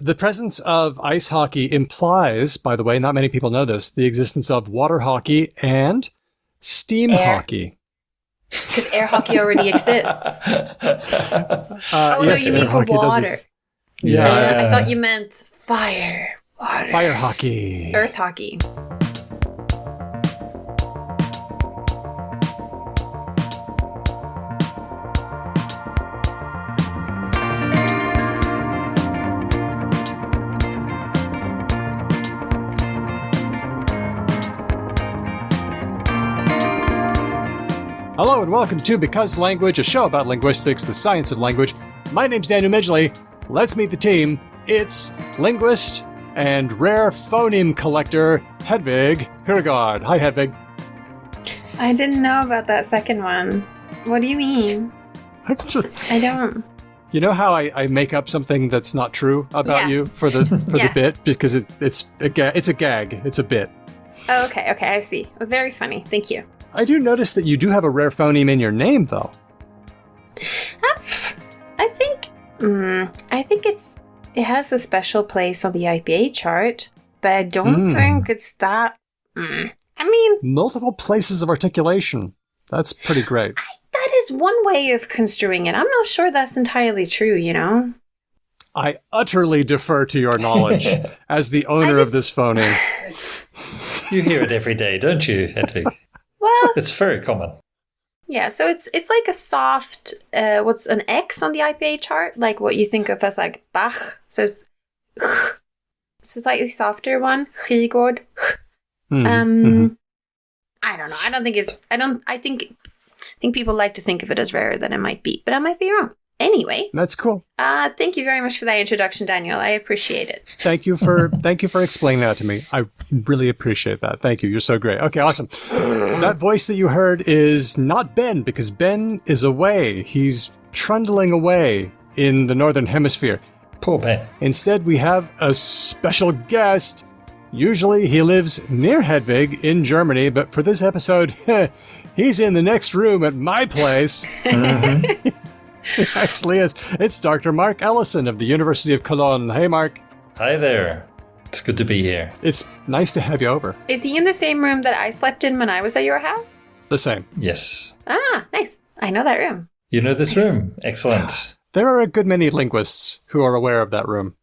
The presence of ice hockey implies, by the way, not many people know this, the existence of water hockey and steam hockey. Because air hockey already exists. Yes, no, you mean for water. Yeah. I thought you meant fire. Water. Fire hockey. Earth hockey. Hello and welcome to Because Language, a show about linguistics, the science of language. My name's Daniel Midgley. Let's meet the team. It's linguist and rare phoneme collector, Hedvig Hurgard. Hi, Hedvig. I didn't know about that second one. What do you mean? I don't. You know how I make up something that's not true about you for the the bit? Because it's a gag. It's a bit. Oh, okay, I see. Very funny. Thank you. I do notice that you do have a rare phoneme in your name, though. I think it has a special place on the IPA chart, but I don't think it's that. I mean, multiple places of articulation. That's pretty great. That is one way of construing it. I'm not sure that's entirely true, you know? I utterly defer to your knowledge as the owner of this phoneme. You hear it every day, don't you, Hedvig? Well, it's very common. Yeah, so it's like a soft, what's an X on the IPA chart? Like what you think of as like Bach. So it's a slightly softer one. Higord. I don't know. I think people like to think of it as rarer than it might be, but I might be wrong. Anyway. That's cool. Thank you very much for that introduction, Daniel. I appreciate it. Thank you for explaining that to me. I really appreciate that. Thank you. You're so great. Okay, awesome. That voice that you heard is not Ben, because Ben is away. He's trundling away in the Northern Hemisphere. Poor Ben. Instead, we have a special guest. Usually he lives near Hedvig in Germany, but for this episode, he's in the next room at my place. It actually is. It's Dr. Mark Ellison of the University of Cologne. Hey, Mark. Hi there. It's good to be here. It's nice to have you over. Is he in the same room that I slept in when I was at your house? The same. Yes. Ah, nice. I know that room. You know this room. Excellent. There are a good many linguists who are aware of that room.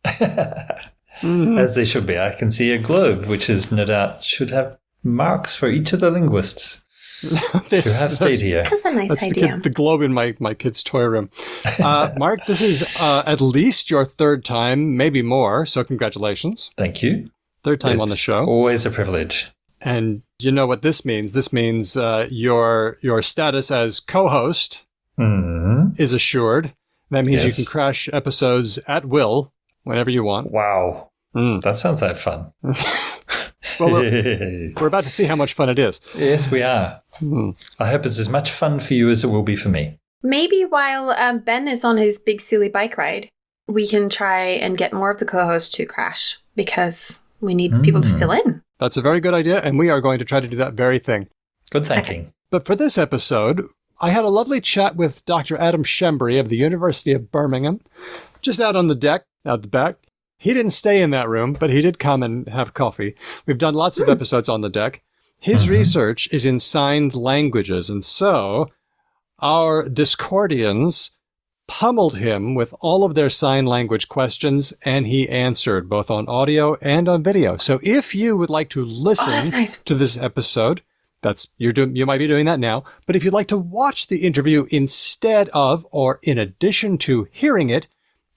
As they should be. I can see a globe, which is no doubt should have marks for each of the linguists. You have stayed here. That's a nice idea. The globe in my kid's toy room. Mark, this is at least your third time, maybe more, so congratulations. Thank you. Third time on the show. Always a privilege. And you know what this means? This means your status as co-host is assured. That means you can crash episodes at will whenever you want. Wow. That sounds like fun. Well, we're about to see how much fun it is. Yes, we are. I hope it's as much fun for you as it will be for me. Maybe while Ben is on his big silly bike ride, we can try and get more of the co-hosts to crash, because we need people to fill in. That's a very good idea, and we are going to try to do that very thing. Good thinking. Okay. But for this episode, I had a lovely chat with Dr. Adam Schembri of the University of Birmingham, just out on the deck, out the back. He didn't stay in that room, but he did come and have coffee. We've done lots of episodes on the deck. His research is in signed languages, and so our Discordians pummeled him with all of their sign language questions, and he answered both on audio and on video. So if you would like to listen to this episode, you might be doing that now, but if you'd like to watch the interview instead of or in addition to hearing it,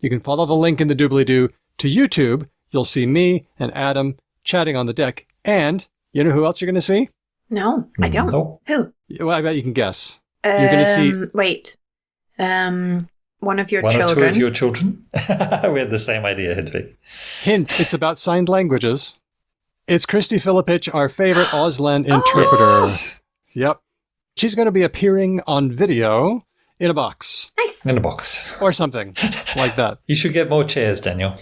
you can follow the link in the doobly-doo to YouTube. You'll see me and Adam chatting on the deck. And you know who else you're going to see? No, I don't. No. Who? Well, I bet you can guess. You're going to see... Wait. One of your children. One or two of your children? We had the same idea, Hedvig. Hint, it's about signed languages. It's Christy Filipich, our favorite Auslan interpreter. Yes. Yep. She's going to be appearing on video in a box. Nice. In a box. Or something like that. You should get more chairs, Daniel.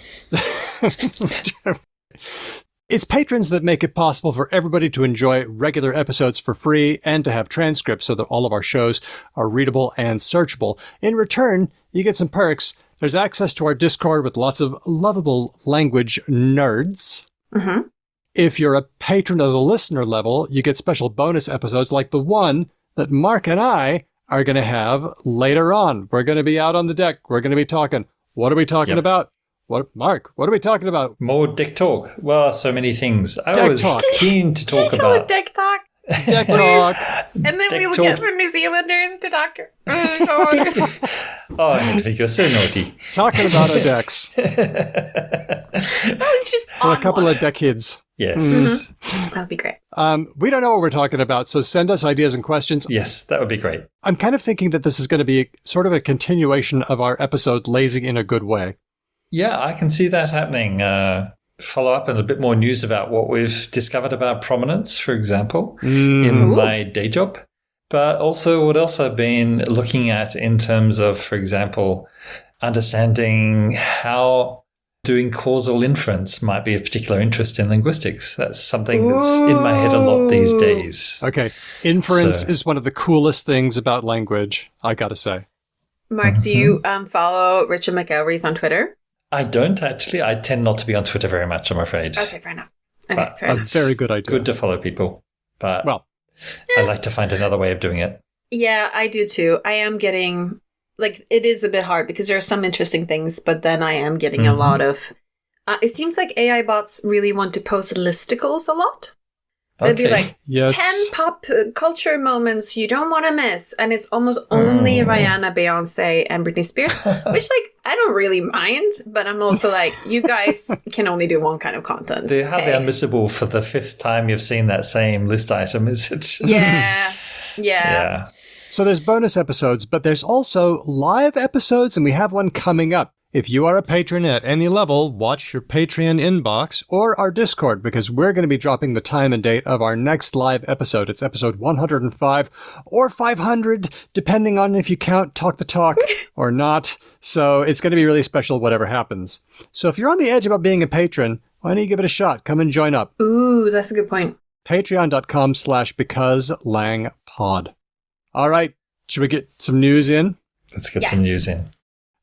It's patrons that make it possible for everybody to enjoy regular episodes for free and to have transcripts so that all of our shows are readable and searchable. In return, you get some perks There's access to our Discord with lots of lovable language nerds. Mm-hmm. If you're a patron at the listener level, you get special bonus episodes like the one that Mark and I are going to have later on. We're going to be out on the deck. We're going to be talking. What are we talking about? Mark, what are we talking about? More deck talk. Well, so many things. I Deck was talk. keen to talk about. Deck talk. Deck talk. And then Deck we will talk. get some New Zealanders to talk. Oh, God. Oh, Hedvig, you're so naughty. Talking about our decks. Just For a couple of decades. Yes. That'll be great. We don't know what we're talking about, so send us ideas and questions. Yes, that would be great. I'm kind of thinking that this is going to be sort of a continuation of our episode, Lazing in a Good Way. Yeah, I can see that happening. Follow up and a bit more news about what we've discovered about prominence, for example, in my day job. But also what else I've been looking at in terms of, for example, understanding how doing causal inference might be of particular interest in linguistics. That's something that's in my head a lot these days. Okay. Inference is one of the coolest things about language, I gotta say. Mark, do you follow Richard McElreath on Twitter? I don't actually. I tend not to be on Twitter very much, I'm afraid. Okay, fair enough. Okay, fair A enough. very good idea. Good to follow people. But Well, I like to find another way of doing it. Yeah, I do too. I am getting, like, it is a bit hard because there are some interesting things, but then I am getting a lot of, it seems like AI bots really want to post listicles a lot. They'd be like, yes. 10 pop culture moments you don't want to miss. And it's almost only Rihanna, Beyonce, and Britney Spears, which, like, I don't really mind, but I'm also like, you guys can only do one kind of content. They're hardly unmissable for the fifth time you've seen that same list item, is it? Yeah. Yeah. So there's bonus episodes, but there's also live episodes, and we have one coming up. If you are a patron at any level, watch your Patreon inbox or our Discord, because we're going to be dropping the time and date of our next live episode. It's episode 105 or 500, depending on if you count Talk the Talk or not. So it's going to be really special, whatever happens. So if you're on the edge about being a patron, why don't you give it a shot? Come and join up. Ooh, that's a good point. Patreon.com/becauselangpod. All right. Should we get some news in? Let's get some news in.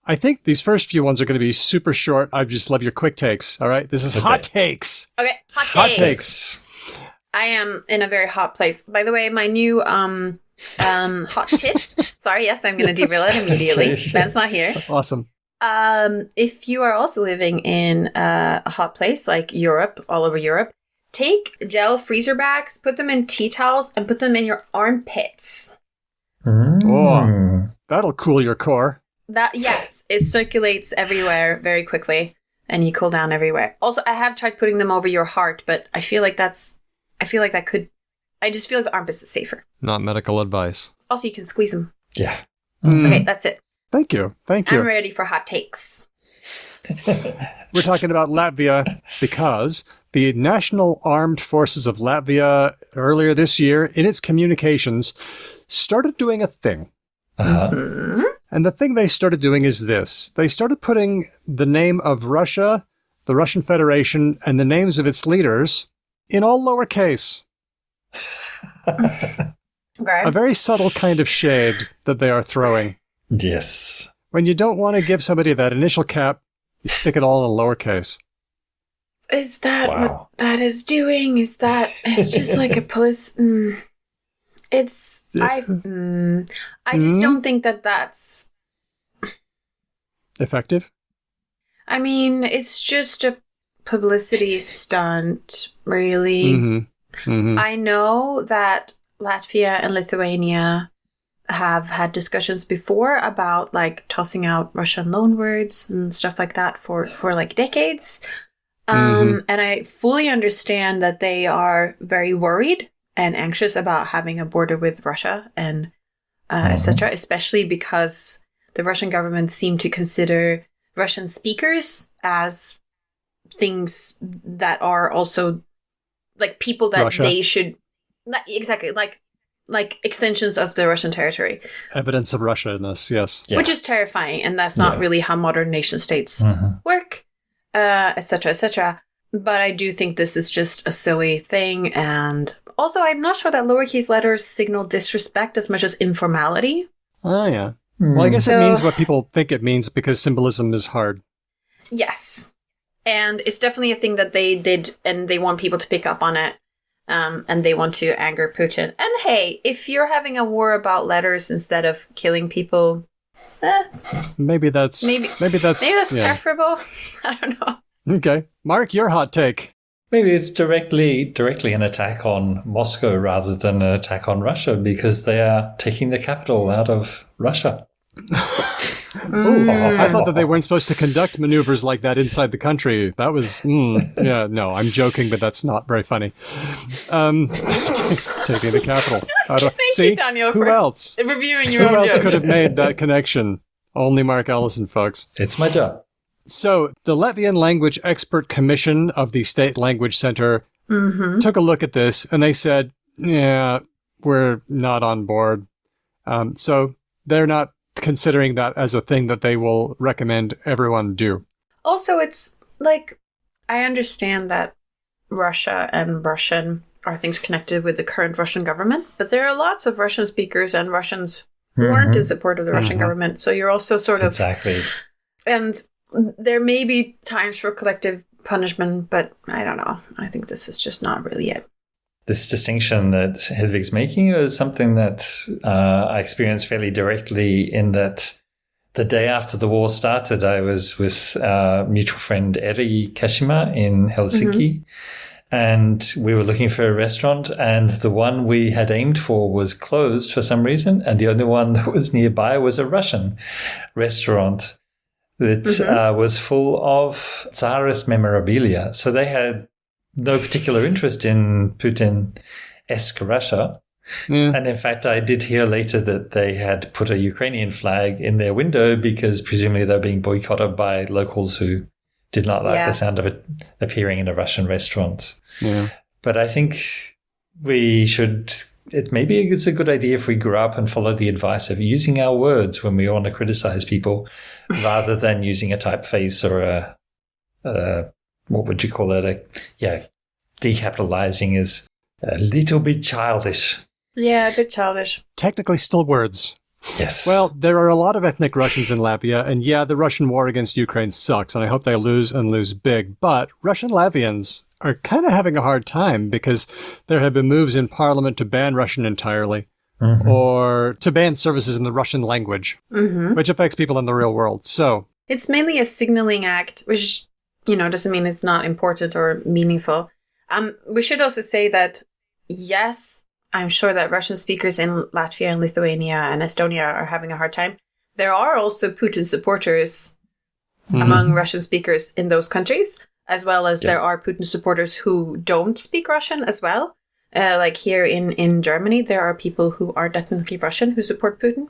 I think these first few ones are going to be super short. I just love your quick takes. All right. This is hot takes. Okay, Hot takes. I am in a very hot place. By the way, my new hot tip. Sorry, yes, I'm going to derail it immediately. Okay. Ben's not here. Awesome. If you are also living in a hot place like Europe, all over Europe, take gel freezer bags, put them in tea towels, and put them in your armpits. Oh, that'll cool your core. That, yes, it circulates everywhere very quickly, and you cool down everywhere. Also, I have tried putting them over your heart, but I feel like that could. I just feel like the armpits is safer. Not medical advice. Also, you can squeeze them. Yeah. Okay, that's it. Thank you. I'm ready for hot takes. We're talking about Latvia because the National Armed Forces of Latvia earlier this year, in its communications, started doing a thing. And the thing they started doing is this. They started putting the name of Russia, the Russian Federation, and the names of its leaders in all lowercase. Okay. A very subtle kind of shade that they are throwing. Yes. When you don't want to give somebody that initial cap, you stick it all in lowercase. Is that what that is doing? Is that it's just like a police? It's I just don't think that that's effective. I mean, it's just a publicity stunt, really. I know that Latvia and Lithuania have had discussions before about like tossing out Russian loanwords and stuff like that for like decades. And I fully understand that they are very worried and anxious about having a border with Russia and etc., especially because the Russian government seemed to consider Russian speakers as things that are also like people that Russia. they should exactly like extensions of the Russian territory. Evidence of Russia-ness, yes. Yeah. Which is terrifying, and that's not really how modern nation states work, etc., etc. But I do think this is just a silly thing, and also I'm not sure that lowercase letters signal disrespect as much as informality. Oh, yeah. Well, I guess So- it means what people think it means because symbolism is hard. Yes. And it's definitely a thing that they did, and they want people to pick up on it. And they want to anger Putin. And hey, if you're having a war about letters instead of killing people, Maybe that's maybe that's yeah. preferable. I don't know. Okay. Mark, your hot take. Maybe it's directly an attack on Moscow rather than an attack on Russia because they are taking the capital out of Russia. Ooh, I thought that they weren't supposed to conduct maneuvers like that inside the country. That was, yeah, no, I'm joking, but that's not very funny. Taking the capital. Thank you, Daniel, who for else? reviewing your Who own else joke. could have made that connection? Only Mark Ellison, folks. It's my job. So the Latvian Language Expert Commission of the State Language Center took a look at this, and they said, yeah, we're not on board. So they're not considering that as a thing that they will recommend everyone do. Also, it's like, I understand that Russia and Russian are things connected with the current Russian government, but there are lots of Russian speakers and Russians who aren't in support of the Russian government. So you're also sort of... Exactly. And there may be times for collective punishment, but I don't know. I think this is just not really it. This distinction that Hedvig's making is something that I experienced fairly directly in that the day after the war started, I was with our mutual friend Eri Kashima in Helsinki, and we were looking for a restaurant, and the one we had aimed for was closed for some reason, and the only one that was nearby was a Russian restaurant that was full of Tsarist memorabilia. So they had no particular interest in Putin-esque Russia. Yeah. And in fact, I did hear later that they had put a Ukrainian flag in their window because presumably they were being boycotted by locals who did not like the sound of it appearing in a Russian restaurant. Yeah. But I think we should... Maybe it's a good idea if we grow up and follow the advice of using our words when we want to criticize people rather than using a typeface or a what would you call it? Decapitalizing is a little bit childish. Yeah, a bit childish. Technically still words. Yes. Well, there are a lot of ethnic Russians in Latvia, and yeah, the Russian war against Ukraine sucks, and I hope they lose and lose big. But Russian Latvians are kind of having a hard time because there have been moves in parliament to ban Russian entirely or to ban services in the Russian language, which affects people in the real world. So it's mainly a signaling act, which, doesn't mean it's not important or meaningful. We should also say that, yes, I'm sure that Russian speakers in Latvia and Lithuania and Estonia are having a hard time. There are also Putin supporters among Russian speakers in those countries, as well as there are Putin supporters who don't speak Russian as well. Like here in Germany, there are people who are ethnically Russian who support Putin.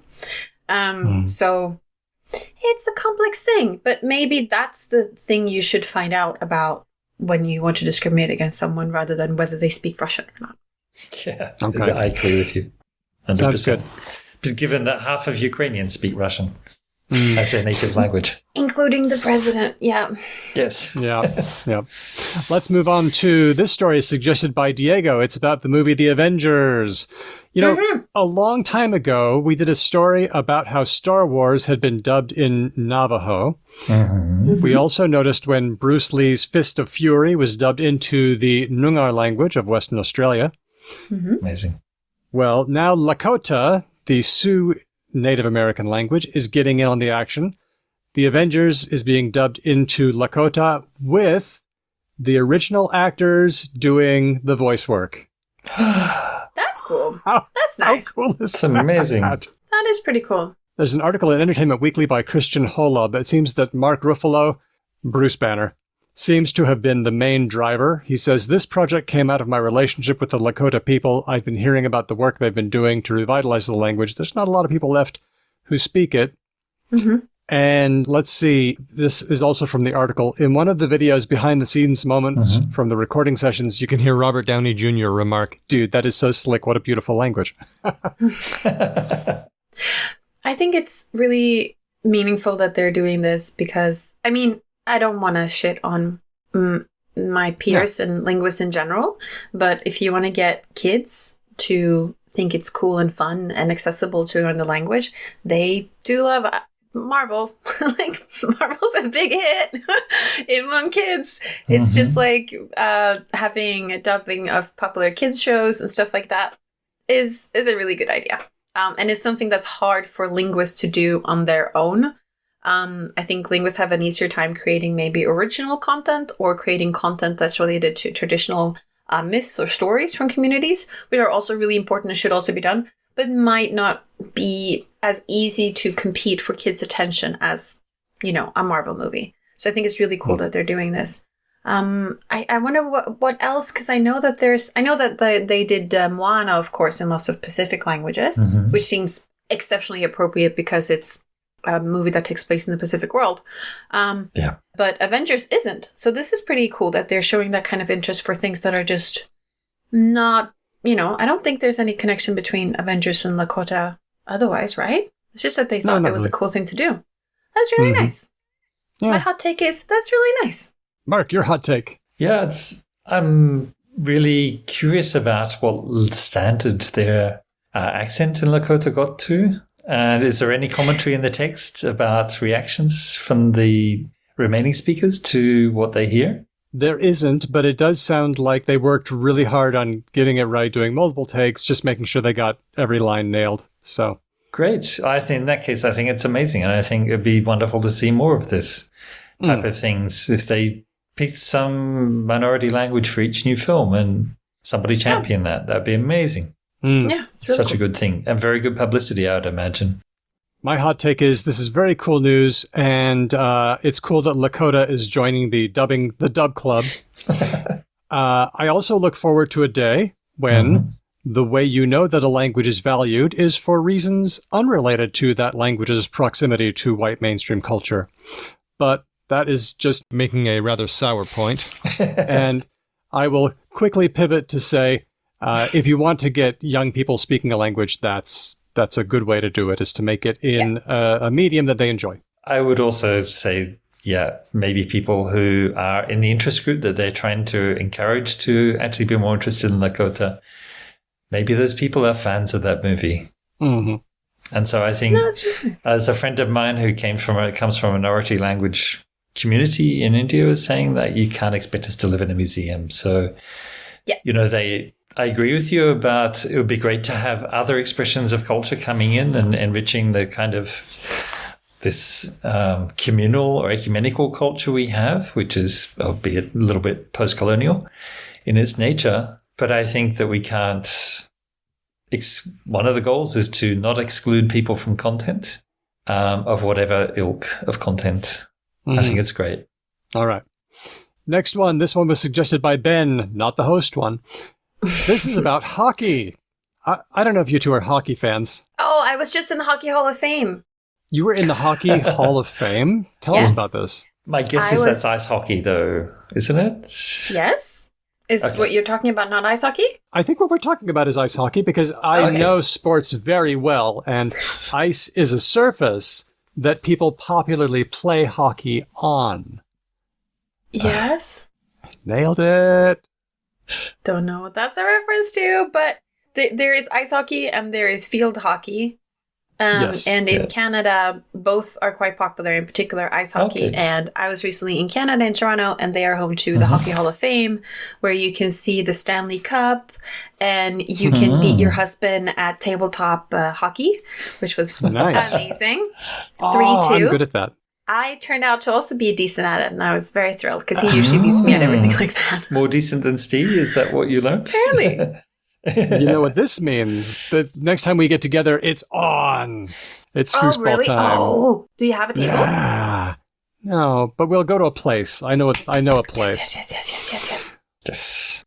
So it's a complex thing, but maybe that's the thing you should find out about when you want to discriminate against someone rather than whether they speak Russian or not. Yeah, okay. I agree with you. 100%. Sounds good. But given that half of Ukrainians speak Russian as their native language. Including the president, yeah. Yes. Yeah. Let's move on to this story suggested by Diego. It's about the movie The Avengers. A long time ago, we did a story about how Star Wars had been dubbed in Navajo. We also noticed when Bruce Lee's Fist of Fury was dubbed into the Noongar language of Western Australia. Amazing. Well, now Lakota, the Sioux Native American language, is getting in on the action. The Avengers is being dubbed into Lakota with the original actors doing the voice work. That's cool. That's nice. How cool is It's amazing. that? That is pretty cool. There's an article in Entertainment Weekly by Christian Holub. It seems that Mark Ruffalo, Bruce Banner, seems to have been the main driver. He says, this project came out of my relationship with the Lakota people. I've been hearing about the work they've been doing to revitalize the language. There's not a lot of people left who speak it. And let's see, this is also from the article. In one of the video's behind-the-scenes moments from the recording sessions, you can hear Robert Downey Jr. remark, dude, that is so slick. What a beautiful language. I think it's really meaningful that they're doing this because, I don't want to shit on my peers and linguists in general, but if you want to get kids to think it's cool and fun and accessible to learn the language, they do love Marvel. Like, Marvel's a big hit among kids. It's just like having a dubbing of popular kids shows and stuff like that is a really good idea. And it's something that's hard for linguists to do on their own. I think linguists have an easier time creating maybe original content or creating content that's related to traditional myths or stories from communities, which are also really important and should also be done, but might not be as easy to compete for kids' attention as, a Marvel movie. So I think it's really cool that they're doing this. I wonder what else, because I know that they did Moana, of course, in lots of Pacific languages, which seems exceptionally appropriate because it's a movie that takes place in the Pacific world. But Avengers isn't. So this is pretty cool that they're showing that kind of interest for things that are just not, I don't think there's any connection between Avengers and Lakota otherwise, right? It's just that they thought it was a cool thing to do. That's really nice. Yeah. My hot take is that's really nice. Mark, your hot take. Yeah, I'm really curious about what standard their accent in Lakota got to. And is there any commentary in the text about reactions from the remaining speakers to what they hear? There isn't, but it does sound like they worked really hard on getting it right, doing multiple takes, just making sure they got every line nailed. So great. I think in that case, I think it's amazing. And I think it'd be wonderful to see more of this type of things. If they picked some minority language for each new film and somebody champion that'd be amazing. Yeah, it's really such a good thing and very good publicity, I would imagine. My hot take is this is very cool news, and it's cool that Lakota is joining the dub club. I also look forward to a day when the way you know that a language is valued is for reasons unrelated to that language's proximity to white mainstream culture. But that is just making a rather sour point. And I will quickly pivot to say, if you want to get young people speaking a language, that's a good way to do it, is to make it in a medium that they enjoy. I would also say, maybe people who are in the interest group that they're trying to encourage to actually be more interested in Lakota. Maybe those people are fans of that movie. Mm-hmm. And so I think, as a friend of mine who comes from a minority language community in India was saying, that you can't expect us to live in a museum. So, I agree with you about it would be great to have other expressions of culture coming in and enriching the kind of this communal or ecumenical culture we have, which is, albeit a little bit post-colonial in its nature. But I think that we can't. One of the goals is to not exclude people from content of whatever ilk of content. I think it's great. All right. Next one. This one was suggested by Ben, not the host one. This is about hockey. I don't know if you two are hockey fans. Oh, I was just in the Hockey Hall of Fame. You were in the Hockey Hall of Fame? Tell us about this. My guess is that's ice hockey, though, isn't it? Yes. Is what you're talking about not ice hockey? I think what we're talking about is ice hockey, because I know sports very well, and ice is a surface that people popularly play hockey on. Yes. Nailed it. Don't know what that's a reference to, but there is ice hockey and there is field hockey. And in Canada, both are quite popular, in particular ice hockey. Okay. And I was recently in Canada, in Toronto, and they are home to the Hockey Hall of Fame, where you can see the Stanley Cup and you can beat your husband at tabletop hockey, which was amazing. 3-2. I'm good at that. I turned out to also be decent at it, and I was very thrilled because he usually beats me at everything like that. More decent than Steve? Is that what you learned? Apparently. You know what this means? The next time we get together, it's on. It's foosball time. Oh, do you have a table? Yeah. No, but we'll go to a place. I know a place. Yes.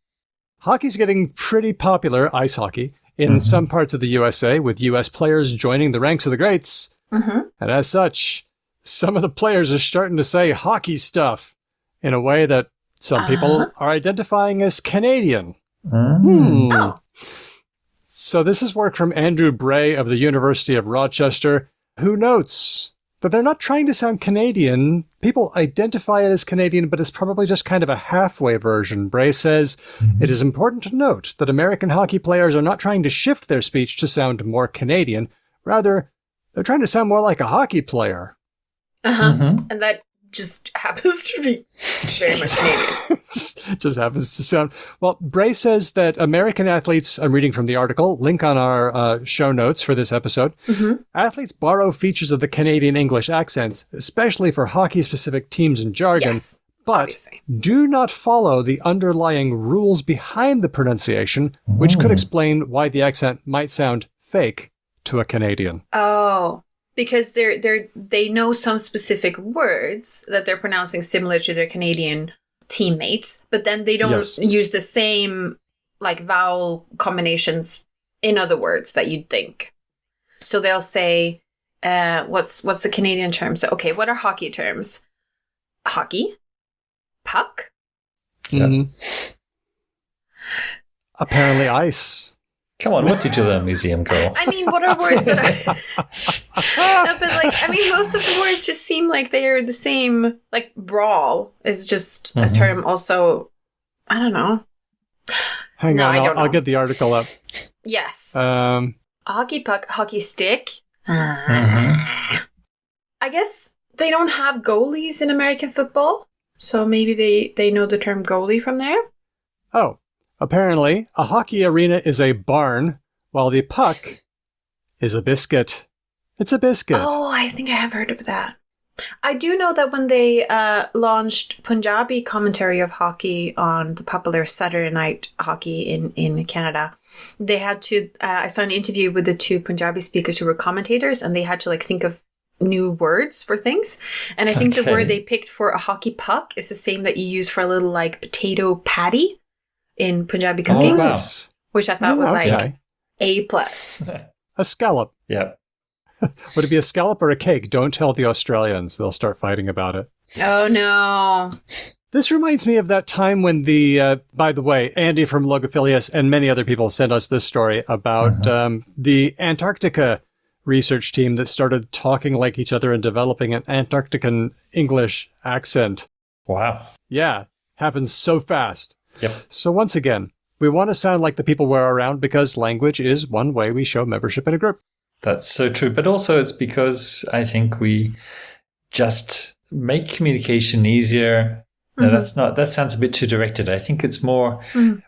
Hockey's getting pretty popular, ice hockey, in some parts of the USA, with U.S. players joining the ranks of the greats. And as such, some of the players are starting to say hockey stuff in a way that some people are identifying as Canadian. So this is work from Andrew Bray of the University of Rochester, who notes, that they're not trying to sound Canadian. People identify it as Canadian, but it's probably just kind of a halfway version. Bray says, it is important to note that American hockey players are not trying to shift their speech to sound more Canadian. Rather, they're trying to sound more like a hockey player. And that just happens to be very much Canadian. Just happens to sound... Well, Bray says that American athletes, I'm reading from the article, link on our show notes for this episode, athletes borrow features of the Canadian English accents, especially for hockey-specific teams and jargon, but obviously do not follow the underlying rules behind the pronunciation, which could explain why the accent might sound fake to a Canadian. Oh, because they know some specific words that they're pronouncing similar to their Canadian teammates, but then they don't use the same like vowel combinations in other words that you'd think. So they'll say, what's the Canadian term? So, okay, what are hockey terms? Hockey? Puck? Apparently ice. Come on, what did you learn, museum girl? I mean, what are words that are... No, but like, I mean, most of the words just seem like they are the same. Like, brawl is just a term also... I don't know. Hang on, I'll get the article up. Yes. Hockey puck, hockey stick. I guess they don't have goalies in American football, so maybe they know the term goalie from there. Oh. Apparently, a hockey arena is a barn, while the puck is a biscuit. It's a biscuit. Oh, I think I have heard of that. I do know that when they launched Punjabi commentary of hockey on the popular Saturday night hockey in Canada, they had to... I saw an interview with the two Punjabi speakers who were commentators, and they had to like think of new words for things. And I think the word they picked for a hockey puck is the same that you use for a little like potato patty in Punjabi cooking, which I thought was like A+. A scallop. Yeah. Would it be a scallop or a cake? Don't tell the Australians. They'll start fighting about it. Oh, no. This reminds me of that time when by the way, Andy from Logophilius and many other people sent us this story about the Antarctica research team that started talking like each other and developing an Antarctican English accent. Wow. Yeah. Happens so fast. Yep. So once again, we want to sound like the people we're around because language is one way we show membership in a group. That's so true. But also it's because I think we just make communication easier. No, that sounds a bit too directed. I think it's more,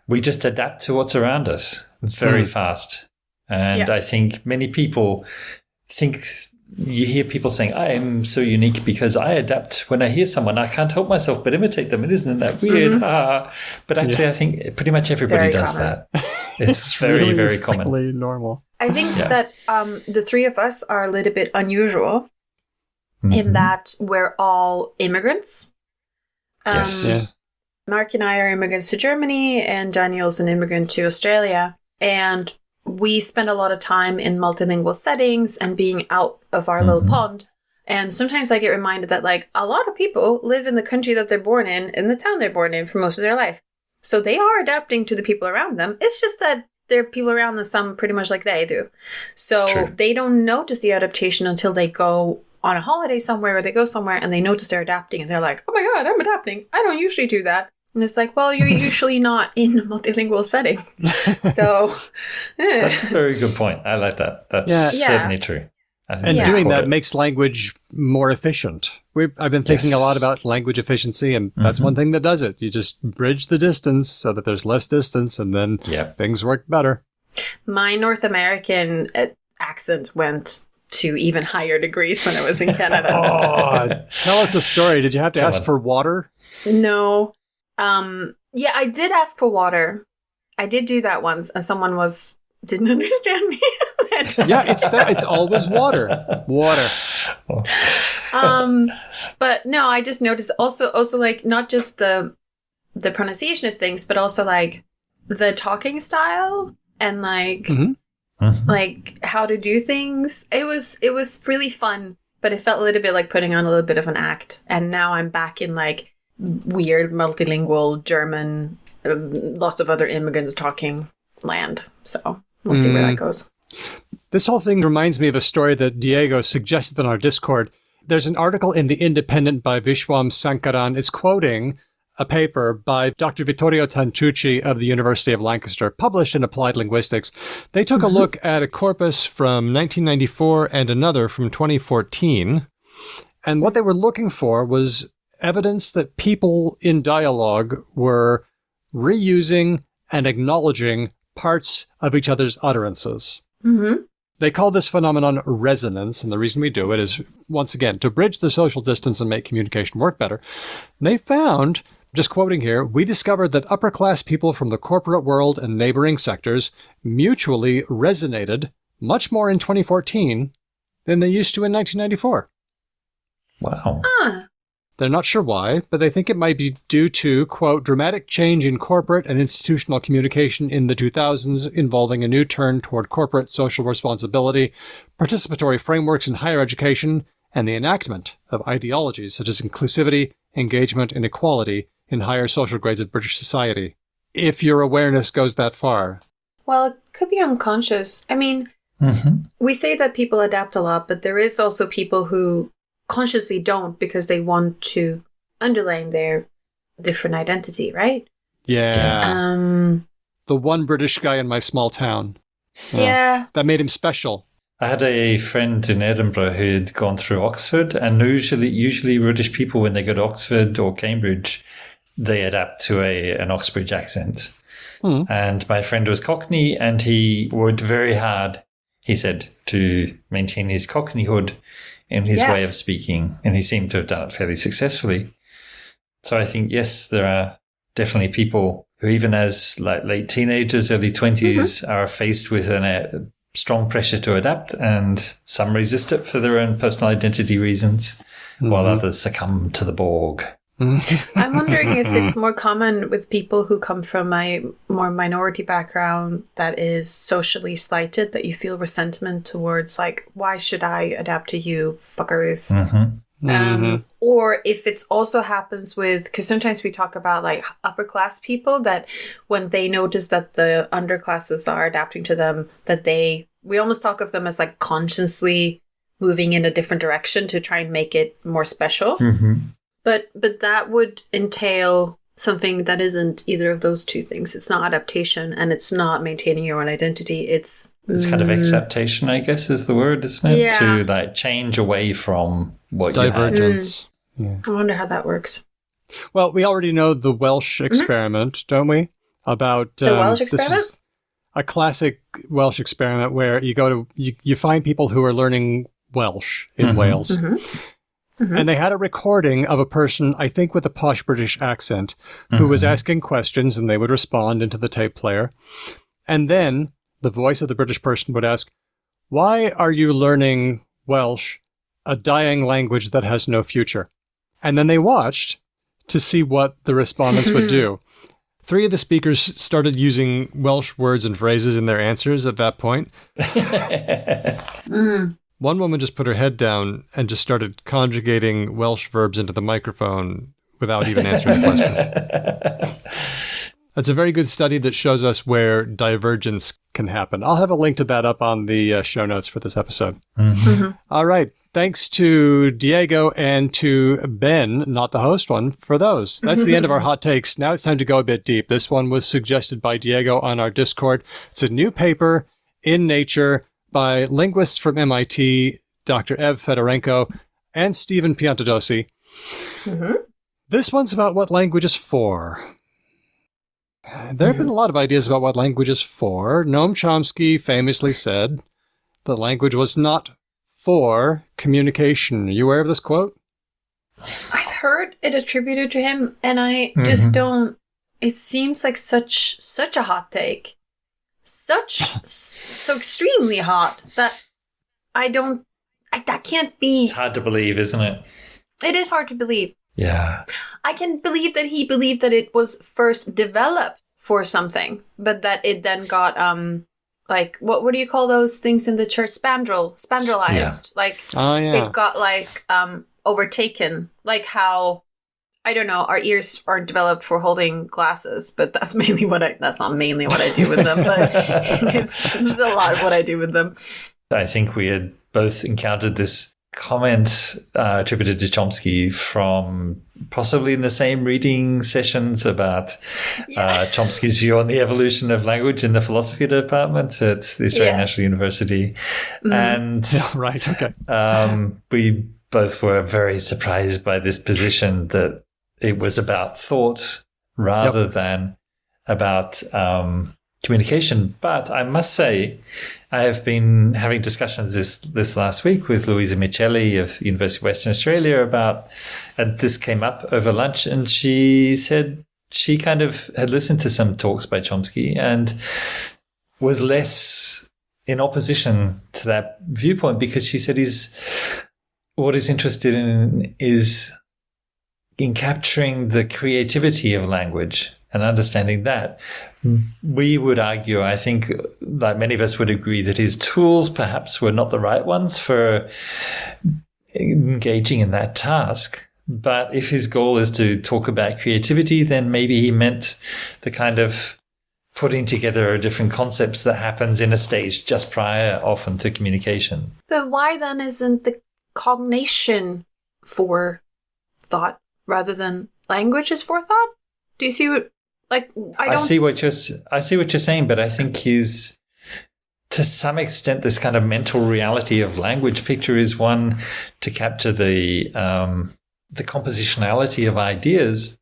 we just adapt to what's around us very fast. And I think many people think... You hear people saying, I am so unique because I adapt. When I hear someone, I can't help myself but imitate them. And isn't that weird? But actually, I think pretty much everybody does that. It's very, really, very common. Really normal. I think that the three of us are a little bit unusual in that we're all immigrants. Yes. Mark and I are immigrants to Germany, and Daniel's an immigrant to Australia. And we spend a lot of time in multilingual settings and being out of our little pond. And sometimes I get reminded that like a lot of people live in the country that they're born in the town they're born in for most of their life. So they are adapting to the people around them. It's just that there are people around them, some pretty much like they do. So they don't notice the adaptation until they go on a holiday somewhere or they go somewhere and they notice they're adapting and they're like, oh my God, I'm adapting. I don't usually do that. And it's like, well, you're usually not in a multilingual setting. So that's a very good point. I like that. That's certainly true. And doing that makes language more efficient. I've been thinking a lot about language efficiency, and that's one thing that does it. You just bridge the distance so that there's less distance, and then things work better. My North American accent went to even higher degrees when I was in Canada. Tell us a story. Did you have to ask for water? No. Yeah, I did ask for water. I did do that once, and someone didn't understand me. It's always water. Water. But no, I just noticed also like not just the pronunciation of things, but also like the talking style and like like how to do things. It was really fun, but it felt a little bit like putting on a little bit of an act. And now I'm back in like weird multilingual German, lots of other immigrants talking land. So we'll see where that goes. This whole thing reminds me of a story that Diego suggested on our Discord. There's an article in The Independent by Vishwam Sankaran. It's quoting a paper by Dr. Vittorio Tantucci of the University of Lancaster, published in Applied Linguistics. They took a look at a corpus from 1994 and another from 2014. And what they were looking for was evidence that people in dialogue were reusing and acknowledging parts of each other's utterances. Mm-hmm. They call this phenomenon resonance, and the reason we do it is, once again, to bridge the social distance and make communication work better. And they found, just quoting here, we discovered that upper-class people from the corporate world and neighboring sectors mutually resonated much more in 2014 than they used to in 1994. Wow. They're not sure why, but they think it might be due to, quote, dramatic change in corporate and institutional communication in the 2000s involving a new turn toward corporate social responsibility, participatory frameworks in higher education, and the enactment of ideologies such as inclusivity, engagement, and equality in higher social grades of British society. If your awareness goes that far. Well, it could be unconscious. I mean, we say that people adapt a lot, but there is also people who consciously don't because they want to underline their different identity, right? Yeah. The one British guy in my small town. Yeah. That made him special. I had a friend in Edinburgh who'd gone through Oxford, and usually British people, when they go to Oxford or Cambridge, they adapt to an Oxbridge accent. And my friend was Cockney, and he worked very hard, he said, to maintain his Cockneyhood in his way of speaking, and he seemed to have done it fairly successfully. So I think, yes, there are definitely people who, even as like late teenagers, early 20s, are faced with a strong pressure to adapt, and some resist it for their own personal identity reasons, while others succumb to the Borg. I'm wondering if it's more common with people who come from a more minority background that is socially slighted, that you feel resentment towards, like, why should I adapt to you, fuckers? Or if it's also happens with, because sometimes we talk about like upper class people, that when they notice that the underclasses are adapting to them, that we almost talk of them as like consciously moving in a different direction to try and make it more special. But that would entail something that isn't either of those two things. It's not adaptation, and it's not maintaining your own identity. It's kind of acceptation, I guess, is the word, isn't it? Yeah. To like change away from what Divergence. I wonder how that works. Well, we already know the Welsh experiment, don't we? About the Welsh experiment? This was a classic Welsh experiment where you find people who are learning Welsh in Wales. And they had a recording of a person, I think with a posh British accent, who was asking questions, and they would respond into the tape player. And then the voice of the British person would ask, why are you learning Welsh, a dying language that has no future? And then they watched to see what the respondents would do. 3 of the speakers started using Welsh words and phrases in their answers at that point. One woman just put her head down and just started conjugating Welsh verbs into the microphone without even answering the question. That's a very good study that shows us where divergence can happen. I'll have a link to that up on the show notes for this episode. All right. Thanks to Diego and to Ben, not the host one, for those. That's the end of our hot takes. Now it's time to go a bit deep. This one was suggested by Diego on our Discord. It's a new paper in Nature by linguists from MIT, Dr. Ev Fedorenko, and Stephen Piantadosi. This one's about what language is for. There have been a lot of ideas about what language is for. Noam Chomsky famously said that language was not for communication. Are you aware of this quote? I've heard it attributed to him, and I just don't... It seems like such a hot take. So extremely hot that that can't be. It's hard to believe, isn't it? It is hard to believe. Yeah. I can believe that he believed that it was first developed for something, but that it then got like what do you call those things in the church? Spandrelized. Yeah. Like it got like overtaken. Like how, I don't know, our ears aren't developed for holding glasses, but that's not mainly what I do with them, but it's a lot of what I do with them. I think we had both encountered this comment attributed to Chomsky from possibly in the same reading sessions about Chomsky's view on the evolution of language in the philosophy department at the Australian National University. And we both were very surprised by this position that it was about thought rather than about communication. But I must say, I have been having discussions this last week with Louisa Micheli of University of Western Australia and this came up over lunch, and she said she kind of had listened to some talks by Chomsky and was less in opposition to that viewpoint, because she said what he's interested in is in capturing the creativity of language and understanding that. We would argue, I think, like many of us would agree, that his tools perhaps were not the right ones for engaging in that task. But if his goal is to talk about creativity, then maybe he meant the kind of putting together different concepts that happens in a stage just prior often to communication. But why then isn't the cognition for thought rather than language is for thought? Do you see what? I see what you're saying, but I think to some extent, this kind of mental reality of language picture is one to capture the compositionality of ideas.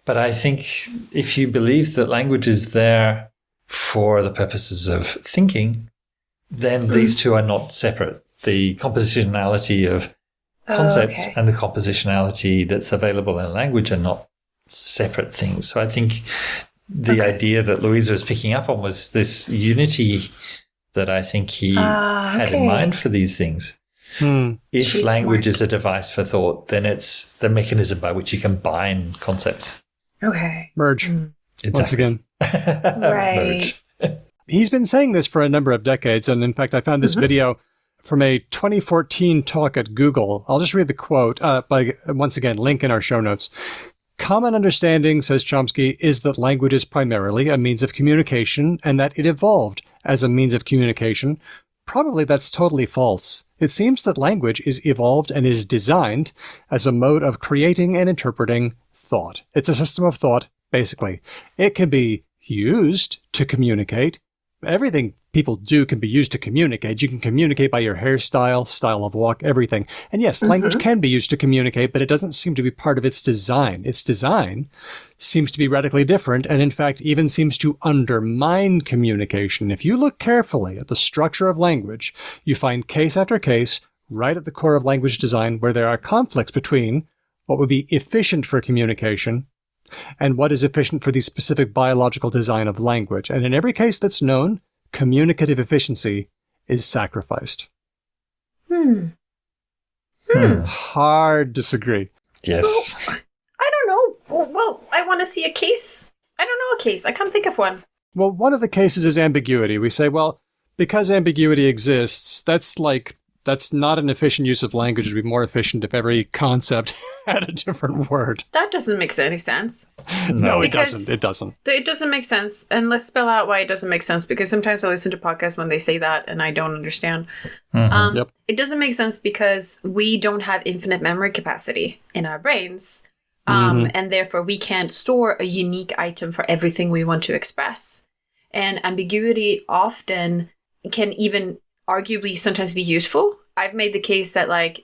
But I think if you believe that language is there for the purposes of thinking, then these two are not separate. The compositionality of concepts and the compositionality that's available in language are not separate things. So I think the idea that Louisa was picking up on was this unity that I think he had in mind for these things. If language is a device for thought, then it's the mechanism by which you can bind concepts. Okay. Merge. Exactly. Once again. Right. Merge. He's been saying this for a number of decades, and in fact, I found this video from a 2014 talk at Google. I'll just read the quote, by, once again, link in our show notes. Common understanding, says Chomsky, is that language is primarily a means of communication and that it evolved as a means of communication. Probably that's totally false. It seems that language is evolved and is designed as a mode of creating and interpreting thought. It's a system of thought, basically. It can be used to communicate. Everything people do can be used to communicate. You can communicate by your hairstyle, style of walk, everything. And yes, language can be used to communicate, but it doesn't seem to be part of its design. Its design seems to be radically different, and in fact even seems to undermine communication. If you look carefully at the structure of language, you find case after case right at the core of language design where there are conflicts between what would be efficient for communication and what is efficient for the specific biological design of language. And in every case that's known, communicative efficiency is sacrificed. Hard disagree. Yes. Well, I don't know. Well, I want to see a case. I don't know a case. I can't think of one. Well, one of the cases is ambiguity. We say, well, because ambiguity exists, that's not an efficient use of language. It would be more efficient if every concept had a different word. That doesn't make any sense. No, it doesn't. It doesn't. It doesn't make sense. And let's spell out why it doesn't make sense, because sometimes I listen to podcasts when they say that and I don't understand. It doesn't make sense because we don't have infinite memory capacity in our brains. And therefore we can't store a unique item for everything we want to express. And ambiguity often can even arguably sometimes be useful. I've made the case that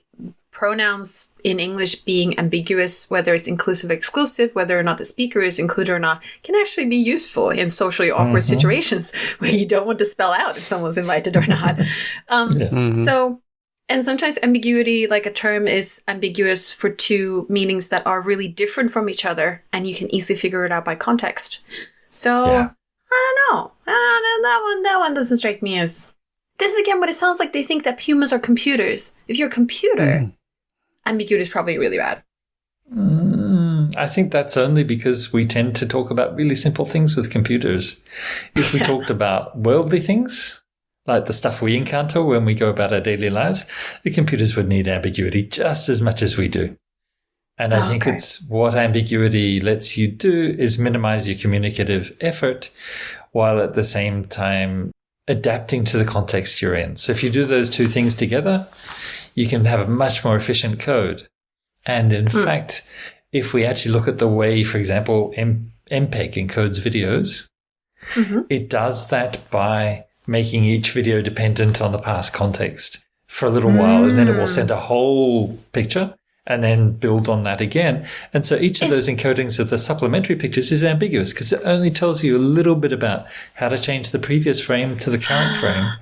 pronouns in English being ambiguous, whether it's inclusive or exclusive, whether or not the speaker is included or not, can actually be useful in socially awkward situations where you don't want to spell out if someone's invited or not. So, and sometimes ambiguity, like a term is ambiguous for two meanings that are really different from each other, and you can easily figure it out by context. So, I don't know. That one doesn't strike me as... This is again what it sounds like. They think that humans are computers. If you're a computer, ambiguity is probably really bad. I think that's only because we tend to talk about really simple things with computers. If we talked about worldly things, like the stuff we encounter when we go about our daily lives, the computers would need ambiguity just as much as we do. And I think it's what ambiguity lets you do is minimize your communicative effort while at the same time adapting to the context you're in. So if you do those two things together, you can have a much more efficient code. And in fact, if we actually look at the way, for example, MPEG encodes videos, it does that by making each video dependent on the past context for a little while, and then it will send a whole picture and then build on that again. And so each of those encodings of the supplementary pictures is ambiguous because it only tells you a little bit about how to change the previous frame to the current frame.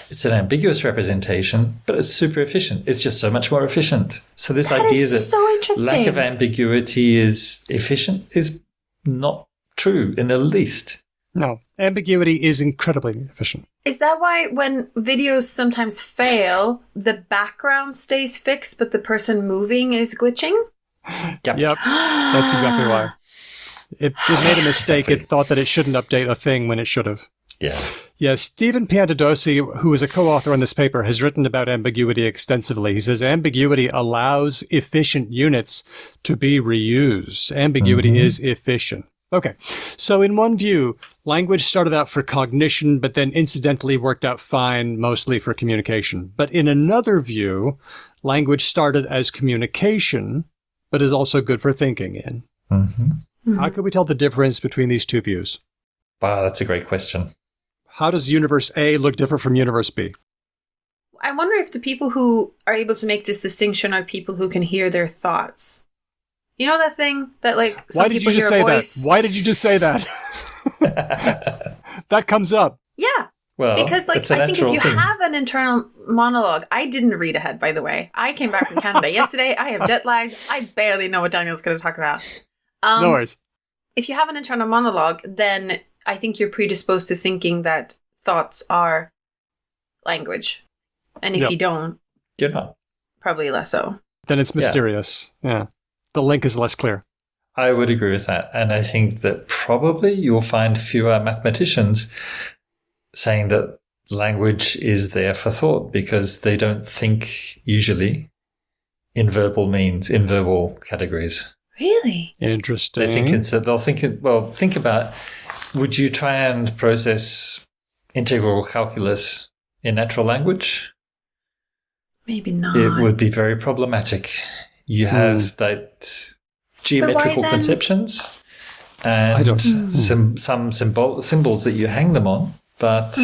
It's an ambiguous representation, but it's super efficient. It's just so much more efficient. So this idea that so lack of ambiguity is efficient is not true in the least. No, ambiguity is incredibly efficient. Is that why when videos sometimes fail, the background stays fixed, but the person moving is glitching? Yep. That's exactly why. It made a mistake. It thought that it shouldn't update a thing when it should have. Yeah. Yeah, Stephen Piantadosi, who is a co-author on this paper, has written about ambiguity extensively. He says ambiguity allows efficient units to be reused. Ambiguity is efficient. Okay, so in one view, language started out for cognition, but then incidentally worked out fine, mostly for communication. But in another view, language started as communication, but is also good for thinking in. How can we tell the difference between these two views? Wow, that's a great question. How does universe A look different from universe B? I wonder if the people who are able to make this distinction are people who can hear their thoughts. You know that thing that, like, some people hear a voice? Why did you just say that? That comes up. Yeah. Well, because, like, it's a I think if you natural thing. have an internal monologue, I didn't read ahead, by the way. I came back from Canada yesterday. I have jet lagged. I barely know what Daniel's going to talk about. No worries. If you have an internal monologue, then I think you're predisposed to thinking that thoughts are language. And if you don't, You're not. probably less so. Then it's mysterious. Yeah. The link is less clear. I would agree with that. And I think that probably you'll find fewer mathematicians saying that language is there for thought because they don't think usually in verbal means, in verbal categories. Really? Interesting. They think they'll think think about, would you try and process integral calculus in natural language? Maybe not. It would be very problematic. You have that geometrical conceptions and some symbols that you hang them on, but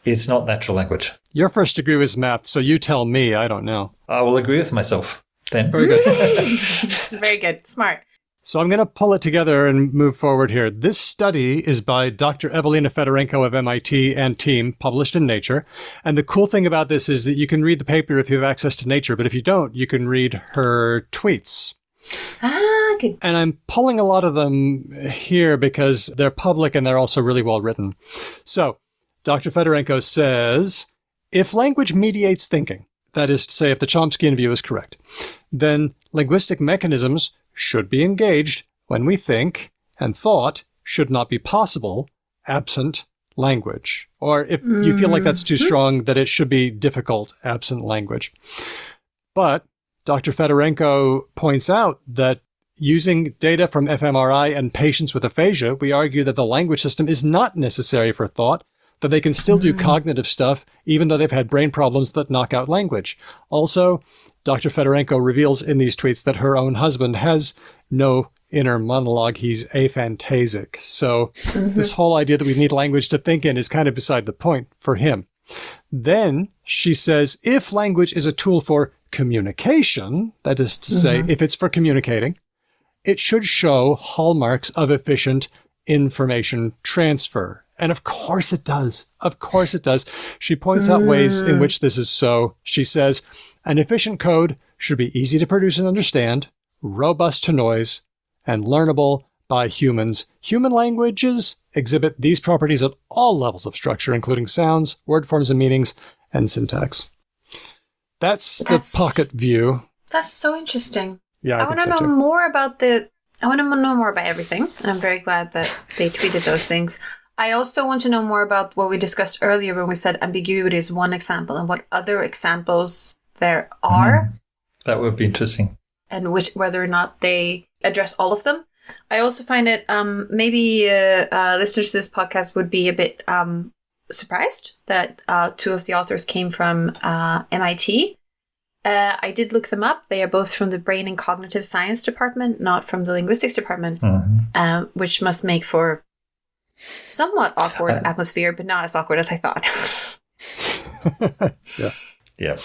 it's not natural language. Your first degree was math, so you tell me. I don't know. I will agree with myself then. Very good. Very good. Smart. So I'm going to pull it together and move forward here. This study is by Dr. Evelina Fedorenko of MIT and team, published in Nature. And the cool thing about this is that you can read the paper if you have access to Nature, but if you don't, you can read her tweets. Ah, good. And I'm pulling a lot of them here because they're public and they're also really well written. So Dr. Fedorenko says, if language mediates thinking, that is to say, if the Chomskyan view is correct, then linguistic mechanisms should be engaged when we think, and thought should not be possible absent language. Or if you feel like that's too strong, that it should be difficult absent language. But Dr. Fedorenko points out that using data from fMRI and patients with aphasia, we argue that the language system is not necessary for thought, that they can still do cognitive stuff, even though they've had brain problems that knock out language. Also, Dr. Fedorenko reveals in these tweets that her own husband has no inner monologue. He's aphantasic. So this whole idea that we need language to think in is kind of beside the point for him. Then she says, if language is a tool for communication, that is to say, if it's for communicating, it should show hallmarks of efficient information transfer. And of course it does. Of course it does. She points out ways in which this is so. She says, an efficient code should be easy to produce and understand, robust to noise, and learnable by humans. Human languages exhibit these properties at all levels of structure, including sounds, word forms and meanings, and syntax. That's the pocket view. That's so interesting. Yeah, I want to know more about I want to know more about everything. And I'm very glad that they tweeted those things. I also want to know more about what we discussed earlier when we said ambiguity is one example and what other examples there are. That would be interesting. And whether or not they address all of them. I also find it maybe listeners to this podcast would be a bit surprised that two of the authors came from MIT. I did look them up. They are both from the Brain and Cognitive Science department, not from the Linguistics department, which must make for somewhat awkward atmosphere, but not as awkward as I thought. Yeah.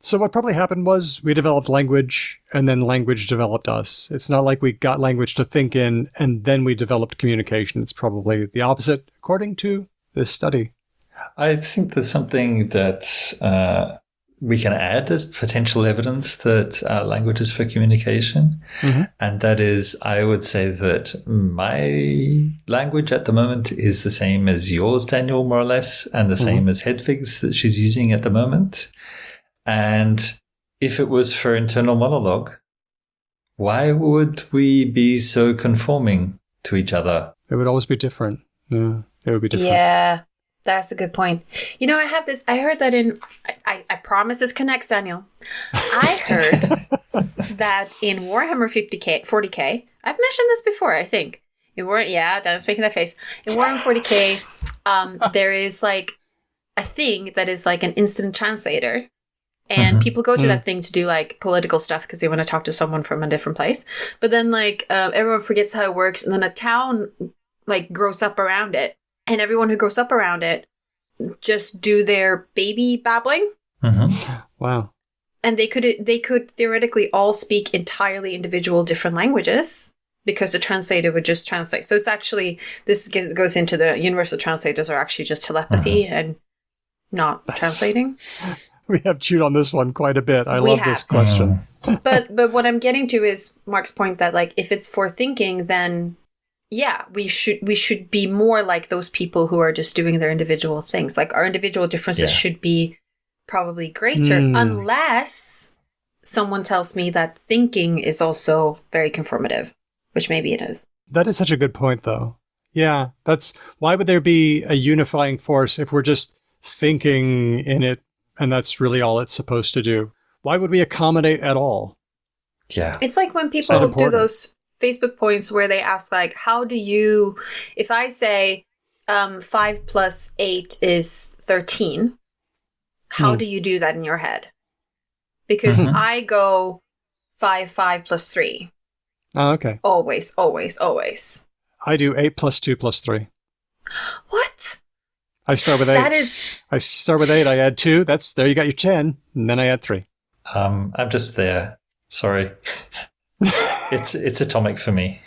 So what probably happened was we developed language, and then language developed us. It's not like we got language to think in, and then we developed communication. It's probably the opposite, according to this study. I think there's something that we can add as potential evidence that language is for communication. And that is, I would say that my language at the moment is the same as yours, Daniel, more or less, and the same as Hedvig's that she's using at the moment. And if it was for internal monologue, why would we be so conforming to each other? It would always be different. Yeah, it would be different. Yeah, that's a good point. You know, I heard that I promise this connects, Daniel. I heard that in Warhammer 40K, I've mentioned this before, I think. Dan's making that face. In Warhammer 40K, there is like a thing that is like an instant translator. And people go to that thing to do like political stuff because they want to talk to someone from a different place. But then like everyone forgets how it works. And then a town like grows up around it. And everyone who grows up around it just do their baby babbling. Wow. And they could theoretically all speak entirely individual different languages because the translator would just translate. So it's actually, this goes into the universal translators are actually just telepathy and not translating. We have chewed on this one quite a bit. I love this question. But what I'm getting to is Mark's point that like if it's for thinking, then yeah, we should be more like those people who are just doing their individual things. Like our individual differences should be probably greater, unless someone tells me that thinking is also very conformative, which maybe it is. That is such a good point, though. Yeah, why would there be a unifying force if we're just thinking in it? And that's really all it's supposed to do. Why would we accommodate at all? Yeah. It's like when people do those Facebook points where they ask, like, how do you, if I say 5 plus 8 is 13, how do you do that in your head? Because I go 5 plus 3. Oh, okay. Always, always, always. I do 8 plus 2 plus 3. What? I start with 8. I start with 8. I add 2. There you got your 10. And then I add 3. I'm just there. Sorry. It's atomic for me.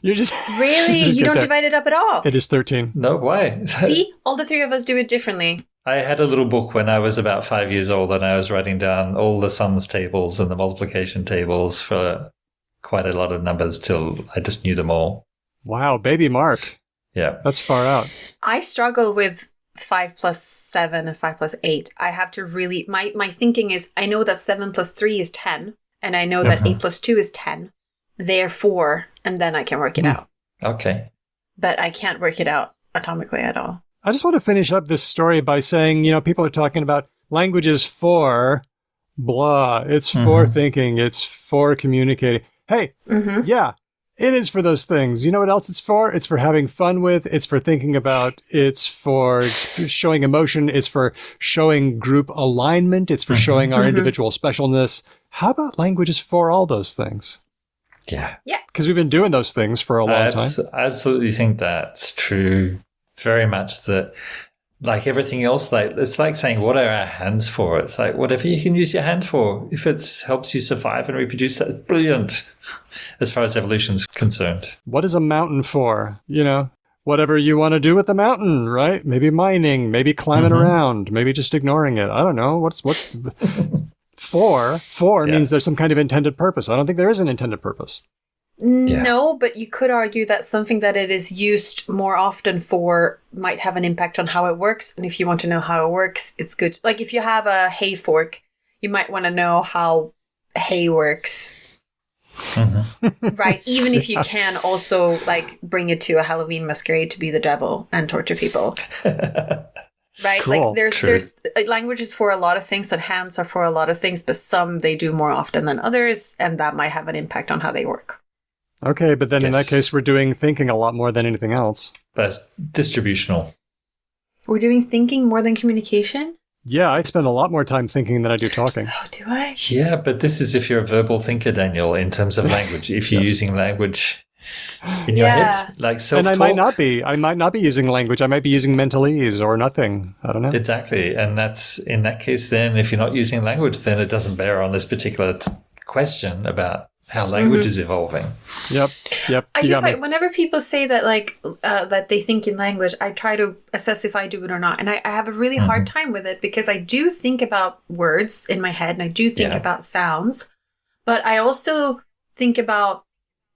You're just really you don't divide it up at all. It is 13. No, why? See, all the three of us do it differently. I had a little book when I was about 5 years old, and I was writing down all the sums tables and the multiplication tables for quite a lot of numbers till I just knew them all. Wow, baby Mark. Yeah. That's far out. I struggle with 5 plus 7 and 5 plus 8. I have to really, my thinking is, I know that 7 plus 3 is 10, and I know that 8 plus 2 is 10. Therefore, and then I can work it out. Okay. But I can't work it out atomically at all. I just want to finish up this story by saying, people are talking about languages for blah. It's for thinking. It's for communicating. Hey, yeah. It is for those things. You know what else it's for? It's for having fun with. It's for thinking about. It's for showing emotion. It's for showing group alignment. It's for showing our individual specialness. How about languages for all those things? Yeah. Yeah. Because we've been doing those things for a long time. I absolutely think that's true. Very much that, like everything else, like it's like saying, what are our hands for? It's like, whatever you can use your hand for. If it helps you survive and reproduce, that's brilliant. As far as evolution's concerned. What is a mountain for? Whatever you want to do with the mountain, right? Maybe mining, maybe climbing around, maybe just ignoring it. I don't know. What's for means there's some kind of intended purpose. I don't think there is an intended purpose. No, but you could argue that something that it is used more often for might have an impact on how it works. And if you want to know how it works, it's good. Like if you have a hay fork, you might want to know how hay works. Right. Even if you can also like bring it to a Halloween masquerade to be the devil and torture people. Right. Cool. Like there's languages for a lot of things and hands are for a lot of things, but some they do more often than others. And that might have an impact on how they work. Okay. But then in that case, we're doing thinking a lot more than anything else. But it's distributional. We're doing thinking more than communication? Yeah, I spend a lot more time thinking than I do talking. Oh, do I? Yeah, but this is if you're a verbal thinker, Daniel, in terms of language. If you're using language in your head, like self-talk. And I might not be. I might not be using language. I might be using mentalese or nothing. I don't know. Exactly. And that's, in that case, then, if you're not using language, then it doesn't bear on this particular question about how language is evolving. Yep. I do find whenever people say that, like, that they think in language, I try to assess if I do it or not. And I have a really hard time with it because I do think about words in my head and I do think about sounds, but I also think about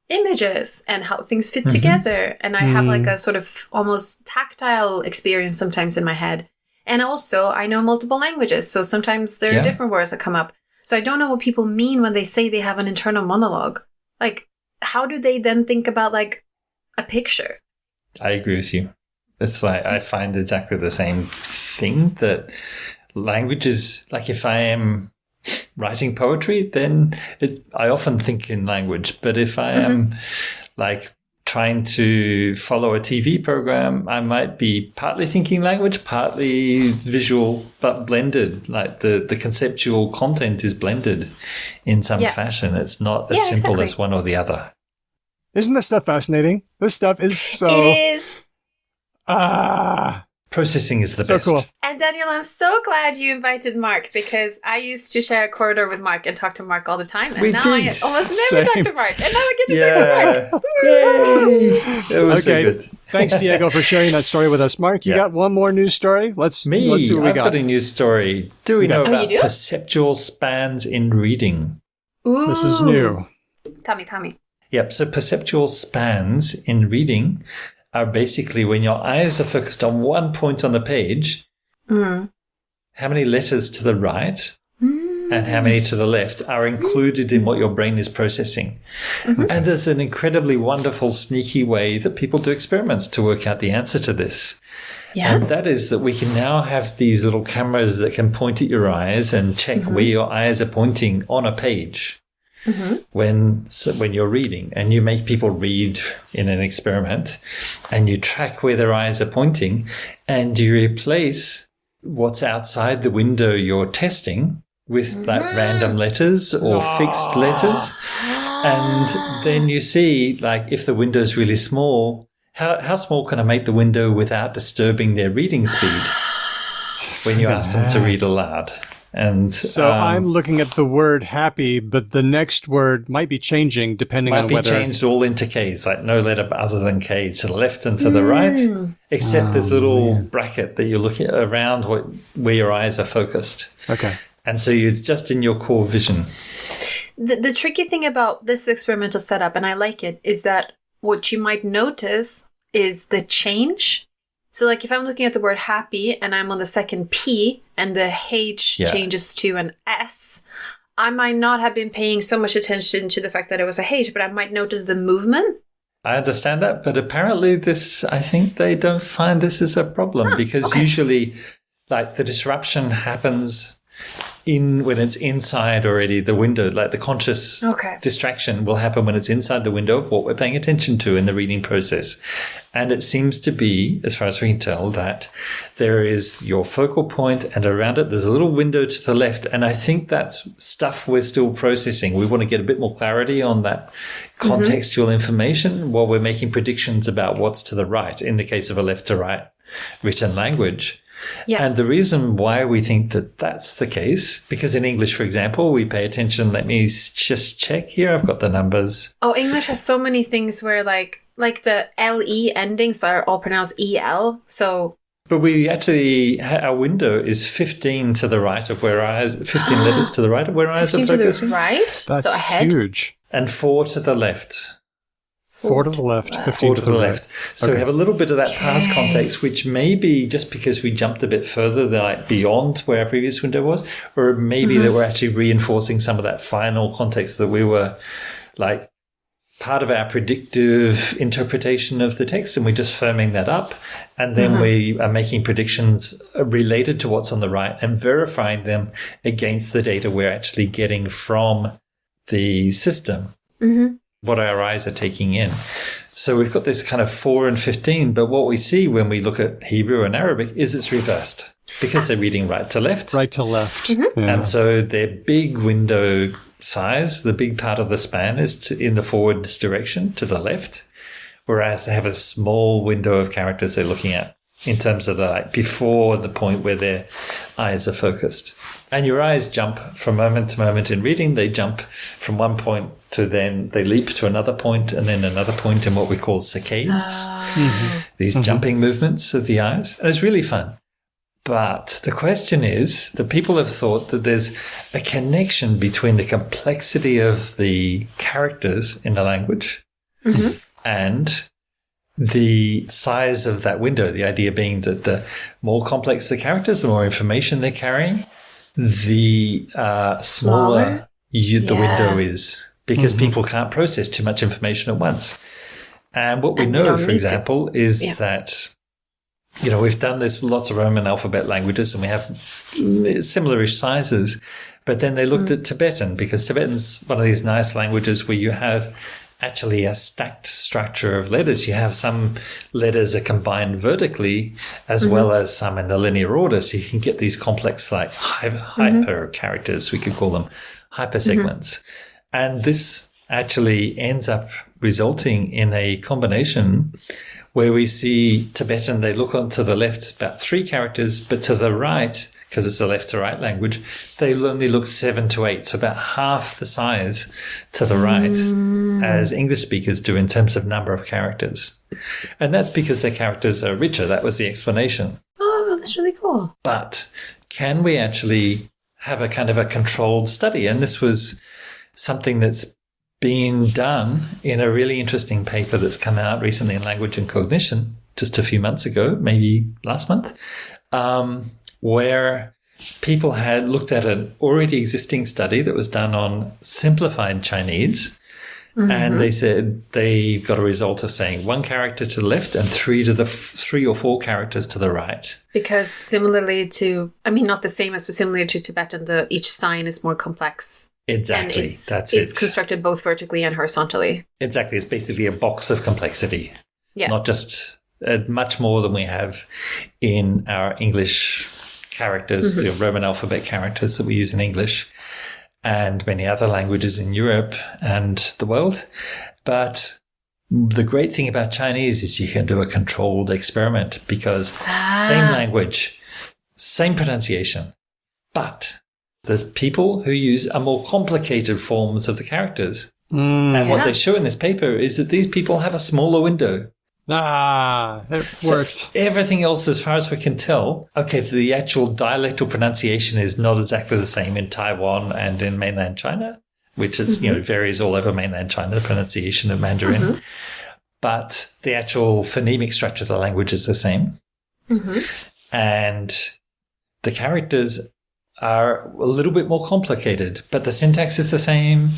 images and how things fit together. And I have like a sort of almost tactile experience sometimes in my head. And also I know multiple languages. So sometimes there are different words that come up. So I don't know what people mean when they say they have an internal monologue. Like, how do they then think about like a picture? I agree with you. It's like, I find exactly the same thing, that language is like, if I am writing poetry, then I often think in language. But if I am like trying to follow a TV program, I might be partly thinking language, partly visual, but blended. Like the conceptual content is blended in some fashion. It's not as simple as one or the other. Isn't this stuff fascinating? This stuff is so... It is. Processing is the best. Cool. And Daniel, I'm so glad you invited Mark, because I used to share a corridor with Mark and talk to Mark all the time. And now I almost never talk to Mark. And now I get to talk to Mark. Yay! It was so good. Thanks, Diego, for sharing that story with us. Mark, you got one more news story? Let's see what we got. I've got a news story. Do we know about perceptual spans in reading? Ooh. This is new. Tell me. Yep, so perceptual spans in reading are basically when your eyes are focused on one point on the page, how many letters to the right and how many to the left are included in what your brain is processing. And there's an incredibly wonderful, sneaky way that people do experiments to work out the answer to this. Yeah. And that is that we can now have these little cameras that can point at your eyes and check where your eyes are pointing on a page. When you're reading, and you make people read in an experiment and you track where their eyes are pointing, and you replace what's outside the window you're testing with like random letters or fixed letters. And then you see, like, if the window's really small, how small can I make the window without disturbing their reading speed when you ask them to read aloud? And so I'm looking at the word happy, but the next word might be changing depending on whether... Might be changed all into Ks, like no letter other than K to the left and to the right, except this little bracket that you're looking around where your eyes are focused. Okay. And so you're just in your core vision. The tricky thing about this experimental setup, and I like it, is that what you might notice is the change. So, like, if I'm looking at the word happy and I'm on the second P and the H changes to an S, I might not have been paying so much attention to the fact that it was a H, but I might notice the movement. I understand that, but apparently I think they don't find this as a problem because usually, like, the disruption happens when it's inside already the window, like the conscious distraction will happen when it's inside the window of what we're paying attention to in the reading process. And it seems to be, as far as we can tell, that there is your focal point and around it there's a little window to the left. And I think that's stuff we're still processing. We want to get a bit more clarity on that contextual information while we're making predictions about what's to the right in the case of a left to right written language. Yeah. And the reason why we think that that's the case, because in English, for example, we pay attention. Let me just check here. I've got the numbers. Oh, English has so many things where like the LE endings are all pronounced EL. So, but we actually, our window is 15 to the right of where our eyes, 15 letters to the right of where our eyes are focusing. 15 to the right? That's so ahead. Huge. And 4 to the left. 4 to the left, 15 to the left. So we have a little bit of that past context, which may be just because we jumped a bit further, like beyond where our previous window was, or maybe that we're actually reinforcing some of that final context that we were like part of our predictive interpretation of the text, and we're just firming that up. And then we are making predictions related to what's on the right and verifying them against the data we're actually getting from the system. What our eyes are taking in. So we've got this kind of 4 and 15, but what we see when we look at Hebrew and Arabic is it's reversed. because they're reading right to left. Right to left. Yeah. And so their big window size, the big part of the span, is in the forwards direction to the left, whereas they have a small window of characters they're looking at in terms of before the point where their eyes are focused. And your eyes jump from moment to moment in reading. They jump from one point to then they leap to another point and then another point in what we call saccades. These jumping movements of the eyes. And it's really fun. But the question is that people have thought that there's a connection between the complexity of the characters in a language and the size of that window. The idea being that the more complex the characters, the more information they're carrying, the smaller the window is, because people can't process too much information at once. And what we know, for example, is that, we've done this with lots of Roman alphabet languages and we have similar-ish sizes, but then they looked at Tibetan, because Tibetan's one of these nice languages where you have actually a stacked structure of letters. You have some letters are combined vertically as well as some in the linear order. So you can get these complex, like hyper characters, we could call them hyper segments. And this actually ends up resulting in a combination where we see Tibetan, they look on to the left about 3 characters, but to the right, because it's a left to right language, they only look 7 to 8, so about half the size to the right as English speakers do in terms of number of characters. And that's because their characters are richer. That was the explanation. Oh, that's really cool. But can we actually have a kind of a controlled study? And this was something that's been done in a really interesting paper that's come out recently in Language and Cognition, just a few months ago, maybe last month, where people had looked at an already existing study that was done on simplified Chinese. And they said they got a result of saying 1 character to the left and 3 or 4 characters to the right. Because similarly to, not the same as, but similar to Tibetan, each sign is more complex. Exactly. And is constructed both vertically and horizontally. Exactly. It's basically a box of complexity. Yeah. Not just much more than we have in our English characters, the Roman alphabet characters that we use in English, and many other languages in Europe and the world. But the great thing about Chinese is you can do a controlled experiment, because same language, same pronunciation, but there's people who use a more complicated forms of the characters. And what they show in this paper is that these people have a smaller window. It worked. So everything else, as far as we can tell, the actual dialectal pronunciation is not exactly the same in Taiwan and in mainland China, which is, varies all over mainland China, the pronunciation of Mandarin. But the actual phonemic structure of the language is the same. And the characters are a little bit more complicated, but the syntax is the same.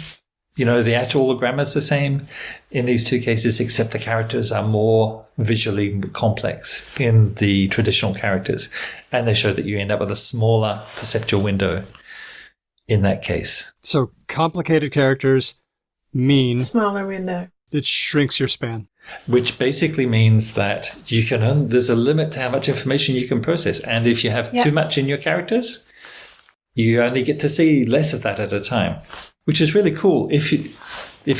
The actual grammar is the same in these 2 cases, except the characters are more visually complex in the traditional characters. And they show that you end up with a smaller perceptual window in that case. So complicated characters mean smaller window. It shrinks your span. Which basically means that there's a limit to how much information you can process. And if you have too much in your characters, you only get to see less of that at a time, which is really cool. If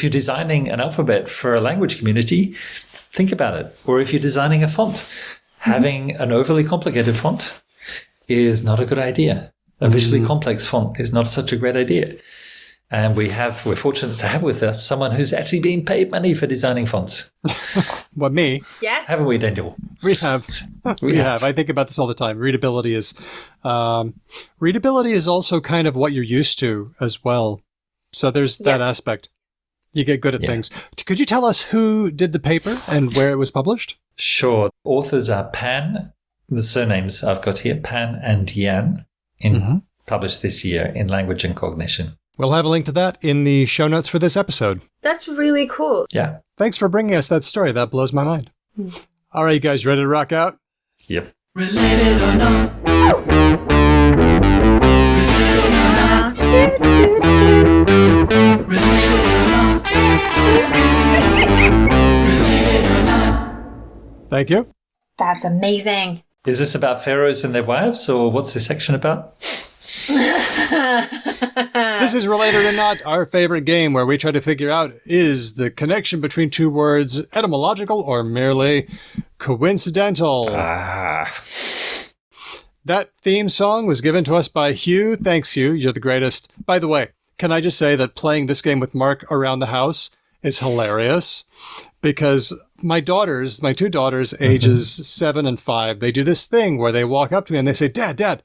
you're designing an alphabet for a language community, think about it. Or if you're designing a font, having an overly complicated font is not a good idea. A visually complex font is not such a great idea. And we're fortunate to have with us someone who's actually being paid money for designing fonts. What, me? Yes. Haven't we, Daniel? We have. We have. I think about this all the time. Readability is also kind of what you're used to as well. So there's that aspect. You get good at things. Could you tell us who did the paper and where it was published? Sure. Authors are Pan, the surnames I've got here, Pan and Yan, published this year in Language and Cognition. We'll have a link to that in the show notes for this episode. That's really cool. Yeah. Thanks for bringing us that story. That blows my mind. All right, you guys, ready to rock out? Yep. Related or not. Thank you. That's amazing. Is this about pharaohs and their wives, or what's this section about? This is Related or Not, our favorite game where we try to figure out, is the connection between two words etymological or merely coincidental? That theme song was given to us by Hugh. Thanks, Hugh. You're the greatest. By the way, can I just say that playing this game with Mark around the house is hilarious, because my two daughters, ages 7 and 5, they do this thing where they walk up to me and they say, Dad,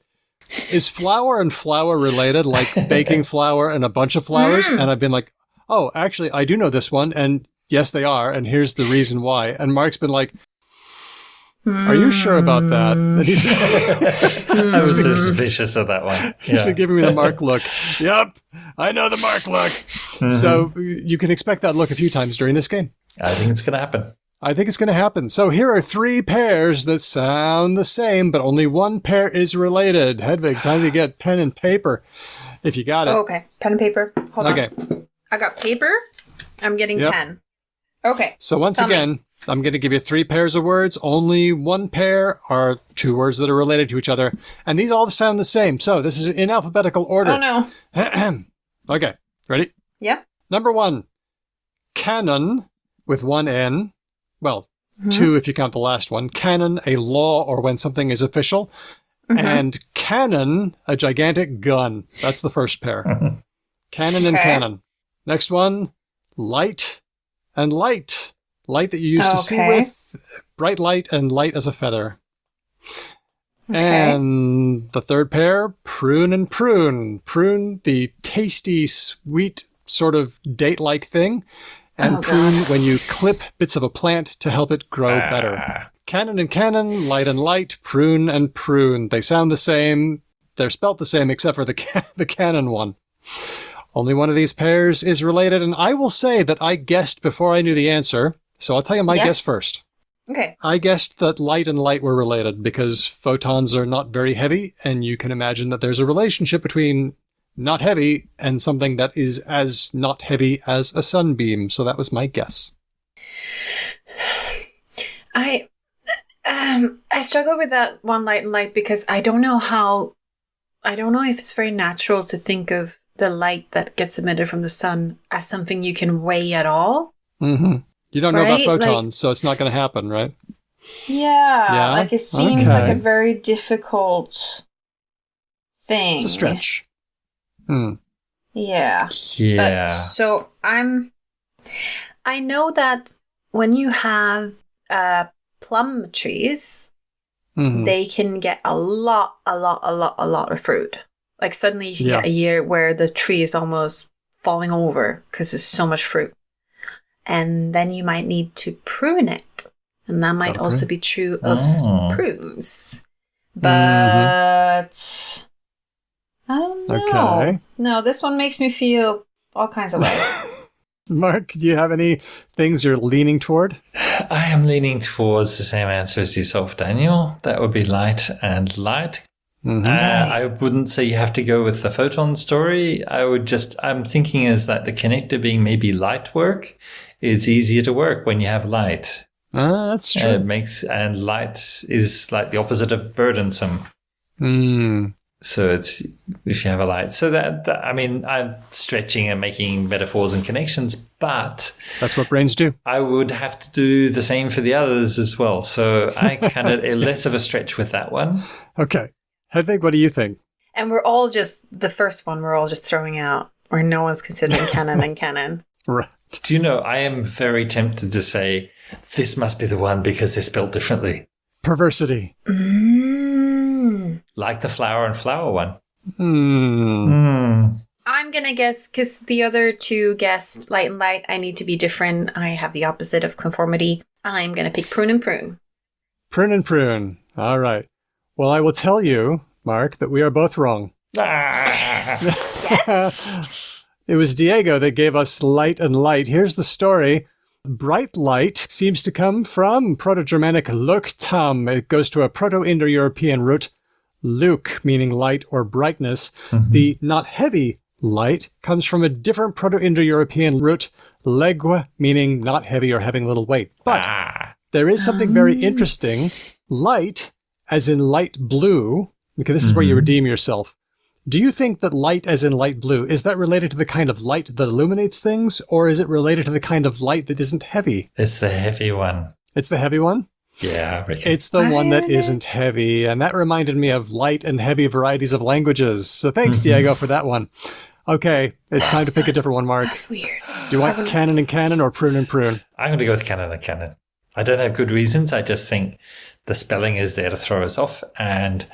is flour and flour related, like baking flour and a bunch of flours? And I've been like, oh, actually, I do know this one. And yes, they are. And here's the reason why. And Mark's been like, are you sure about that? And I was suspicious of that one. He's been giving me the Mark look. Yep, I know the Mark look. So you can expect that look a few times during this game. I think it's going to happen. I think it's going to happen. So here are 3 pairs that sound the same, but only one pair is related. Hedvig, time to get pen and paper, if you got it. Oh, okay, pen and paper. Hold on. I got paper. I'm getting pen. Okay. So once again, I'm going to give you 3 pairs of words. Only one pair are 2 words that are related to each other. And these all sound the same. So this is in alphabetical order. Oh, no. Okay. Ready? Yeah. Number 1. Canon with 1 N. Well, 2 if you count the last one. Canon, a law or when something is official. And cannon, a gigantic gun. That's the first pair. Canon and cannon. Next one, light and light. Light that you used to see with, bright light and light as a feather. And the third pair, prune and prune. Prune, the tasty, sweet, sort of date-like thing. And prune, when you clip bits of a plant to help it grow better. Canon and canon, light and light, prune and prune. They sound the same. They're spelt the same except for the canon one. Only one of these pairs is related, and I will say that I guessed before I knew the answer. So I'll tell you my guess first. Okay. I guessed that light and light were related because photons are not very heavy, and you can imagine that there's a relationship between not heavy and something that is as not heavy as a sunbeam. So that was my guess. I struggle with that one, light and light, because I don't know if it's very natural to think of the light that gets emitted from the sun as something you can weigh at all. Mm-hmm. You don't know about photons, so it's not going to happen, right? Yeah. Like it seems like a very difficult thing. It's a stretch. Yeah. So I know that when you have plum trees, they can get a lot of fruit. Like suddenly you can get a year where the tree is almost falling over because there's so much fruit. And then you might need to prune it. And that might also be true of prunes. But I don't know. Okay. No, this one makes me feel all kinds of ways. Mark, do you have any things you're leaning toward? I am leaning towards the same answer as yourself, Daniel. That would be light and light. I wouldn't say you have to go with the photon story. I'm thinking is that the connector being maybe light work, it's easier to work when you have light. That's true. And light is like the opposite of burdensome. So it's if you have a light. So that I mean, I'm stretching and making metaphors and connections, but that's what brains do. I would have to do the same for the others as well. So I kind of less of a stretch with that one. Okay. Hedvig, what do you think? And we're all just throwing out where no one's considering canon and canon. Right. Do you know, I am very tempted to say this must be the one because they're spelled differently. Perversity. Like the flower and flower one. I'm going to guess, because the other two guessed light and light, I need to be different. I have the opposite of conformity. I'm going to pick prune and prune. Prune and prune. All right. Well, I will tell you, Mark, that we are both wrong. Yes? It was Diego that gave us light and light. Here's the story. Bright light seems to come from Proto-Germanic leuchtam. It goes to a Proto-Indo-European root, leuk, meaning light or brightness. The not heavy light comes from a different Proto-Indo-European root, legue, meaning not heavy or having little weight. But there is something very interesting. Light as in light blue, okay, this is where you redeem yourself. Do you think that light as in light blue, is that related to the kind of light that illuminates things, or is it related to the kind of light that isn't heavy? It's the heavy one. It's the heavy one? Yeah, I reckon. It's the one that isn't heavy, and that reminded me of light and heavy varieties of languages. So thanks, Diego, for that one. Okay, it's time to pick a different one, Mark. That's weird. Do you want canon and canon or prune and prune? I'm going to go with canon and canon. I don't have good reasons. I just think the spelling is there to throw us off, and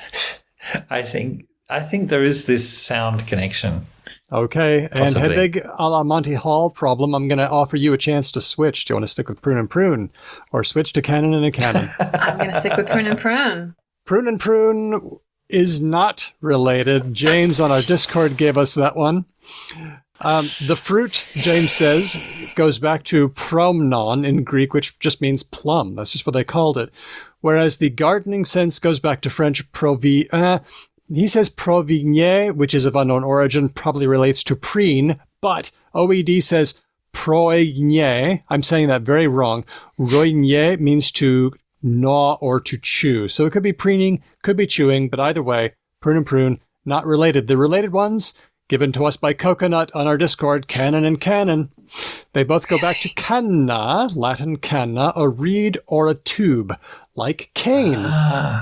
I think there is this sound connection. Okay, Possibly. And Hedvig, a la Monty Hall problem, I'm going to offer you a chance to switch. Do you want to stick with prune and prune, or switch to canon and a canon? I'm going to stick with prune and prune. Prune and prune is not related. James on our Discord gave us that one. The fruit, James says, goes back to promnon in Greek, which just means plum. That's just what they called it. Whereas the gardening sense goes back to French he says provigner, which is of unknown origin, probably relates to preen, but OED says proigner. I'm saying that very wrong. Roigner means to gnaw or to chew. So it could be preening, could be chewing, but either way, prune and prune, not related. The related ones, given to us by Coconut on our Discord, canon and canon. They both go back to canna, Latin canna, a reed or a tube, like cane.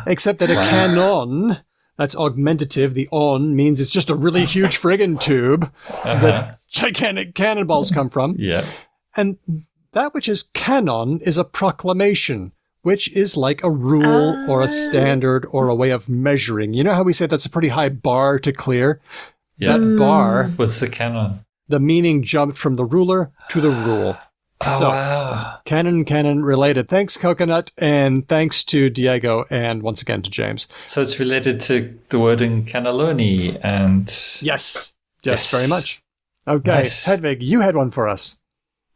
Except that a canon, that's augmentative. The on means it's just a really huge friggin' tube that gigantic cannonballs come from. Yeah. And that which is canon is a proclamation, which is like a rule or a standard or a way of measuring. You know how we say that's a pretty high bar to clear? Yeah. That bar, What's the canon? the meaning jumped from the ruler to the rule. Wow. Canon related. Thanks, Coconut, and thanks to Diego, and once again to James. So it's related to the word in cannelloni and... Yes, very much. Okay, Nice. Hedvig, you had one for us.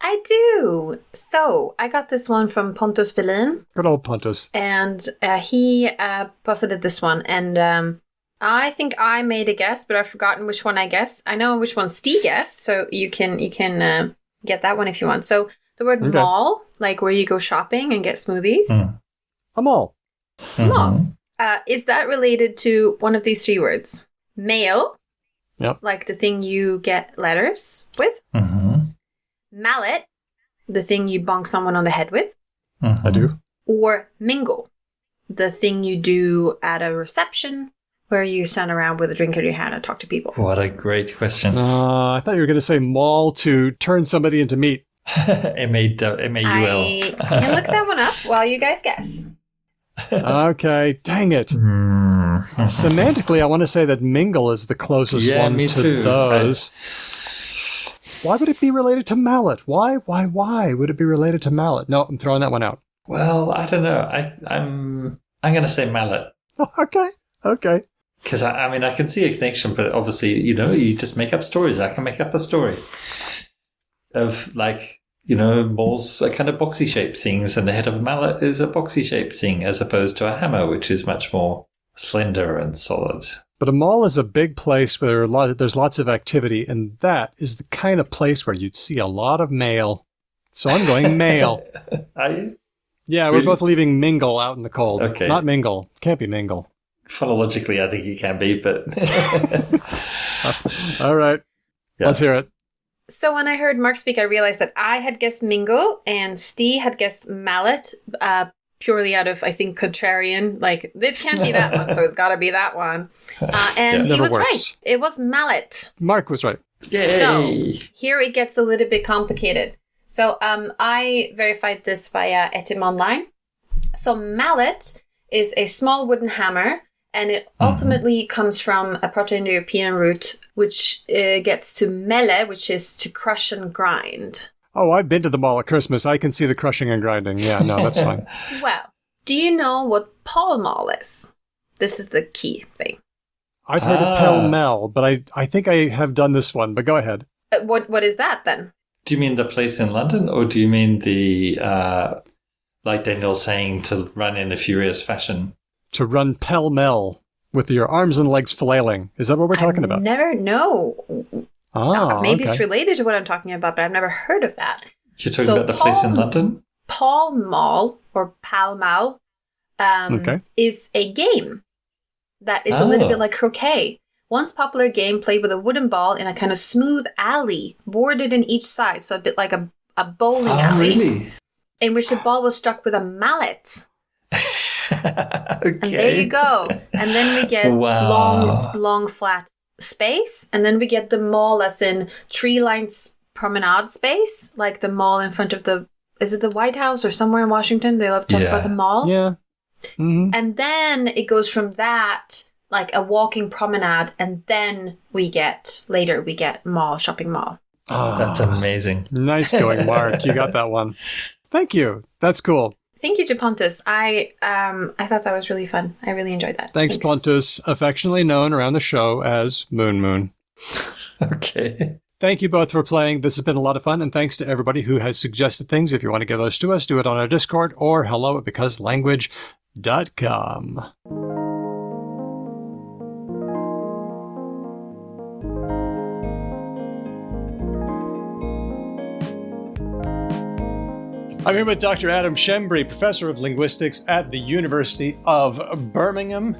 I do. So I got this one from Pontus Velin, Good old Pontus. and he posited this one. And I think I made a guess, but I've forgotten which one I guessed. I know which one Steve guessed, so you can get that one if you want. So the word mall, like where you go shopping and get smoothies. A mall. Mall. Is that related to one of these three words? Mail. Yep. Like the thing you get letters with. Mallet. The thing you bonk someone on the head with. I do. Or mingle. The thing you do at a reception where you stand around with a drink in your hand and talk to people. What a great question. I thought you were going to say maul to turn somebody into meat. M-A-U-L. I can look that one up while you guys guess. Okay, dang it. Semantically, I want to say that mingle is the closest one me to too. those. Why would it be related to mallet? Why would it be related to mallet? No, I'm throwing that one out. Well, I don't know. I'm going to say mallet. Okay. Because, I mean, I can see a connection, but obviously, you just make up stories. I can make up a story of, like, balls are kind of boxy-shaped things, and the head of a mallet is a boxy-shaped thing, as opposed to a hammer, which is much more slender and solid. But a mall is a big place where there's lots of activity, and that is the kind of place where you'd see a lot of mail. So I'm going mail. Are you? Yeah, we're both leaving mingle out in the cold. Okay. It's not mingle. Can't be mingle. Phonologically, I think it can be, but... All right. Yeah. Let's hear it. So when I heard Mark speak, I realized that I had guessed mingle and Steve had guessed mallet, purely out of, I think, contrarian. Like, it can't be that one, so it's got to be that one. And he Never was works. right. It was mallet. Mark was right. Yay! So here it gets a little bit complicated. So I verified this via Etim Online. So mallet is a small wooden hammer, and it ultimately comes from a Proto-Indo-European root, which gets to mele, which is to crush and grind. Oh, I've been to the mall at Christmas. I can see the crushing and grinding. Yeah, no, that's fine. Well, do you know what Pall Mall is? This is the key thing. I've heard of Pell Mell, but I think I have done this one, but go ahead. What is that then? Do you mean the place in London, or do you mean the, like Daniel's saying, to run in a furious fashion? To run pell-mell with your arms and legs flailing. Is that what we're talking about? Never know. Maybe it's related to what I'm talking about, but I've never heard of that. You're talking about the place in London? Pall Mall, or Pall Mall, is a game that is a little bit like croquet. Once popular game played with a wooden ball in a kind of smooth alley, bordered in each side, so a bit like a bowling alley, really? in which the ball was struck with a mallet. Okay. And there you go. And then we get long, flat space. And then we get the mall as in tree-lined promenade space, like the mall in front of is it the White House or somewhere in Washington? They love to talk about the mall. Yeah. Mm-hmm. And then it goes from that, like a walking promenade, and then we get mall, shopping mall. Oh, that's amazing. Nice going, Mark. You got that one. Thank you. That's cool. Thank you to Pontus. I thought that was really fun. I really enjoyed that. Thanks, Pontus, affectionately known around the show as Moon. Okay. Thank you both for playing. This has been a lot of fun, and thanks to everybody who has suggested things. If you want to give those to us, do it on our Discord or hello@becauselanguage.com. I'm here with Dr. Adam Schembri, Professor of Linguistics at the University of Birmingham,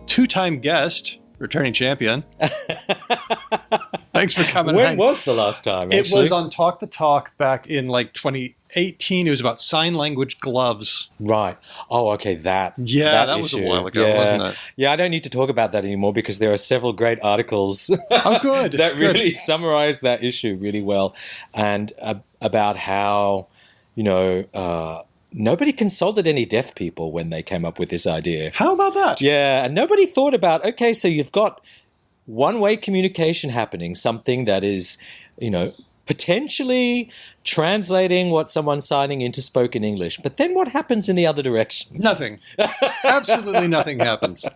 two-time guest, returning champion. Thanks for coming. When was the last time, actually? It was on Talk the Talk back in 2018. It was about sign language gloves. Right. Oh, okay, that was a while ago, wasn't it? Yeah, I don't need to talk about that anymore because there are several great articles good. that really summarize that issue really well, and about how nobody consulted any deaf people when they came up with this idea. How about that? Yeah, and nobody thought about, okay, so you've got one-way communication happening, something that is, potentially translating what someone's signing into spoken English. But then what happens in the other direction? Nothing. Absolutely nothing happens.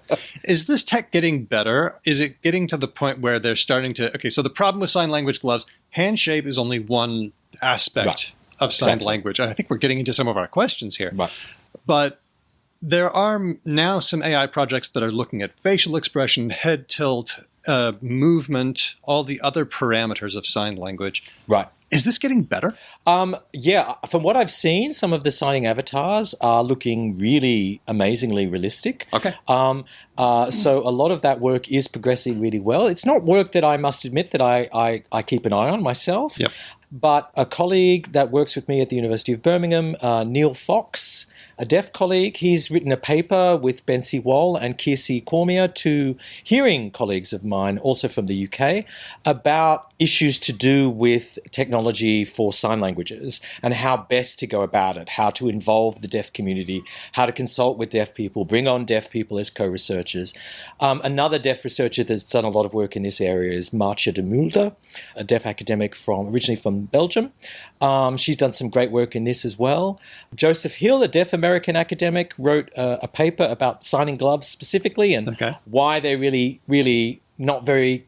Is this tech getting better? Is it getting to the point where they're starting to... Okay, so the problem with sign language gloves, hand shape is only one aspect of signed language. And I think we're getting into some of our questions here. Right. But there are now some AI projects that are looking at facial expression, head tilt, movement, all the other parameters of sign language. Right. Is this getting better? Yeah. From what I've seen, some of the signing avatars are looking really amazingly realistic. Okay. So a lot of that work is progressing really well. It's not work that I must admit that I keep an eye on myself. Yep. But a colleague that works with me at the University of Birmingham, Neil Fox, a deaf colleague, he's written a paper with Bensi Wall and Kirsi Cormier, two hearing colleagues of mine, also from the UK, about issues to do with technology for sign languages and how best to go about it, how to involve the deaf community, how to consult with deaf people, bring on deaf people as co-researchers. Another deaf researcher that's done a lot of work in this area is Marcia de Mulder, a deaf academic originally from Belgium. She's done some great work in this as well. Joseph Hill, a deaf American academic, wrote a paper about signing gloves specifically and why they're really, really not a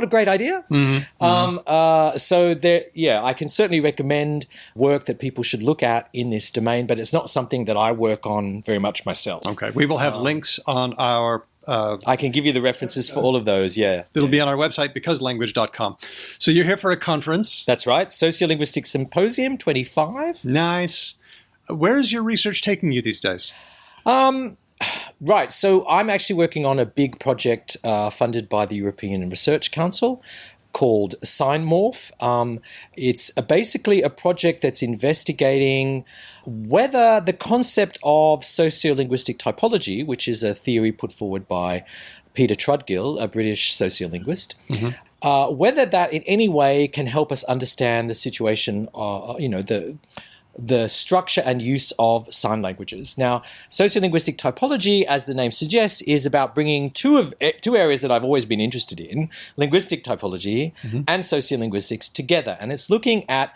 great idea. Mm-hmm. So there, I can certainly recommend work that people should look at in this domain, but it's not something that I work on very much myself. Okay. We will have links on our... I can give you the references for all of those, yeah. It'll be on our website, becauselanguage.com. So you're here for a conference. That's right. Sociolinguistic Symposium 25. Nice. Where is your research taking you these days? Right. So I'm actually working on a big project funded by the European Research Council called SignMorph. It's basically a project that's investigating whether the concept of sociolinguistic typology, which is a theory put forward by Peter Trudgill, a British sociolinguist, whether that in any way can help us understand the situation, the structure and use of sign languages. Now, sociolinguistic typology, as the name suggests, is about bringing two areas that I've always been interested in, linguistic typology and sociolinguistics, together. And it's looking at,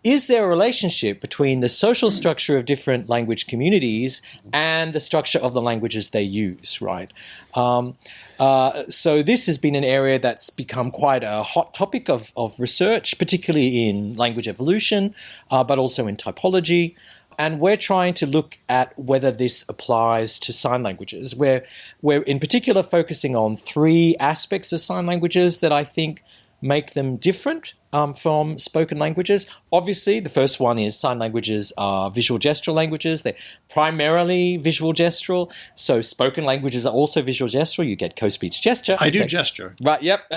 is there a relationship between the social structure of different language communities and the structure of the languages they use, right? So this has been an area that's become quite a hot topic of research, particularly in language evolution, but also in typology. And we're trying to look at whether this applies to sign languages. We're in particular focusing on three aspects of sign languages that I think make them different from spoken languages. Obviously, the first one is sign languages are visual gestural languages. They're primarily visual gestural. So spoken languages are also visual gestural. You get co-speech gesture. I do gesture. Right, yep.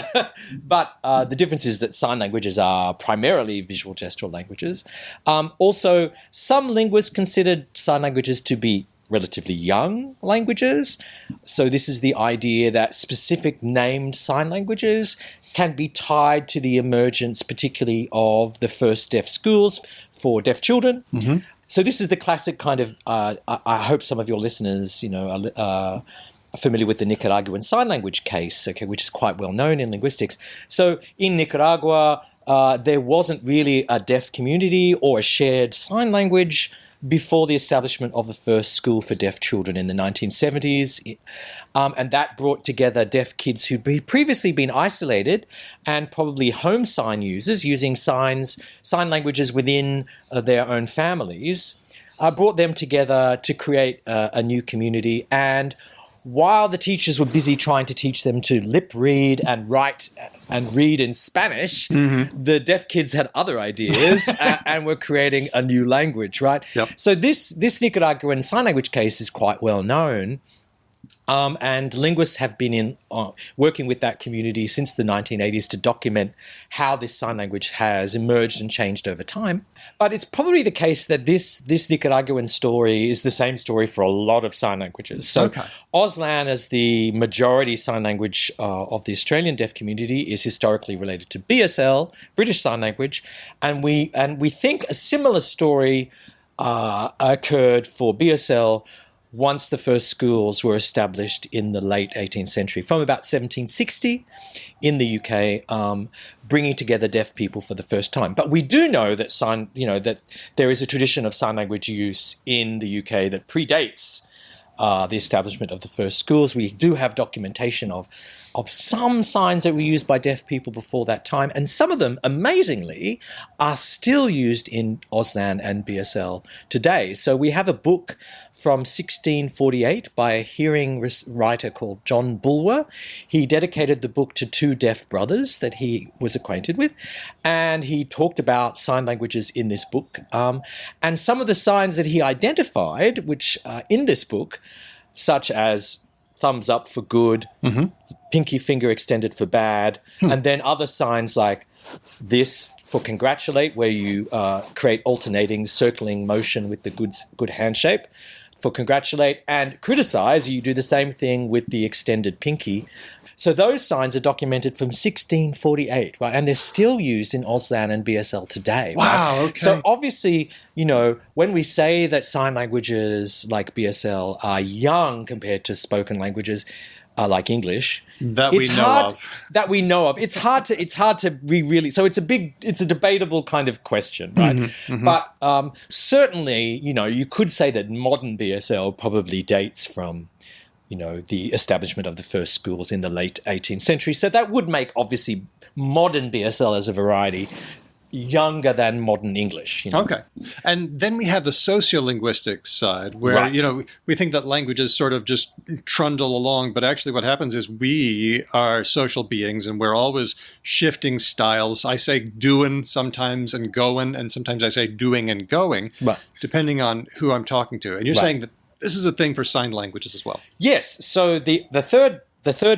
But the difference is that sign languages are primarily visual gestural languages. Also, some linguists considered sign languages to be relatively young languages. So this is the idea that specific named sign languages can be tied to the emergence, particularly of the first deaf schools for deaf children. Mm-hmm. So this is the classic kind of, I hope some of your listeners, are familiar with the Nicaraguan sign language case, okay, which is quite well known in linguistics. So in Nicaragua, there wasn't really a deaf community or a shared sign language before the establishment of the first school for deaf children in the 1970s. And that brought together deaf kids who'd previously been isolated and probably home sign users using sign languages within their own families, brought them together to create a new community. And while the teachers were busy trying to teach them to lip read and write and read in Spanish, the deaf kids had other ideas and were creating a new language, right? Yep. So this Nicaraguan sign language case is quite well known. And linguists have been working with that community since the 1980s to document how this sign language has emerged and changed over time. But it's probably the case that this Nicaraguan story is the same story for a lot of sign languages. So Auslan, as the majority sign language of the Australian deaf community, is historically related to BSL, British Sign Language, and we think a similar story occurred for BSL once the first schools were established in the late 18th century, from about 1760 in the UK, bringing together deaf people for the first time. But we do know that that there is a tradition of sign language use in the UK that predates the establishment of the first schools. We do have documentation of some signs that were used by deaf people before that time, and some of them, amazingly, are still used in Auslan and BSL today. So we have a book from 1648 by a hearing writer called John Bulwer. He dedicated the book to two deaf brothers that he was acquainted with, and he talked about sign languages in this book. And some of the signs that he identified, which are in this book, such as thumbs up for good, pinky finger extended for bad, and then other signs like this for congratulate, where you create alternating circling motion with the good hand shape for congratulate, and criticize, you do the same thing with the extended pinky. So those signs are documented from 1648, right? And they're still used in Auslan and BSL today. Wow, right? okay. So obviously, when we say that sign languages like BSL are young compared to spoken languages like English, that we know of. It's hard to really. So it's a debatable kind of question, right? But certainly, you could say that modern BSL probably dates from the establishment of the first schools in the late 18th century. So that would make, obviously, modern BSL as a variety younger than modern English. Okay. And then we have the sociolinguistic side where, Right. We think that languages sort of just trundle along, but actually what happens is we are social beings and we're always shifting styles. I say doing sometimes and going, and sometimes I say doing and going, Right. depending on who I'm talking to. And you're Right. saying that this is a thing for sign languages as well. Yes. So the third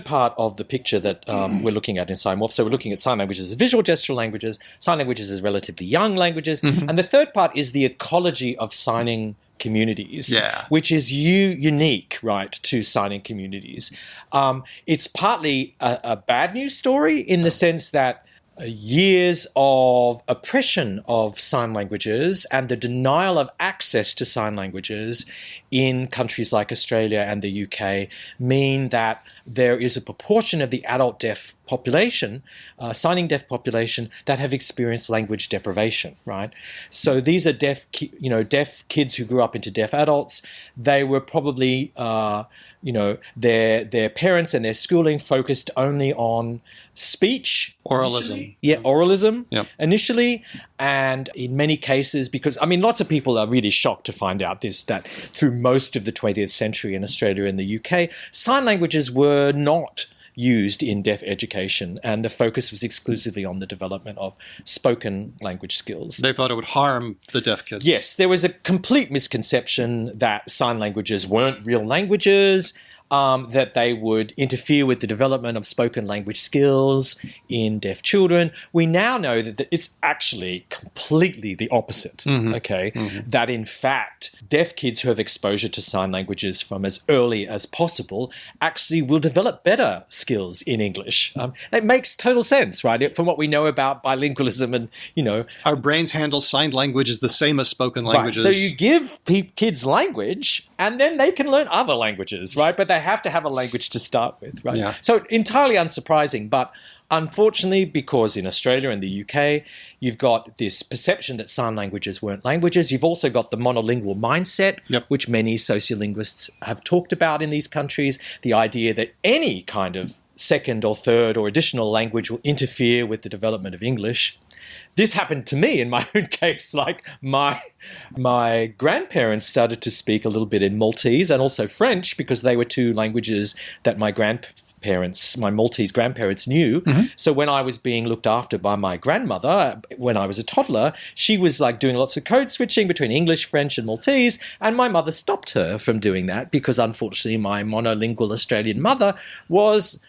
part of the picture that we're looking at in SignMorph, so we're looking at sign languages as visual gestural languages, sign languages as relatively young languages, and the third part is the ecology of signing communities, which is unique, right, to signing communities. It's partly a bad news story in the sense that years of oppression of sign languages and the denial of access to sign languages in countries like Australia and the UK mean that there is a proportion of the adult deaf population, signing deaf population, that have experienced language deprivation, right? So these are deaf kids who grew up into deaf adults. They were probably, their parents and their schooling focused only on speech. Oralism. Oralism Yep. initially. And in many cases, because, lots of people are really shocked to find out that through most of the 20th century in Australia and the UK, sign languages were not used in deaf education, and the focus was exclusively on the development of spoken language skills. They thought it would harm the deaf kids. Yes, there was a complete misconception that sign languages weren't real languages, that they would interfere with the development of spoken language skills in deaf children. We now know that it's actually completely the opposite, okay? That in fact, deaf kids who have exposure to sign languages from as early as possible actually will develop better skills in English. It makes total sense, right? From what we know about bilingualism and, Our brains handle signed languages the same as spoken languages. Right. So you give kids language and then they can learn other languages, right? But they have to have a language to start with, right? Yeah. So entirely unsurprising, but unfortunately, because in Australia and the UK, you've got this perception that sign languages weren't languages. You've also got the monolingual mindset, which many sociolinguists have talked about in these countries, the idea that any kind of second or third or additional language will interfere with the development of English. This happened to me in my own case. Like my grandparents started to speak a little bit in Maltese and also French because they were two languages that my Maltese grandparents knew. So when I was being looked after by my grandmother, when I was a toddler, she was like doing lots of code switching between English, French, and Maltese. And my mother stopped her from doing that because unfortunately my monolingual Australian mother was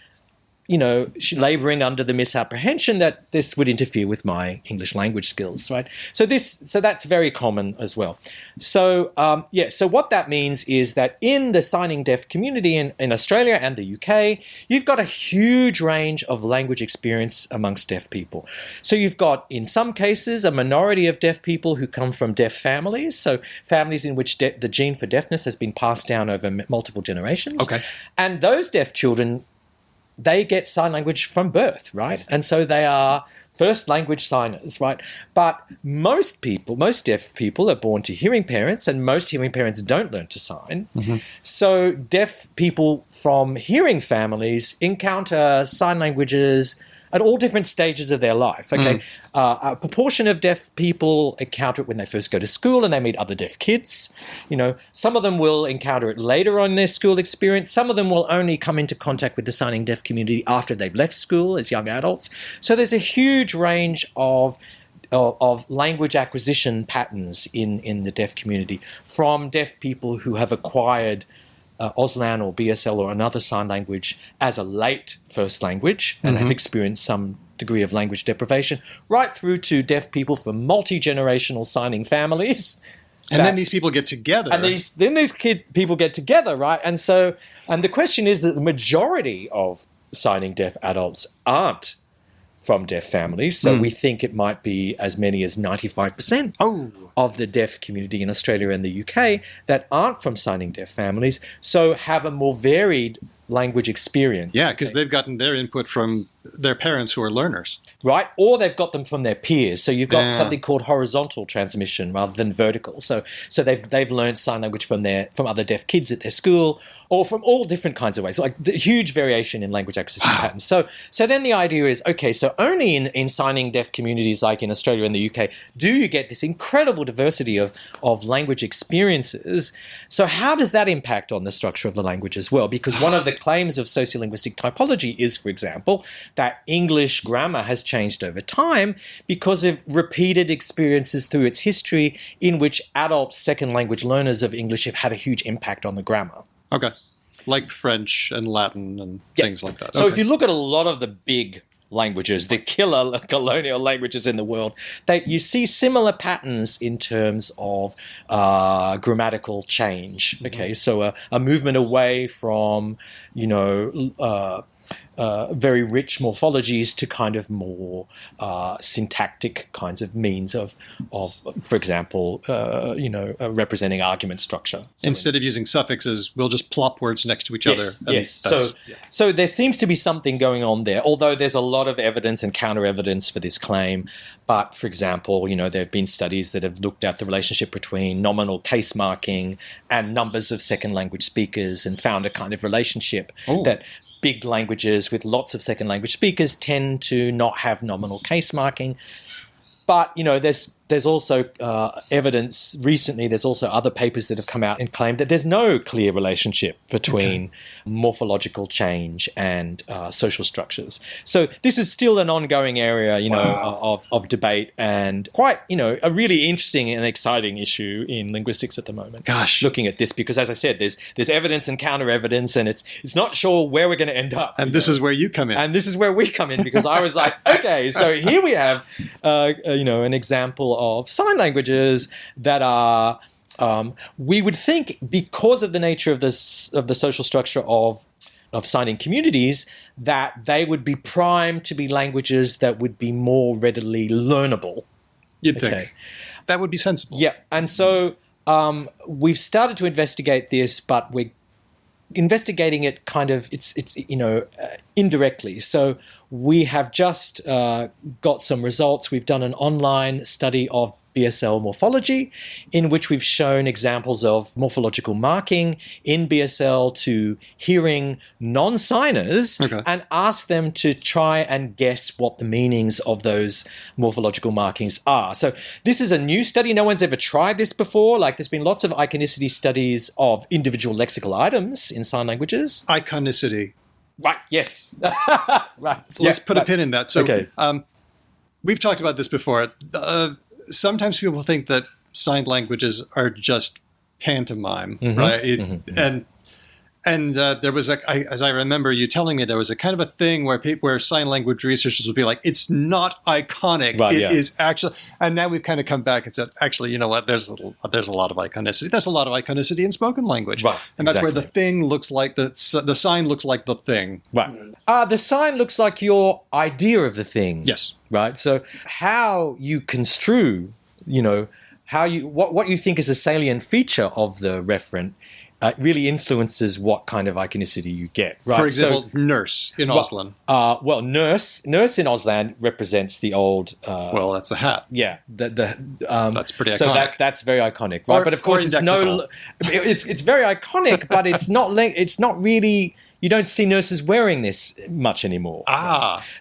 she laboring under the misapprehension that this would interfere with my English language skills, right? So that's very common as well. So, so what that means is that in the signing deaf community in Australia and the UK, you've got a huge range of language experience amongst deaf people. So you've got, in some cases, a minority of deaf people who come from deaf families, so families in which the gene for deafness has been passed down over multiple generations. Okay. And those deaf children, they get sign language from birth, right? And so they are first language signers, right? But most deaf people are born to hearing parents, and most hearing parents don't learn to sign. So deaf people from hearing families encounter sign languages at all different stages of their life, okay? A proportion of deaf people encounter it when they first go to school and they meet other deaf kids. Some of them will encounter it later on in their school experience. Some of them will only come into contact with the signing deaf community after they've left school as young adults. So there's a huge range of language acquisition patterns in the deaf community, from deaf people who have acquired Auslan or BSL or another sign language as a late first language and have experienced some degree of language deprivation, right through to deaf people from multi-generational signing families. And then these people get together. And these people get together, right? And the question is that the majority of signing deaf adults aren't from deaf families. So we think it might be as many as 95% of the deaf community in Australia and the UK that aren't from signing deaf families, so have a more varied language experience. Yeah, because they've gotten their input from their parents who are learners. Right, or they've got them from their peers. So you've got something called horizontal transmission rather than vertical. So they've learned sign language from other deaf kids at their school, or from all different kinds of ways, like the huge variation in language acquisition patterns. So then the idea is, okay, so only in signing deaf communities like in Australia and the UK do you get this incredible diversity of language experiences. So how does that impact on the structure of the language as well? Because one of the claims of sociolinguistic typology is, for example, that English grammar has changed over time because of repeated experiences through its history in which adult second language learners of English have had a huge impact on the grammar. Okay. Like French and Latin and things like that. So if you look at a lot of the big languages, the killer colonial languages in the world, you see similar patterns in terms of grammatical change. Okay, so a movement away from, very rich morphologies to kind of more syntactic kinds of means of for example, representing argument structure. Instead of using suffixes, we'll just plop words next to each other. Yes. So there seems to be something going on there, although there's a lot of evidence and counter-evidence for this claim. But, for example, there have been studies that have looked at the relationship between nominal case marking and numbers of second language speakers and found a kind of relationship that big languages with lots of second language speakers tend to not have nominal case marking. But, there's there's also evidence recently, there's also other papers that have come out and claimed that there's no clear relationship between morphological change and social structures. So this is still an ongoing area, of debate, and quite, a really interesting and exciting issue in linguistics at the moment. Gosh. Looking at this, because as I said, there's evidence and counter evidence, and it's not sure where we're going to end up. And this is where you come in. And this is where we come in, because I was like, okay, so here we have, an example of sign languages that are, we would think, because of the nature of the social structure of signing communities, that they would be primed to be languages that would be more readily learnable. You'd think. That would be sensible. Yeah, and so we've started to investigate this, but we're investigating it kind of indirectly. So we have just got some results. We've done an online study of BSL morphology, in which we've shown examples of morphological marking in BSL to hearing non-signers, and asked them to try and guess what the meanings of those morphological markings are. So this is a new study. No one's ever tried this before. Like, there's been lots of iconicity studies of individual lexical items in sign languages. Iconicity. Right, yes. Right. Let's put a pin in that. So Okay. We've talked about this before. Sometimes people think that signed languages are just pantomime, right? And there was as I remember you telling me, there was a kind of a thing where sign language researchers would be like, it's not iconic. Right, It is actually, and now we've kind of come back and said, actually, you know what? There's a lot of iconicity. There's a lot of iconicity in spoken language, right? And that's where the thing looks like the sign looks like the thing, right? The sign looks like your idea of the thing, yes, right? So how you construe, what you think is a salient feature of the referent. Really influences what kind of iconicity you get. Right? For example, nurse in Auslan. Nurse in Auslan represents the old. That's a hat. Yeah, that's pretty iconic. So that's very iconic, right? But of course, it's very iconic, but it's not really. You don't see nurses wearing this much anymore.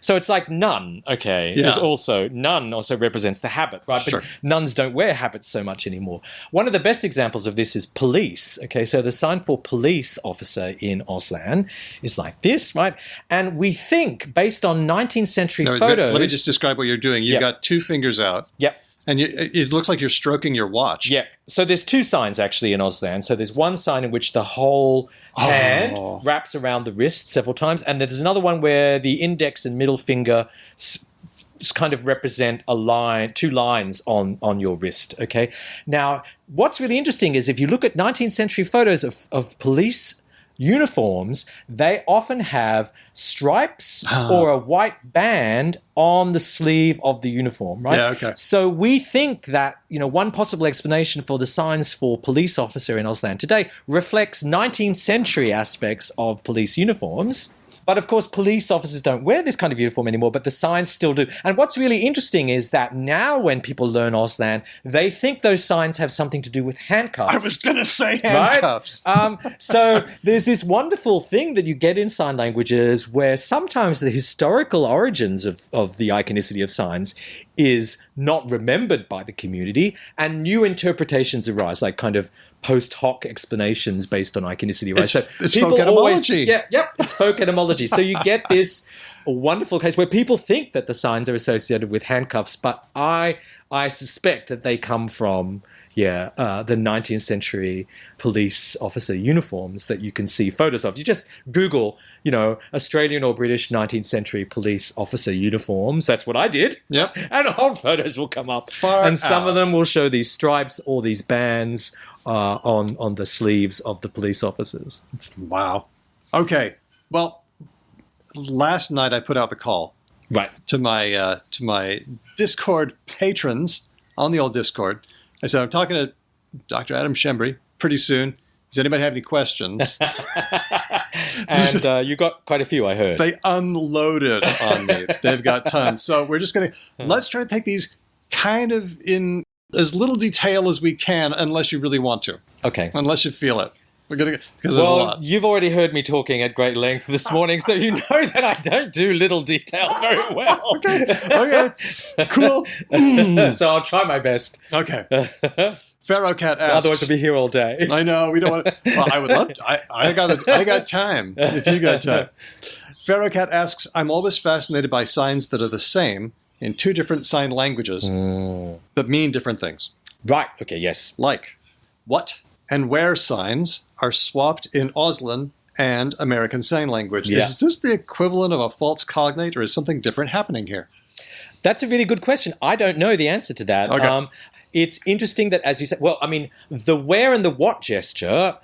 So it's like nun, okay, nun also represents the habit, right? But nuns don't wear habits so much anymore. One of the best examples of this is police, okay? So the sign for police officer in Auslan is like this, right? And we think, based on 19th century photos... Let me just describe what you're doing. You've got two fingers out. Yep. And it looks like you're stroking your watch. Yeah. So there's two signs actually in Auslan. So there's one sign in which the whole hand wraps around the wrist several times. And there's another one where the index and middle finger kind of represent a line, two lines on your wrist. Okay. Now, what's really interesting is if you look at 19th century photos of police uniforms, they often have stripes or a white band on the sleeve of the uniform, right? Yeah, okay. So we think that, one possible explanation for the signs for police officer in Auslan today reflects 19th century aspects of police uniforms. But of course, police officers don't wear this kind of uniform anymore, but the signs still do. And what's really interesting is that now when people learn Auslan, they think those signs have something to do with handcuffs. I was going to say handcuffs. Right? So there's this wonderful thing that you get in sign languages where sometimes the historical origins of the iconicity of signs is not remembered by the community, and new interpretations arise, like kind of post hoc explanations based on iconicity, right? It's folk etymology. It's folk etymology. So you get this wonderful case where people think that the signs are associated with handcuffs, but I suspect that they come from the 19th century police officer uniforms that you can see photos of. You just Google, Australian or British 19th century police officer uniforms. That's what I did. Yep. And all photos will come up. Some of them will show these stripes or these bands on the sleeves of the police officers. Wow. Okay. Well, last night I put out the call to my Discord patrons on the old Discord. I said, I'm talking to Dr. Adam Schembri pretty soon. Does anybody have any questions? And you got quite a few, I heard. They unloaded on me. They've got tons. So we're just going to, let's try to take these kind of in as little detail as we can, unless you really want to. Okay. Unless you feel it. Because there's a lot. You've already heard me talking at great length this morning, so you know that I don't do little detail very well. Okay. Cool. So I'll try my best. Okay. Pharaoh Cat asks. Otherwise, I'll be here all day. I know. We don't want to. Well, I would love to. I got time if you got time. Pharaoh Cat asks, I'm always fascinated by signs that are the same in two different sign languages, but mean different things. Right. Okay, yes. Like, what and where signs are swapped in Auslan and American Sign Language. Yeah. Is this the equivalent of a false cognate, or is something different happening here? That's a really good question. I don't know the answer to that. Okay. It's interesting that, as you said, the where and the what gesture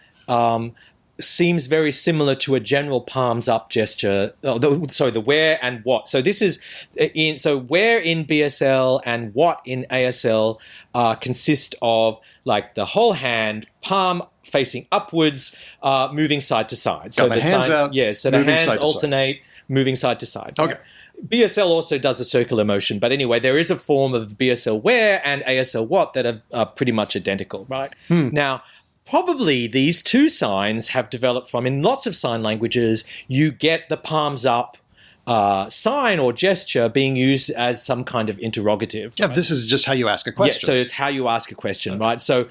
seems very similar to a general palms up gesture. The where and what. So this is where in BSL and what in ASL consist of like the whole hand, palm facing upwards, moving side to side. So the hands out. Yeah. So the hands alternate, moving side to side. Okay. Right? BSL also does a circular motion, but anyway, there is a form of BSL where and ASL what that are pretty much identical, right? Now, probably these two signs have developed from, in lots of sign languages, you get the palms up sign or gesture being used as some kind of interrogative. Yeah, right? this is just how you ask a question. Yeah, so it's how you ask a question, right? So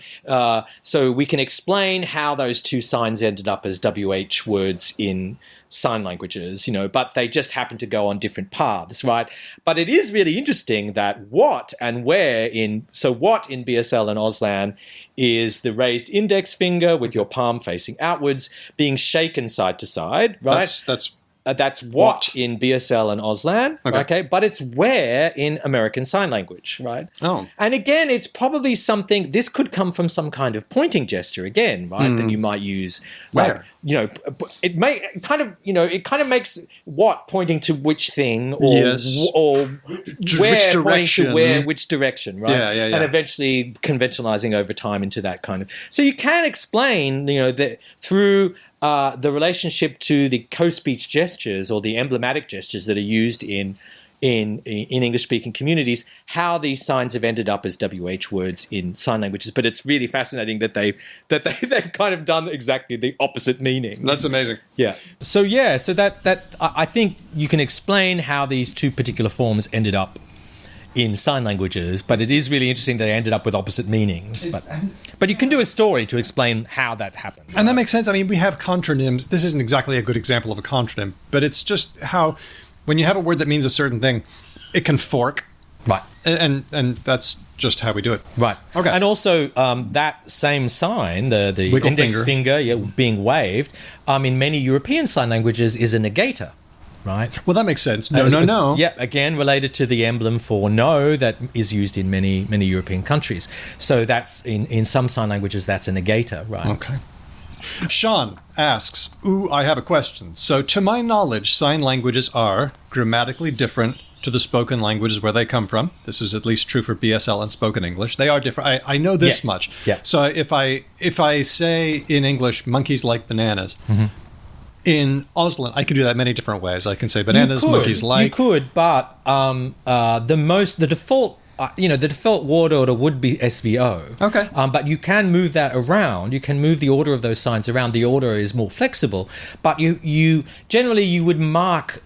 we can explain how those two signs ended up as WH words in sign languages, but they just happen to go on different paths, right? But it is really interesting that what and where what in BSL and Auslan is the raised index finger with your palm facing outwards being shaken side to side, right? That's what in BSL and Auslan, okay? But it's where in American Sign Language, right? Oh. And again, it's probably something, this could come from some kind of pointing gesture again, right? That you might use. Where? It kind of makes what pointing to which thing or where which direction. pointing to where, which direction, right? Yeah. And eventually conventionalizing over time into that kind of. So you can explain, that through the relationship to the co-speech gestures or the emblematic gestures that are used in English-speaking communities, how these signs have ended up as WH words in sign languages. But it's really fascinating that they've kind of done exactly the opposite meaning. That's amazing. Yeah. So that I think you can explain how these two particular forms ended up in sign languages, but it is really interesting they ended up with opposite meanings. But you can do a story to explain how that happened. And that makes sense. I mean, we have contronyms. This isn't exactly a good example of a contronym, but it's just how when you have a word that means a certain thing, it can fork. Right. And that's just how we do it. Right. Okay. And also that same sign, the Wiggle index finger being waved, in many European sign languages is a negator. Right. Well, that makes sense. No. Yeah, again, related to the emblem for no that is used in many European countries. So that's in some sign languages, that's a negator, right? Okay. Sean asks, I have a question. So to my knowledge, sign languages are grammatically different to the spoken languages where they come from. This is at least true for BSL and spoken English. They are different. I know this much. Yeah. So if I say in English, monkeys like bananas, in Auslan, I could do that many different ways. I can say bananas, monkeys like. You could, but the default word order would be SVO. Okay. But you can move that around. You can move the order of those signs around. The order is more flexible. But you generally you would mark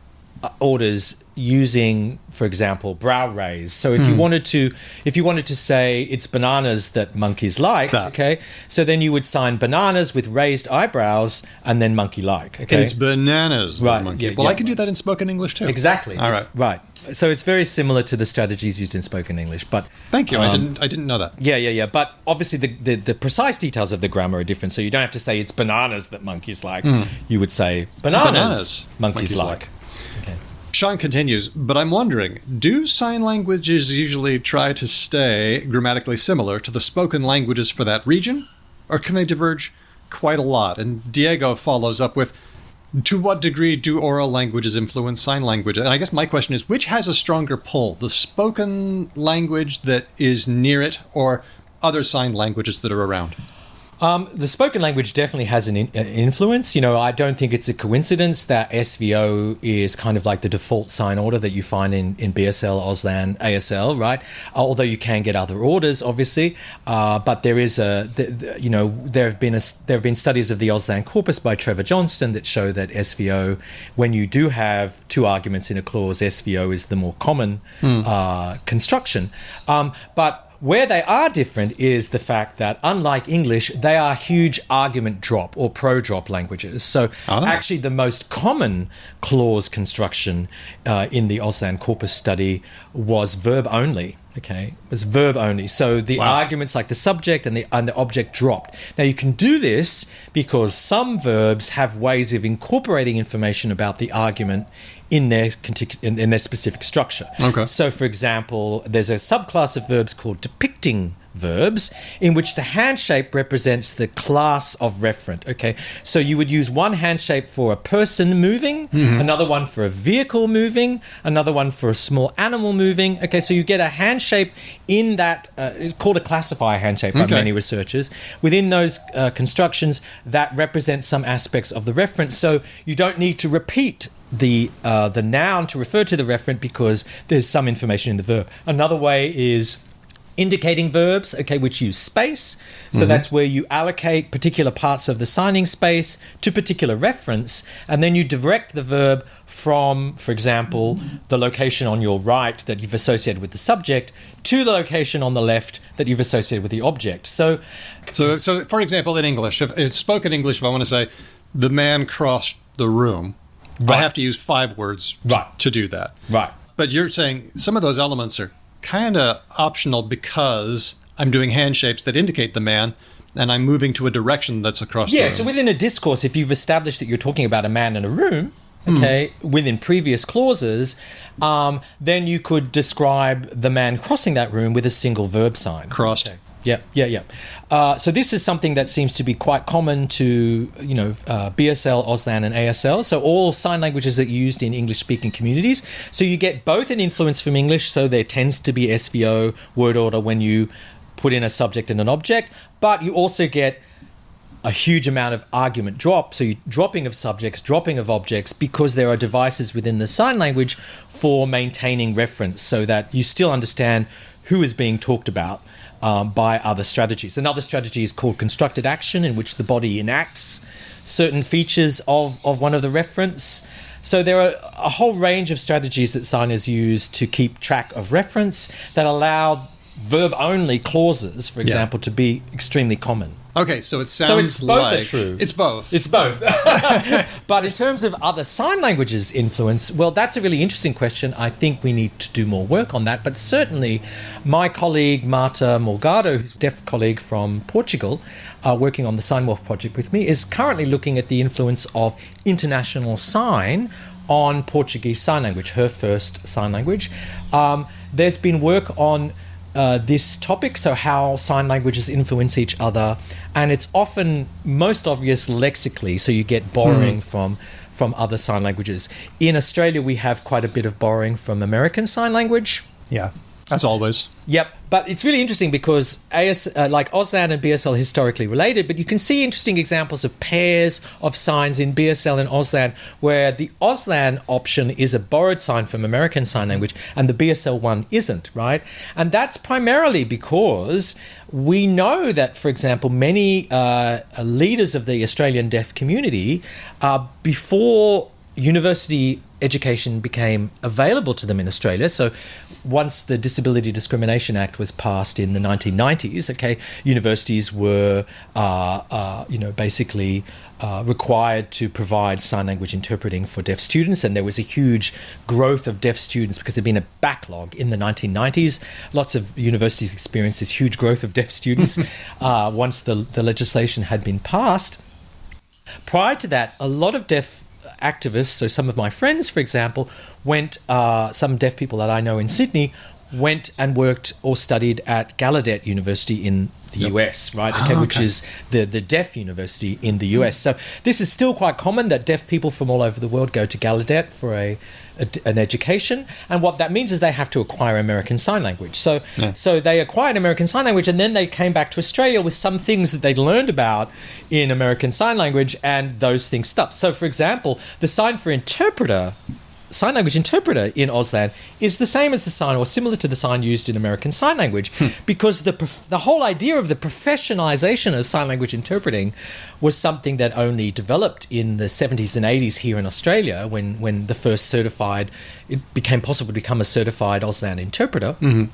orders using, for example, brow raise. So if you wanted to say it's bananas that monkeys like, okay, so then you would sign bananas with raised eyebrows and then monkey like. Okay, it's bananas, right? Monkey. Yeah, well, I could do that in spoken English too. Exactly. All right. Right. So it's very similar to the strategies used in spoken English. But thank you. I didn't know that. Yeah. But obviously the precise details of the grammar are different. So you don't have to say it's bananas that monkeys like. You would say bananas monkeys like. Okay. Sean continues, but I'm wondering, do sign languages usually try to stay grammatically similar to the spoken languages for that region? Or can they diverge quite a lot? And Diego follows up with, to what degree do oral languages influence sign language? And I guess my question is, which has a stronger pull? The spoken language that is near it or other sign languages that are around? The spoken language definitely has an influence. I don't think it's a coincidence that SVO is kind of like the default sign order that you find in BSL, Auslan, ASL, right? Although you can get other orders, obviously. But there is there have been studies of the Auslan corpus by Trevor Johnston that show that SVO, when you do have two arguments in a clause, SVO is the more common construction. But where they are different is the fact that, unlike English, they are huge argument drop or pro-drop languages. So actually the most common clause construction in the Auslan corpus study was verb only. Okay, it was verb only. So the arguments like the subject and the object dropped. Now you can do this because some verbs have ways of incorporating information about the argument in their specific structure. Okay. So, for example, there's a subclass of verbs called depicting verbs, in which the hand shape represents the class of referent. Okay, so you would use one hand shape for a person moving, another one for a vehicle moving, another one for a small animal moving. Okay, so you get a hand shape in that, it's called a classifier hand shape by many researchers. Within those constructions, that represents some aspects of the referent, so you don't need to repeat the noun to refer to the referent because there's some information in the verb. Another way is indicating verbs, which use space. So that's where you allocate particular parts of the signing space to particular reference, and then you direct the verb from, for example, the location on your right that you've associated with the subject to the location on the left that you've associated with the object. So for example, in English, if it's spoken English, if I want to say, the man crossed the room, I have to use 5 words to do that. Right. But you're saying some of those elements are kind of optional because I'm doing hand shapes that indicate the man and I'm moving to a direction that's across the room. Yeah, so within a discourse, if you've established that you're talking about a man in a room, within previous clauses, then you could describe the man crossing that room with a single verb sign. Crossed. Okay. Yeah. So this is something that seems to be quite common to, BSL, Auslan, and ASL. So all sign languages are used in English-speaking communities. So you get both an influence from English, so there tends to be SVO word order when you put in a subject and an object, but you also get a huge amount of argument drop, so you're dropping of subjects, dropping of objects, because there are devices within the sign language for maintaining reference so that you still understand who is being talked about by other strategies. Another strategy is called constructed action, in which the body enacts certain features of one of the referents. So there are a whole range of strategies that signers use to keep track of reference that allow verb-only clauses, for example, to be extremely common. Okay, so it sounds like... true. It's both. It's both. But in terms of other sign languages' influence, well, that's a really interesting question. I think we need to do more work on that. But certainly, my colleague, Marta Morgado, who's a deaf colleague from Portugal, working on the Signwolf project with me, is currently looking at the influence of international sign on Portuguese Sign Language, her first sign language. There's been work on this topic, so how sign languages influence each other, and it's often most obvious lexically, so you get borrowing from other sign languages. In Australia, we have quite a bit of borrowing from American Sign Language. Yeah, as always. Yep, but it's really interesting because like Auslan and BSL are historically related, but you can see interesting examples of pairs of signs in BSL and Auslan where the Auslan option is a borrowed sign from American Sign Language and the BSL one isn't, right? And that's primarily because we know that, for example, many leaders of the Australian deaf community, before university education became available to them in Australia. So once the Disability Discrimination Act was passed in the 1990s, universities were, basically required to provide sign language interpreting for deaf students, and there was a huge growth of deaf students because there'd been a backlog in the 1990s. Lots of universities experienced this huge growth of deaf students once the legislation had been passed. Prior to that, a lot of deaf activists, so some of my friends, for example, some deaf people that I know in Sydney, went and worked or studied at Gallaudet University in the US, right? Which is the deaf university in the US. So this is still quite common that deaf people from all over the world go to Gallaudet for an education, and what that means is they have to acquire American Sign Language. So they acquired American Sign Language, and then they came back to Australia with some things that they'd learned about in American Sign Language, and those things stuck. So, for example, the sign language interpreter in Auslan is the same as the sign, or similar to the sign used in American Sign Language, because the whole idea of the professionalization of sign language interpreting was something that only developed in the 70s and 80s here in Australia, when the first it became possible to become a certified Auslan interpreter. Mm-hmm.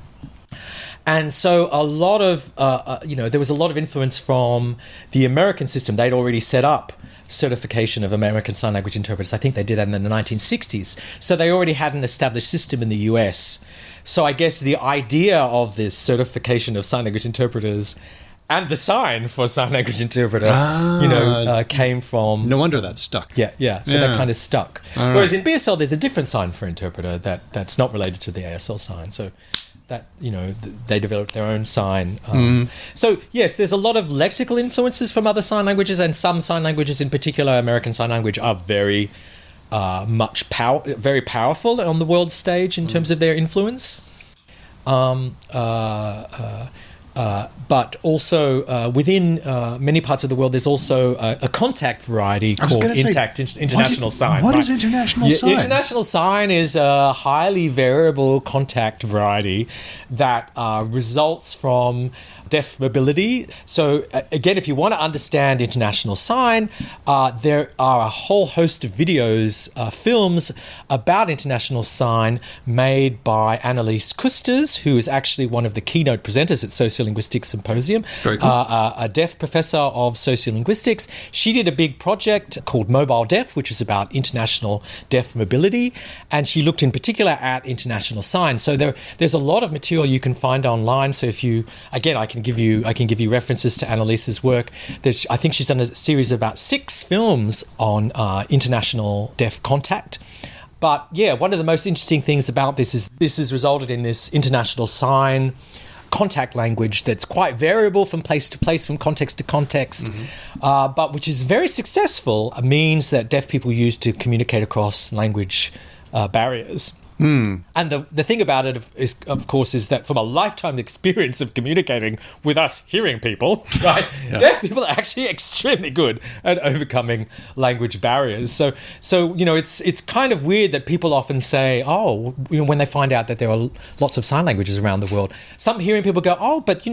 And so a lot of, there was a lot of influence from the American system. They'd already set up certification of American Sign Language interpreters. I think they did that in the 1960s. So they already had an established system in the US. So I guess the idea of this certification of sign language interpreters and the sign for sign language interpreter, came from... No wonder that stuck. Yeah. So that kind of stuck. Right. Whereas in BSL, there's a different sign for interpreter that's not related to the ASL sign. So that, they developed their own sign. So, yes, there's a lot of lexical influences from other sign languages, and some sign languages, in particular American Sign Language, are very very powerful on the world stage in terms of their influence. But also within many parts of the world, there's also a contact variety called international sign. What is international sign? International sign is a highly variable contact variety that results from deaf mobility. So again, if you want to understand international sign, there are a whole host of videos, films about international sign made by Annelies Kusters, who is actually one of the keynote presenters at Sociolinguistics Symposium, Very cool. A deaf professor of sociolinguistics. She did a big project called Mobile Deaf, which is about international deaf mobility, and she looked in particular at international sign. So there's a lot of material you can find online. So if you, again, I can give you references to Annalise's work. I think she's done a series of about 6 films on international deaf contact. But yeah, one of the most interesting things about this is this has resulted in this international sign contact language that's quite variable from place to place, from context to context, but which is very successful, means that deaf people use to communicate across language barriers. And the thing about it is, of course, is that from a lifetime experience of communicating with us hearing people, right, deaf people are actually extremely good at overcoming language barriers. So it's kind of weird that people often say, when they find out that there are lots of sign languages around the world, some hearing people go, but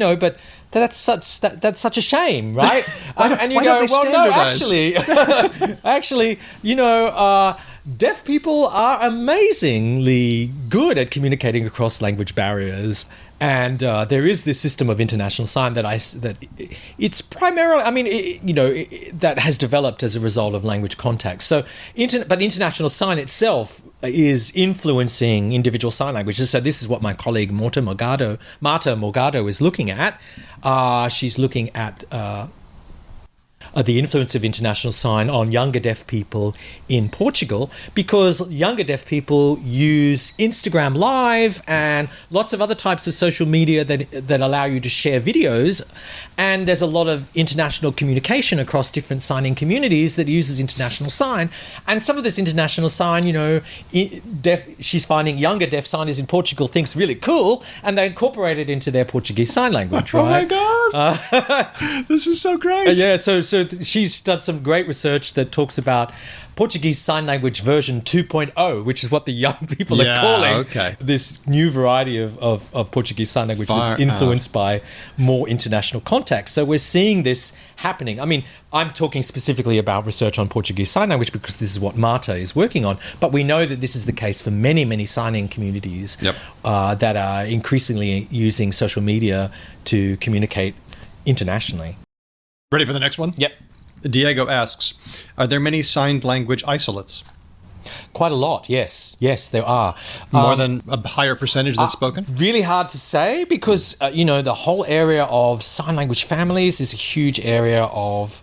that's such a shame, right? And you go, well, no, actually, deaf people are amazingly good at communicating across language barriers, and there is this system of international sign that it's primarily, that has developed as a result of language contact. So, but international sign itself is influencing individual sign languages. So this is what my colleague Marta Morgado is looking at. She's looking at the influence of international sign on younger deaf people in Portugal, because younger deaf people use Instagram Live and lots of other types of social media that allow you to share videos, and there's a lot of international communication across different signing communities that uses international sign, and some of this international sign, she's finding younger deaf signers in Portugal thinks really cool, and they incorporate it into their Portuguese Sign Language, right? Oh my gosh! This is so great. So she's done some great research that talks about Portuguese Sign Language version 2.0, which is what the young people are calling this new variety of Portuguese Sign Language that's influenced by more international context. So we're seeing this happening. I mean, I'm talking specifically about research on Portuguese Sign Language because this is what Marta is working on, but we know that this is the case for many, many signing communities that are increasingly using social media to communicate internationally. Ready for the next one? Yep. Diego asks, are there many signed language isolates? Quite a lot, yes. Yes, there are. More than a higher percentage that's spoken? Really hard to say because, the whole area of sign language families is a huge area of,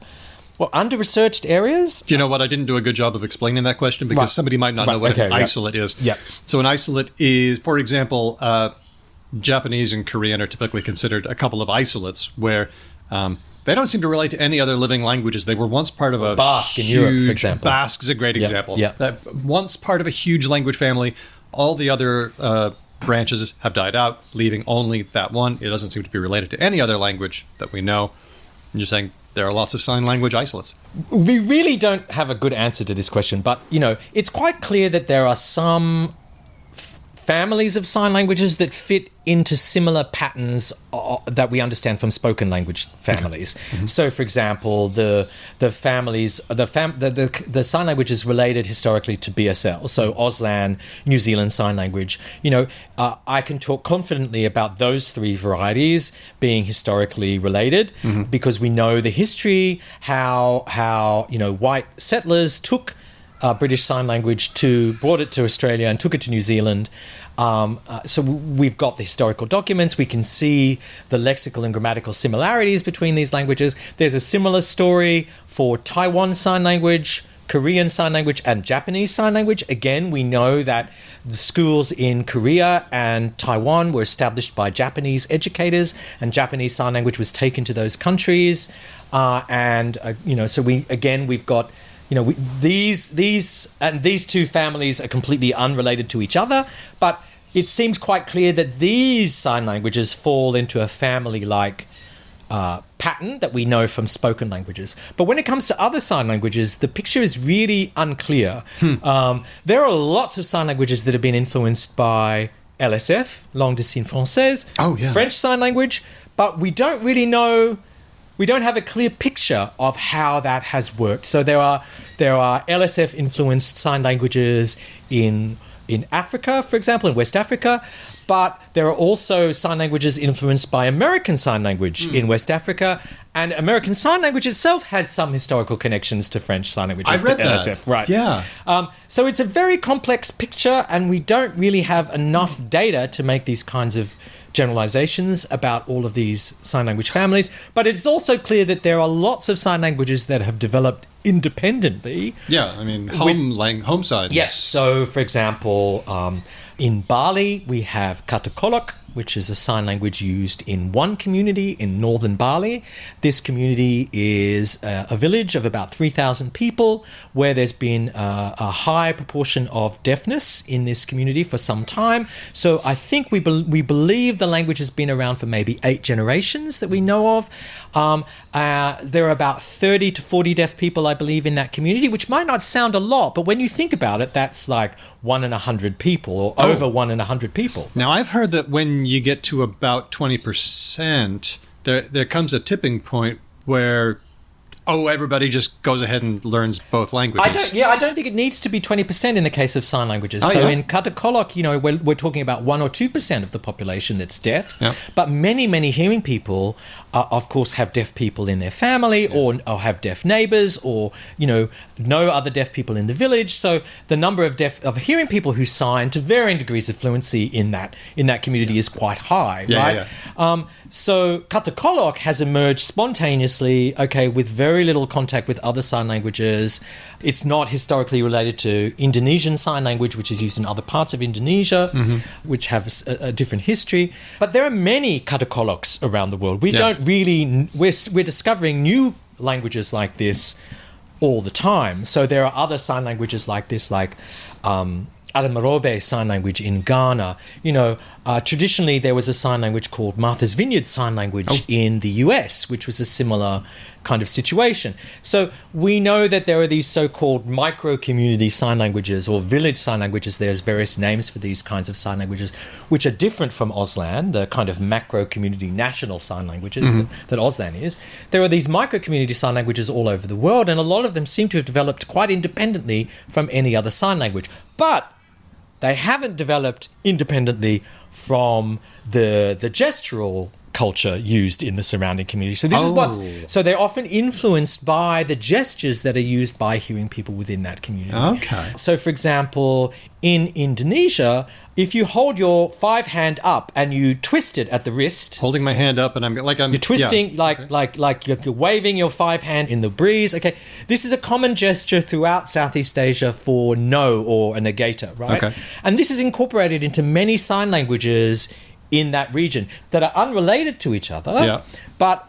under-researched areas. Do you know what? I didn't do a good job of explaining that question because somebody might not know what an isolate is. Yep. So an isolate is, for example, Japanese and Korean are typically considered a couple of isolates where they don't seem to relate to any other living languages. They were once part of a Basque in Europe, for example. Basque is a great example. Yeah. That once part of a huge language family. All the other branches have died out, leaving only that one. It doesn't seem to be related to any other language that we know. And you're saying there are lots of sign language isolates. We really don't have a good answer to this question, but, it's quite clear that there are some families of sign languages that fit into similar patterns that we understand from spoken language families. Mm-hmm. So, for example, the sign language is related historically to BSL. So, Auslan, New Zealand Sign Language. I can talk confidently about those three varieties being historically related because we know the history, how white settlers took British Sign Language brought it to Australia and took it to New Zealand. So we've got the historical documents. We can see the lexical and grammatical similarities between these languages. There's a similar story for Taiwan Sign Language, Korean Sign Language, and Japanese Sign Language. Again, we know that the schools in Korea and Taiwan were established by Japanese educators, and Japanese Sign Language was taken to those countries. So we've got these two families are completely unrelated to each other, but it seems quite clear that these sign languages fall into a family-like pattern that we know from spoken languages. But when it comes to other sign languages, the picture is really unclear. There are lots of sign languages that have been influenced by LSF, Langue des Signes Française, French Sign Language, but we don't really know. We don't have a clear picture of how that has worked. So there are LSF-influenced sign languages in Africa, for example, in West Africa, but there are also sign languages influenced by American Sign Language in West Africa, and American Sign Language itself has some historical connections to French Sign Languages. I read to LSF, that. Right? Yeah. So it's a very complex picture, and we don't really have enough data to make these kinds of generalizations about all of these sign language families, but it's also clear that there are lots of sign languages that have developed independently. Yeah, I mean, home side. Yes. So, for example, in Bali, we have Katakolok, which is a sign language used in one community in northern Bali. This community is a village of about 3,000 people where there's been a high proportion of deafness in this community for some time. So I think we believe the language has been around for maybe 8 generations that we know of. There are about 30 to 40 deaf people, I believe, in that community, which might not sound a lot, but when you think about it, that's like 1 in 100 people or over 1 in 100 people. Now, I've heard that when you get to about 20%, there comes a tipping point where everybody just goes ahead and learns both languages. I don't think it needs to be 20% in the case of sign languages. In Katakolok, we're talking about 1 or 2% of the population that's deaf. Yeah. But many, many hearing people, of course, have deaf people in their family or have deaf neighbors or, know other deaf people in the village. So the number of hearing people who sign to varying degrees of fluency in that community is quite high, right? Yeah. So Katakolok has emerged spontaneously, with very little contact with other sign languages. It's not historically related to Indonesian Sign Language, which is used in other parts of Indonesia, which have a different history. But there are many Katakoloks around the world. We don't really... We're discovering new languages like this all the time. So there are other sign languages like this, like... Adamarobe Sign Language in Ghana. Traditionally there was a sign language called Martha's Vineyard Sign Language in the US, which was a similar kind of situation. So we know that there are these so-called micro-community sign languages or village sign languages. There's various names for these kinds of sign languages, which are different from Auslan, the kind of macro-community national sign languages that Auslan is. There are these micro-community sign languages all over the world, and a lot of them seem to have developed quite independently from any other sign language. But they haven't developed independently from the gestural culture used in the surrounding community. So this is so they're often influenced by the gestures that are used by hearing people within that community. Okay. So for example, in Indonesia, if you hold your 5 hand up and you twist it at the wrist, holding my hand up and you're twisting like you're waving your 5 hand in the breeze. Okay, this is a common gesture throughout Southeast Asia for no or a negator, right? Okay. And this is incorporated into many sign languages in that region that are unrelated to each other, but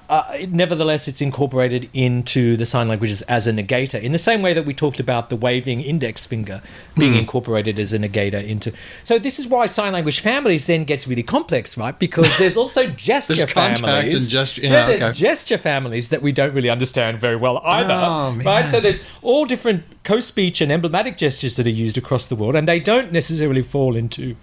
nevertheless it's incorporated into the sign languages as a negator, in the same way that we talked about the waving index finger being incorporated as a negator into. So this is why sign language families then gets really complex, right? Because there's also gesture there's families. contact and gesture. There's gesture families that we don't really understand very well either, right? So there's all different co-speech and emblematic gestures that are used across the world, and they don't necessarily fall into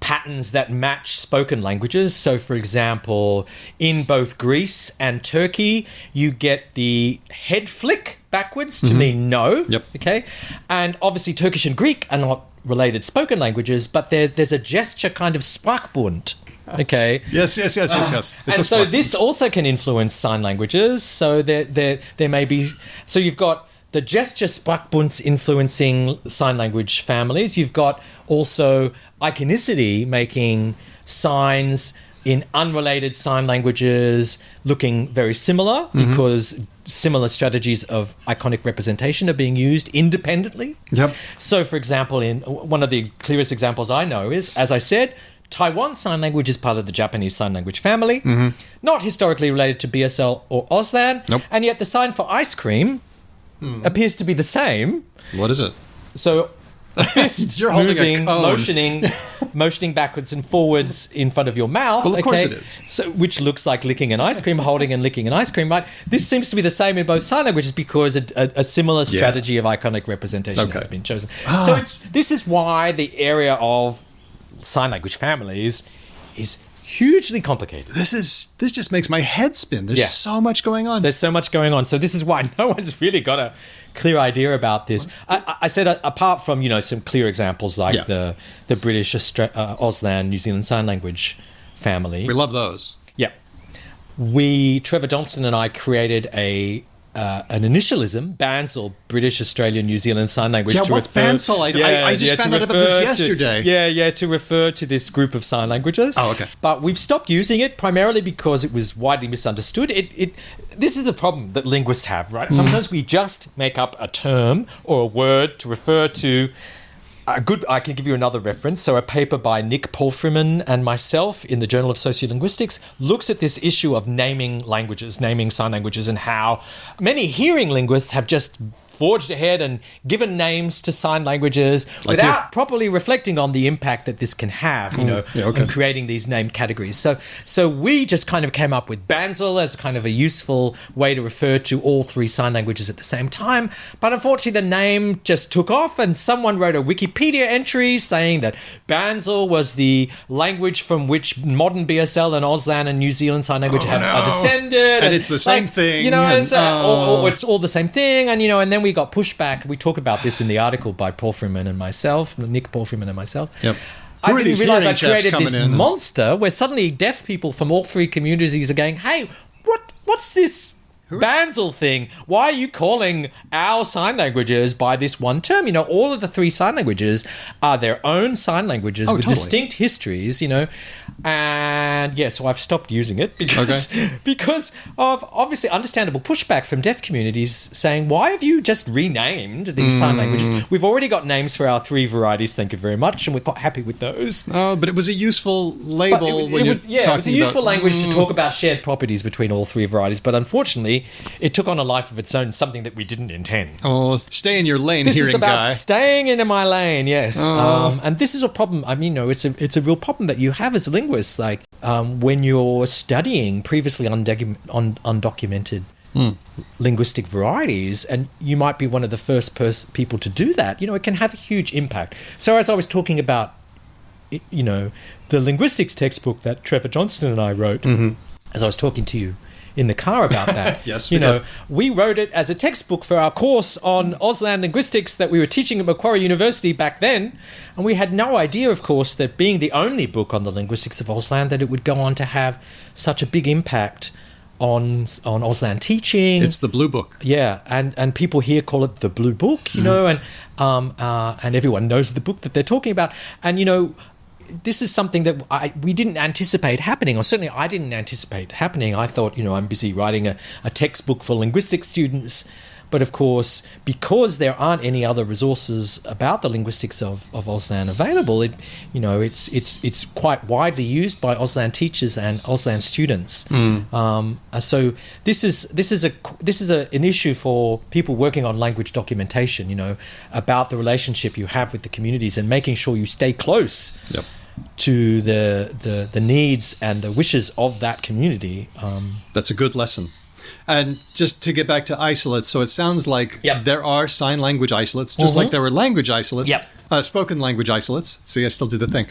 patterns that match spoken languages. So, for example, in both Greece and Turkey, you get the head flick backwards to mean no. Yep. Okay. And obviously Turkish and Greek are not related spoken languages, but there's a gesture kind of Sprachbund. Okay. Yes. It's and so this also can influence sign languages. So there may be. So you've got the gesture Sprachbunds influencing sign language families. You've got also iconicity making signs in unrelated sign languages looking very similar because similar strategies of iconic representation are being used independently. Yep. So, for example, in one of the clearest examples I know is, as I said, Taiwan Sign Language is part of the Japanese Sign Language family, not historically related to BSL or Auslan, and yet the sign for ice cream appears to be the same. What is it? So, a fist You're holding moving, a cone. motioning backwards and forwards in front of your mouth. Well, of course it is. So, which looks like licking an ice cream, holding and licking an ice cream, right? This seems to be the same in both sign languages because a similar strategy of iconic representation has been chosen. So this is why the area of sign language families is hugely complicated. This just makes my head spin. There's so much going on. There's so much going on. So this is why no one's really got a clear idea about this. I said apart from some clear examples like the British Auslan New Zealand Sign Language family. We love those. Yeah, Trevor Johnston and I created an initialism, BANS, or British Australian New Zealand Sign Language. Yeah, what's BANSL? I just found out about this yesterday. To refer to this group of sign languages. Oh, okay. But we've stopped using it primarily because it was widely misunderstood. This is the problem that linguists have, right? Sometimes we just make up a term or a word to refer to I can give you another reference. So a paper by Nick Palfreman and myself in the Journal of Sociolinguistics looks at this issue of naming languages, naming sign languages, and how many hearing linguists have just forged ahead and given names to sign languages without properly reflecting on the impact that this can have, in creating these name categories. So we just kind of came up with BANSL as kind of a useful way to refer to all three sign languages at the same time. But unfortunately, the name just took off, and someone wrote a Wikipedia entry saying that BANSL was the language from which modern BSL and Auslan and New Zealand Sign Language are descended. And it's the same thing. Or it's all the same thing. And then we got pushback. We talk about this in the article by Paul Freeman and myself, Nick Paul Freeman and myself. Yep. I didn't realize I created this monster where suddenly deaf people from all three communities are going, hey, what's this BANSL thing? Why are you calling our sign languages by this one term? All of the three sign languages are their own sign languages with distinct histories, And so I've stopped using it because of obviously understandable pushback from deaf communities saying, why have you just renamed these sign languages? We've already got names for our three varieties, thank you very much, and we're quite happy with those. But it was a useful label. It was a useful language to talk about shared properties between all three varieties, but unfortunately it took on a life of its own, something that we didn't intend. Oh, stay in your lane, this hearing is about guy. Staying in my lane, yes. And this is a problem. I mean, it's a real problem that you have as linguists. Like when you're studying previously undocumented linguistic varieties, and you might be one of the first people to do that, it can have a huge impact. So as I was talking about, the linguistics textbook that Trevor Johnston and I wrote, as I was talking to you in the car about that. Yes, we wrote it as a textbook for our course on Auslan linguistics that we were teaching at Macquarie University back then, and we had no idea, of course, that being the only book on the linguistics of Auslan, that it would go on to have such a big impact on Auslan teaching. It's the Blue Book. Yeah, and people here call it the Blue Book, and everyone knows the book that they're talking about, and this is something that we didn't anticipate happening, or certainly I didn't anticipate happening. I thought, I'm busy writing a textbook for linguistics students But of course, because there aren't any other resources about the linguistics of Auslan available, it's quite widely used by Auslan teachers and Auslan students. So this is an issue for people working on language documentation. About the relationship you have with the communities and making sure you stay close. Yep. To the needs and the wishes of that community. That's a good lesson. And just to get back to isolates, so it sounds like there are sign language isolates, just like there were language isolates, spoken language isolates. See, I still do the thing.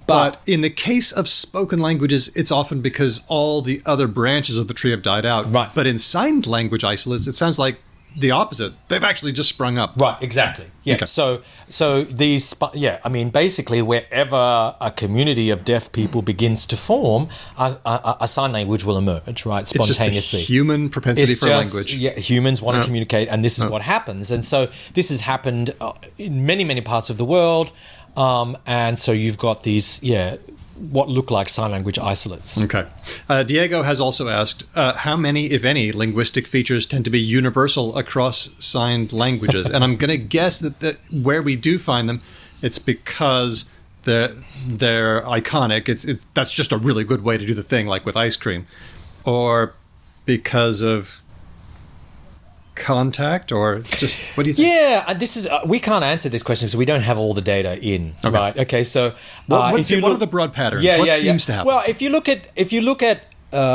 But in the case of spoken languages, it's often because all the other branches of the tree have died out. Right. But in signed language isolates, it sounds like the opposite. They've actually just sprung up. Right, exactly. Yeah. Okay. So these, basically wherever a community of deaf people begins to form, a sign language will emerge, right, spontaneously. It's just the human propensity for language. Yeah, humans want to communicate, and this is what happens. And so this has happened in many, many parts of the world. And so you've got these, what look like sign language isolates. Okay. Diego has also asked, how many, if any, linguistic features tend to be universal across signed languages? And I'm going to guess that where we do find them, it's because they're iconic. That's just a really good way to do the thing, like with ice cream. Or because of contact, or just, what do you think? Yeah, this is we can't answer this question because we don't have all the data in. Okay. Right? Okay, so what are the broad patterns? What seems to happen? Well, if you look at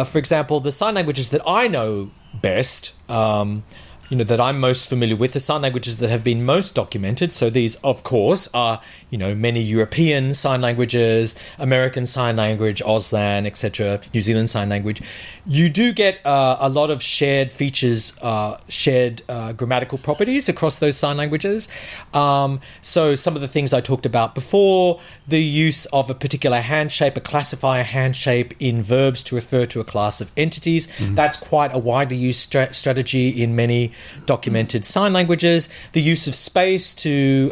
for example, the sign languages that I know best, that I'm most familiar with, the sign languages that have been most documented. So these, of course, are many European sign languages, American Sign Language, Auslan, etc., New Zealand Sign Language. You do get a lot of shared features, shared grammatical properties across those sign languages. So some of the things I talked about before, the use of a particular hand shape, a classifier hand shape in verbs to refer to a class of entities. Mm-hmm. That's quite a widely used strategy in many documented sign languages. The use of space to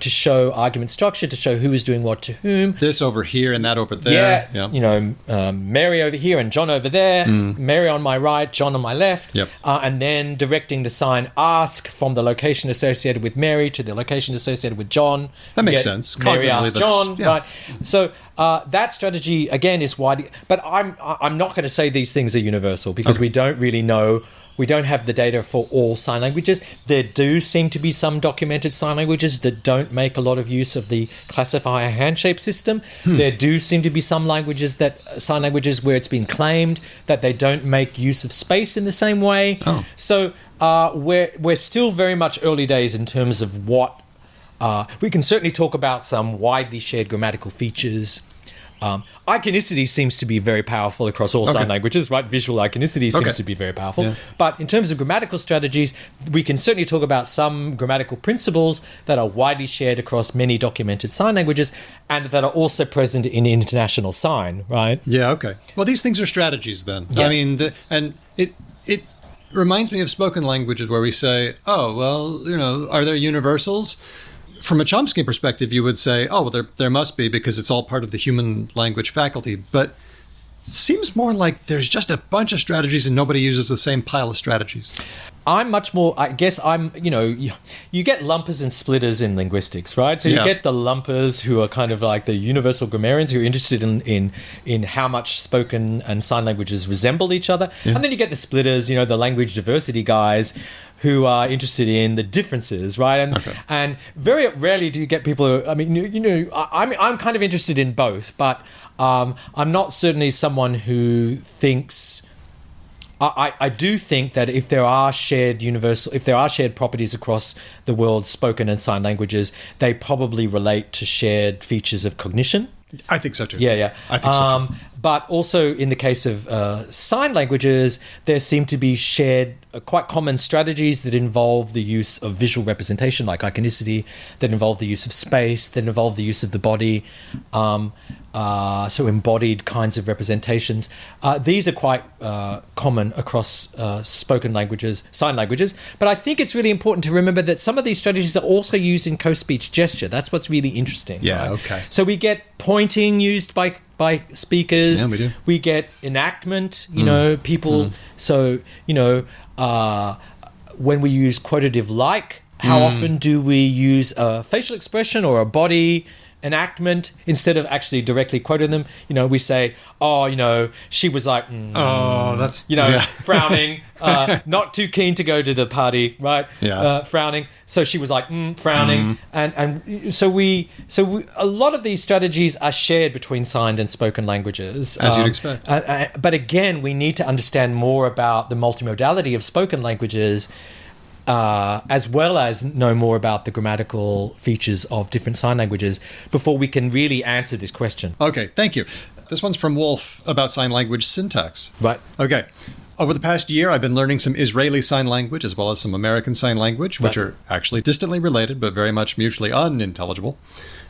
show argument structure, to show who is doing what to whom. This over here and that over there. Yeah. Mary over here and John over there. Mary on my right, John on my left. Yep. And then directing the sign ask from the location associated with Mary to the location associated with John. That makes sense. Mary asks John. Yeah. Right. So that strategy again is wide. But I'm not going to say these things are universal because we don't really know. We don't have the data for all sign languages. There do seem to be some documented sign languages that don't make a lot of use of the classifier handshape system. There do seem to be some sign languages where it's been claimed that they don't make use of space in the same way. So we're still very much early days in terms of what we can certainly talk about some widely shared grammatical features. Iconicity seems to be very powerful across all sign languages, right? Visual iconicity seems to be very powerful. Yeah. But in terms of grammatical strategies, we can certainly talk about some grammatical principles that are widely shared across many documented sign languages and that are also present in international sign, right? Yeah, okay. Well, these things are strategies then. Yeah. I mean, it reminds me of spoken languages where we say, are there universals? From a Chomsky perspective, you would say, there must be because it's all part of the human language faculty. But it seems more like there's just a bunch of strategies and nobody uses the same pile of strategies. I'm much more, I guess you get lumpers and splitters in linguistics, right? So you get the lumpers who are kind of like the universal grammarians who are interested in how much spoken and sign languages resemble each other. Yeah. And then you get the splitters, the language diversity guys who are interested in the differences, right? And very rarely do you get people who, I'm kind of interested in both, but I'm not certainly someone who thinks... I do think that if there are shared properties across the world's spoken and sign languages, they probably relate to shared features of cognition. I think so too. Yeah. I think so too. But also in the case of sign languages, there seem to be shared, quite common strategies that involve the use of visual representation, like iconicity, that involve the use of space, that involve the use of the body, so embodied kinds of representations. These are quite common across spoken languages, sign languages. But I think it's really important to remember that some of these strategies are also used in co-speech gesture. That's what's really interesting. Yeah, right? okay. So we get pointing used by speakers. Yeah, we do. We get enactment, people. So, when we use quotative like, how often do we use a facial expression or a body enactment instead of actually directly quoting them? We say, she was like, that's frowning, not too keen to go to the party, right? Yeah. Frowning. So she was like, frowning. And so a lot of these strategies are shared between signed and spoken languages. As you'd expect. But again, we need to understand more about the multimodality of spoken languages, as well as know more about the grammatical features of different sign languages before we can really answer this question. Okay, thank you. This one's from Wolf about sign language syntax. Right. Okay. Over the past year, I've been learning some Israeli Sign Language as well as some American Sign Language, which are actually distantly related but very much mutually unintelligible.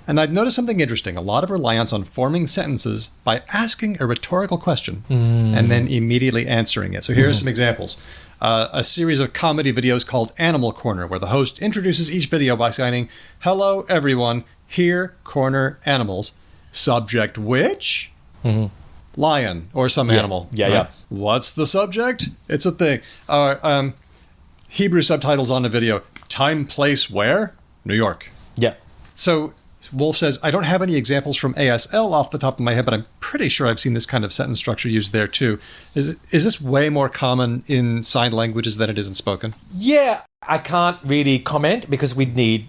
And I've noticed something interesting, a lot of reliance on forming sentences by asking a rhetorical question and then immediately answering it. So here are some examples. A series of comedy videos called Animal Corner, where the host introduces each video by saying, "Hello, everyone. Here, corner animals. Subject which? Lion or some animal." Yeah. What's the subject? It's a thing. Hebrew subtitles on a video. Time, place, where? New York. Yeah. So Wolf says, I don't have any examples from ASL off the top of my head, but I'm pretty sure I've seen this kind of sentence structure used there too. Is this way more common in sign languages than it is in spoken? Yeah, I can't really comment because we'd need,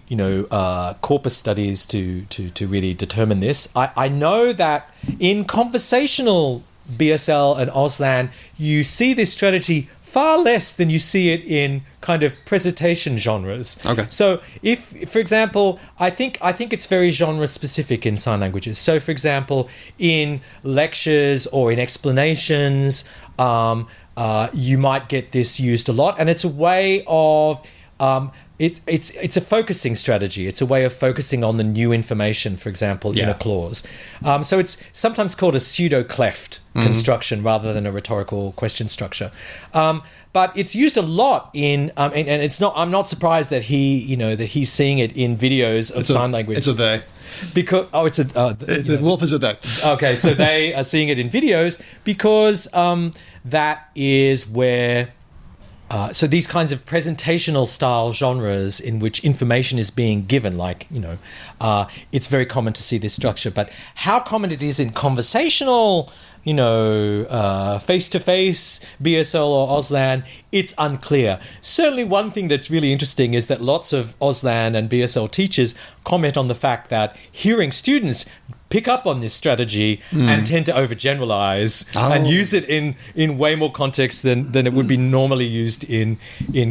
corpus studies to really determine this. I know that in conversational BSL and Auslan, you see this strategy far less than you see it in kind of presentation genres. Okay. So if, for example, I think it's very genre specific in sign languages. So for example, in lectures or in explanations, you might get this used a lot, and it's a way of it's a focusing strategy. It's a way of focusing on the new information, for example, in a clause. So it's sometimes called a pseudo-cleft construction rather than a rhetorical question structure. But it's used a lot in, and it's not. I'm not surprised that he's seeing it in videos of sign language. It's a they. Because Wolf is a they. Okay, so they are seeing it in videos because that is where. So these kinds of presentational style genres in which information is being given, it's very common to see this structure. But how common it is in conversational, face-to-face BSL or Auslan, it's unclear. Certainly one thing that's really interesting is that lots of Auslan and BSL teachers comment on the fact that hearing students pick up on this strategy and tend to overgeneralize and use it in way more context than it would be normally used in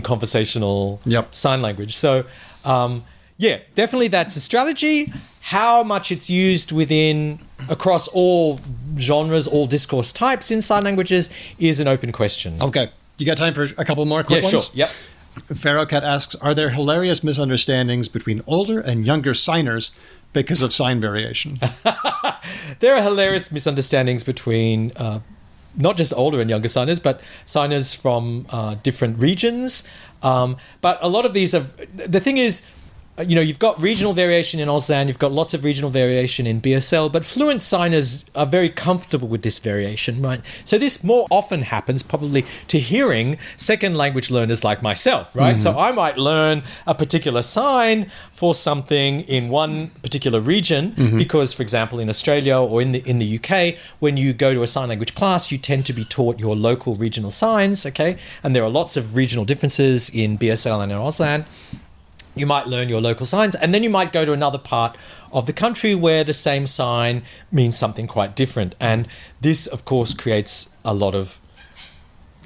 conversational sign language. So, definitely that's a strategy. How much it's used across all genres, all discourse types in sign languages is an open question. Okay. You got time for a couple more quick ones? Yeah, sure. Yep. Pharaoh Cat asks, are there hilarious misunderstandings between older and younger signers because of sign variation? There are hilarious misunderstandings between not just older and younger signers, but signers from different regions. But a lot of these the thing is, you've got regional variation in Auslan, you've got lots of regional variation in BSL, but fluent signers are very comfortable with this variation, right? So this more often happens probably to hearing second language learners like myself, right? So I might learn a particular sign for something in one particular region because, for example, in Australia or in the UK, when you go to a sign language class, you tend to be taught your local regional signs, okay? And there are lots of regional differences in BSL and in Auslan. You might learn your local signs, and then you might go to another part of the country where the same sign means something quite different. And this, of course, creates a lot of,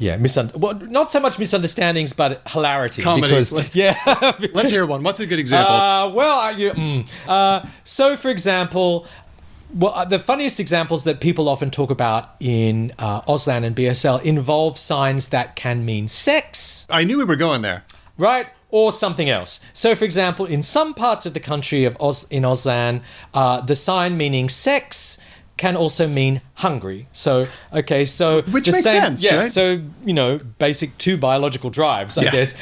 not so much misunderstandings, but hilarity. Comedy. Because, Let's hear one. What's a good example? So, for example, the funniest examples that people often talk about in Auslan and BSL involve signs that can mean sex. I knew we were going there. Right? Or something else. So, for example, in some parts of the country in Auslan, the sign meaning sex can also mean hungry. So, okay, so... Which the makes sense, yeah, right? so, basic two biological drives, I guess.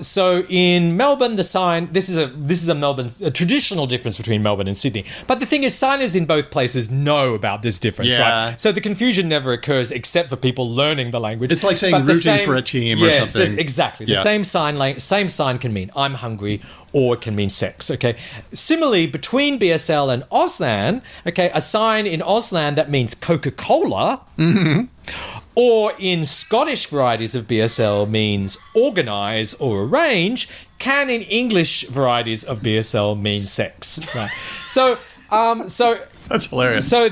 So in Melbourne, the sign... This is a traditional difference between Melbourne and Sydney. But the thing is, signers in both places know about this difference, right? So the confusion never occurs except for people learning the language. It's like saying rooting for a team or something. Exactly. The same sign can mean I'm hungry, or it can mean sex, okay? Similarly, between BSL and Auslan, okay, a sign in Auslan that means Coca-Cola, or in Scottish varieties of BSL means organise or arrange, can in English varieties of BSL mean sex, right? So That's hilarious. So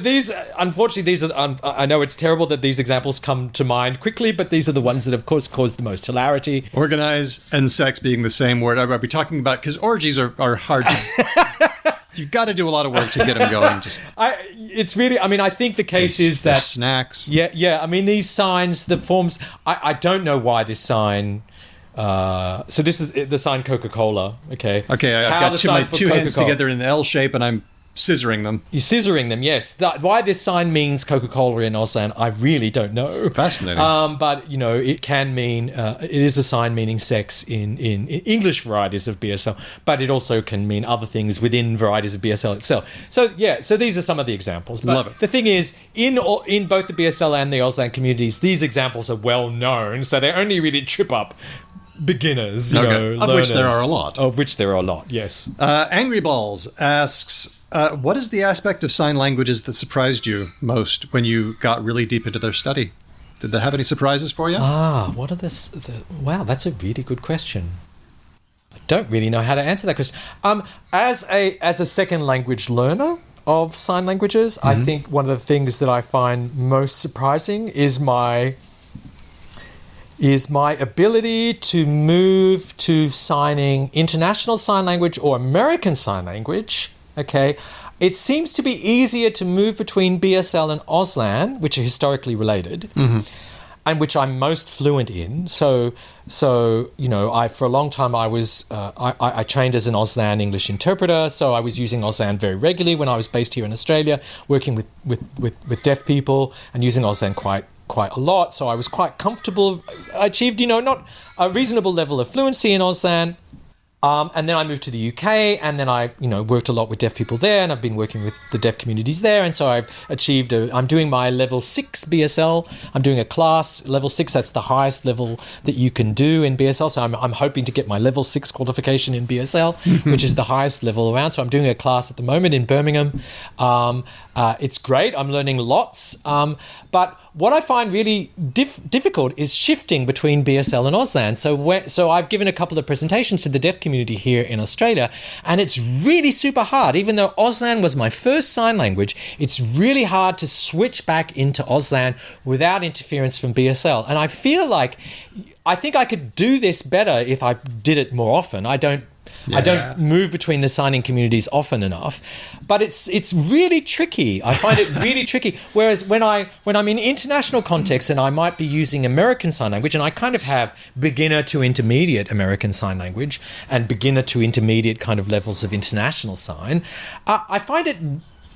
unfortunately, I know it's terrible that these examples come to mind quickly, but these are the ones that, of course, cause the most hilarity. Organize and sex being the same word. I'll be talking about, because orgies are hard to... You've got to do a lot of work to get them going. I think the case is that... snacks. Yeah. I mean, these signs, the forms... I don't know why this sign... so this is the sign Coca-Cola, okay? Okay, I've got my two hands together in an L shape, and I'm scissoring them. You're scissoring them, yes. Why this sign means Coca-Cola in Auslan, I really don't know. Fascinating. But, it can mean... it is a sign meaning sex in English varieties of BSL, but it also can mean other things within varieties of BSL itself. So these are some of the examples. But Love it. The thing is, in both the BSL and the Auslan communities, these examples are well known, so they only really trip up beginners, of learners, which there are a lot. Of which there are a lot, yes. Angry Balls asks, what is the aspect of sign languages that surprised you most when you got really deep into their study? Did they have any surprises for you? What are wow, that's a really good question. I don't really know how to answer that question. As a second language learner of sign languages, I think one of the things that I find most surprising is my ability to move to signing international sign language or American sign language, okay? It seems to be easier to move between BSL and Auslan, which are historically related, and which I'm most fluent in. So for a long time I was I trained as an Auslan English interpreter, so I was using Auslan very regularly when I was based here in Australia, working with deaf people and using Auslan quite a lot, so I was quite comfortable. I achieved, not a reasonable level of fluency in Auslan. And then I moved to the UK, and then I, worked a lot with deaf people there, and I've been working with the deaf communities there, and so I've achieved I'm doing my level 6 BSL. I'm doing a class, level 6, that's the highest level that you can do in BSL, so I'm hoping to get my level 6 qualification in BSL, which is the highest level around, so I'm doing a class at the moment in Birmingham. It's great, I'm learning lots, but what I find really difficult is shifting between BSL and Auslan. So I've given a couple of presentations to the deaf community here in Australia, and it's really super hard. Even though Auslan was my first sign language, it's really hard to switch back into Auslan without interference from BSL. And I think I could do this better if I did it more often. I don't move between the signing communities often enough, but it's really tricky. I find it really tricky. Whereas when I'm in international context and I might be using American Sign Language, and I kind of have beginner to intermediate American Sign Language and beginner to intermediate kind of levels of international sign, I find it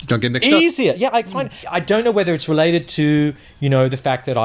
don't get mixed easier. Yeah, I don't know whether it's related to the fact that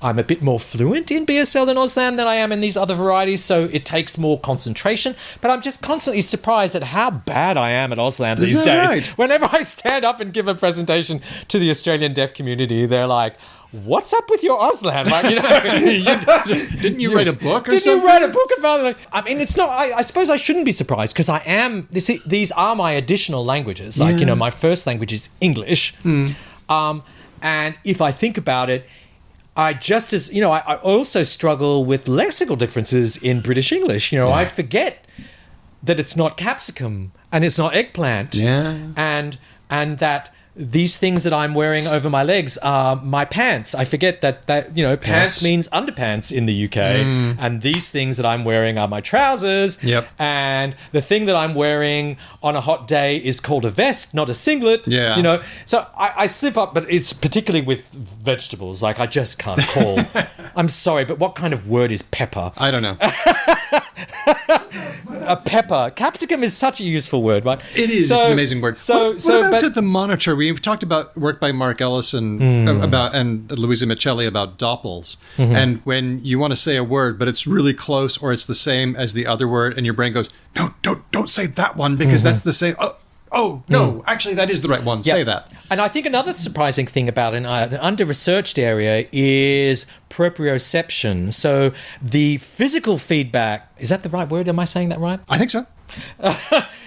I'm a bit more fluent in BSL and Auslan than I am in these other varieties, so it takes more concentration. But I'm just constantly surprised at how bad I am at Auslan these days. Right? Whenever I stand up and give a presentation to the Australian deaf community, they're like, what's up with your Auslan? Like, didn't you write a book or something? Didn't you write a book about it? I mean, it's not... I suppose I shouldn't be surprised, because I am... These are my additional languages. Like, my first language is English. And if I think about it, I also struggle with lexical differences in British English. I forget that it's not capsicum and it's not eggplant. Yeah. And that these things that I'm wearing over my legs are my pants. I forget that pants means underpants in the UK, and these things that I'm wearing are my trousers. Yep. And the thing that I'm wearing on a hot day is called a vest, not a singlet. Yeah. So I slip up, but it's particularly with vegetables. Like, I just can't call. I'm sorry, but what kind of word is pepper? I don't know. A pepper. Capsicum is such a useful word, right? It is. It's an amazing word. What about the monitor? We've talked about work by Mark Ellison and Louisa Michelli about doppels. And when you want to say a word, but it's really close or it's the same as the other word, and your brain goes, no, don't say that one because that's the same. Oh, no, actually, that is the right one. Say that. And I think another surprising thing about an under-researched area is proprioception. So the physical feedback, is that the right word? Am I saying that right? I think so.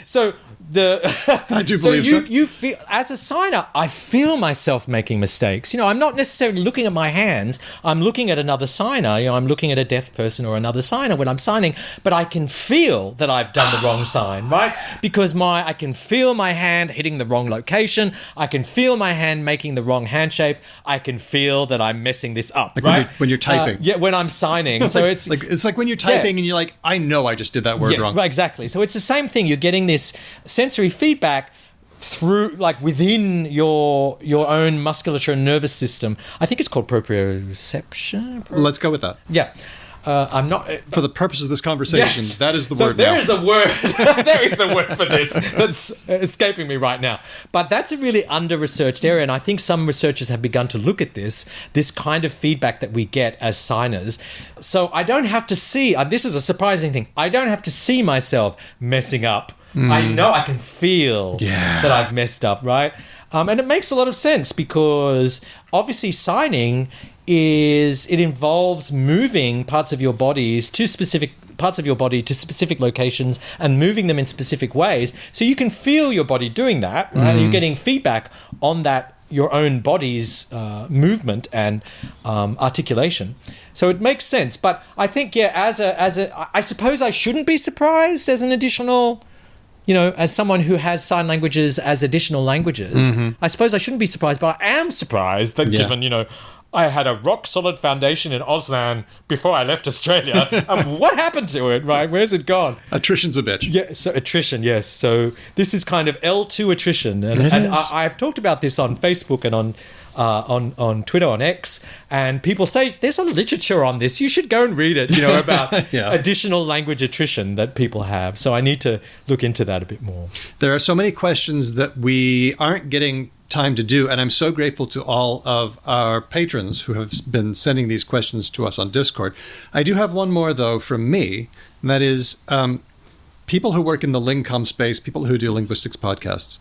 So I do believe so. You feel, as a signer, I feel myself making mistakes. I'm not necessarily looking at my hands. I'm looking at another signer. I'm looking at a deaf person or another signer when I'm signing, but I can feel that I've done the wrong sign, right? Because I can feel my hand hitting the wrong location. I can feel my hand making the wrong hand shape. I can feel that I'm messing this up, right? When you're typing. When I'm signing. So it's like when you're typing and you're like, I know I just did that word wrong. Yes, exactly. So it's the same thing. You're getting this sensory feedback through, within your own musculature and nervous system. I think it's called proprioception. Let's go with that. Yeah. I'm not... For the purpose of this conversation, that is the word there now. Is a word. There is a word for this that's escaping me right now. But that's a really under-researched area, and I think some researchers have begun to look at this kind of feedback that we get as signers. So I don't have to see... this is a surprising thing. I don't have to see myself messing up. I know I can feel that I've messed up, right? And it makes a lot of sense because obviously signing it involves moving parts of your bodies to specific parts of your body to specific locations and moving them in specific ways. So you can feel your body doing that, right? You're getting feedback on that, your own body's movement and articulation. So it makes sense. But I think, I suppose I shouldn't be surprised as an additional... as someone who has sign languages as additional languages, I suppose I shouldn't be surprised, but I am surprised that given, I had a rock-solid foundation in Auslan before I left Australia. And what happened to it, right? Where's it gone? Attrition's a bitch. Yeah, so attrition, yes. So this is kind of L2 attrition. And I've talked about this on Facebook and on Twitter, on X, and people say there's a literature on this. You should go and read it, about additional language attrition that people have. So I need to look into that a bit more. There are so many questions that we aren't getting time to do, and I'm so grateful to all of our patrons who have been sending these questions to us on Discord. I do have one more, though, from me, and that is people who work in the Lingcom space, people who do linguistics podcasts.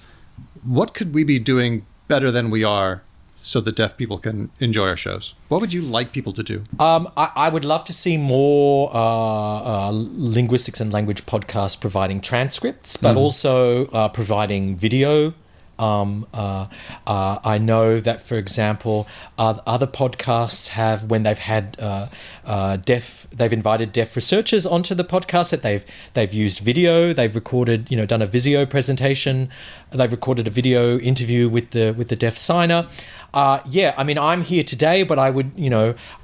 What could we be doing better than we are so that deaf people can enjoy our shows? What would you like people to do? I would love to see more linguistics and language podcasts providing transcripts, but also providing video. I know that, for example, other podcasts have, when they've had they've invited deaf researchers onto the podcast, that they've used video, they've recorded, done a Visio presentation, they've recorded a video interview with the deaf signer. I'm here today, but I would,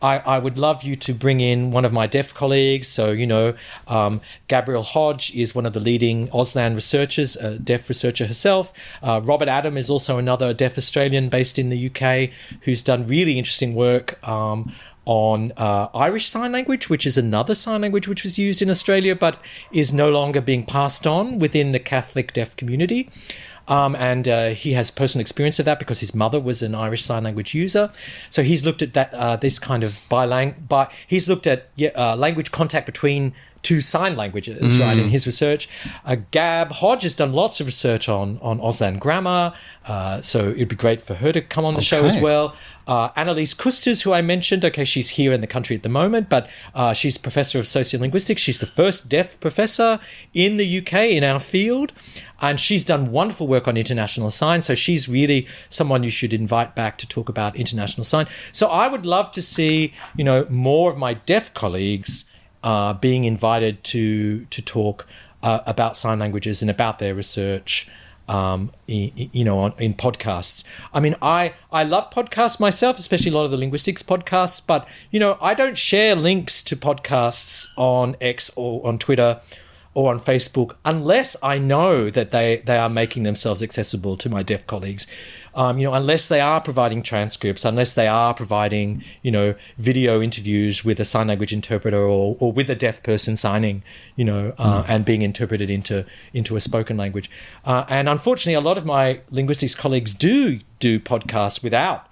I would love you to bring in one of my deaf colleagues. So, Gabrielle Hodge is one of the leading Auslan researchers, a deaf researcher herself. Robert Adam is also another deaf Australian based in the UK who's done really interesting work on Irish Sign Language, which is another sign language which was used in Australia but is no longer being passed on within the Catholic deaf community. And he has personal experience of that because his mother was an Irish Sign Language user. So he's looked at that this kind of he's looked at language contact between two sign languages, right, in his research. Gab Hodge has done lots of research on Auslan grammar, so it'd be great for her to come on the show as well. Annalise Kusters, who I mentioned, she's here in the country at the moment, but she's Professor of Sociolinguistics. She's the first deaf professor in the UK in our field, and she's done wonderful work on international sign, so she's really someone you should invite back to talk about international sign. So I would love to see, more of my deaf colleagues being invited to talk about sign languages and about their research, in podcasts. I mean, I love podcasts myself, especially a lot of the linguistics podcasts, but, I don't share links to podcasts on X or on Twitter or on Facebook unless I know that they are making themselves accessible to my deaf colleagues. unless they are providing transcripts, unless they are providing, video interviews with a sign language interpreter or with a deaf person signing, and being interpreted into a spoken language. And unfortunately, a lot of my linguistics colleagues do podcasts without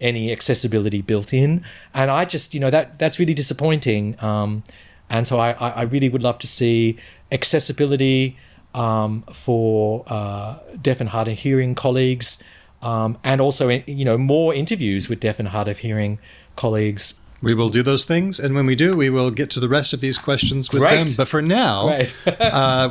any accessibility built in. And I just, that's really disappointing. And so I really would love to see accessibility for deaf and hard of hearing colleagues, and also, more interviews with deaf and hard of hearing colleagues. We will do those things, and when we do, we will get to the rest of these questions with them. But for now,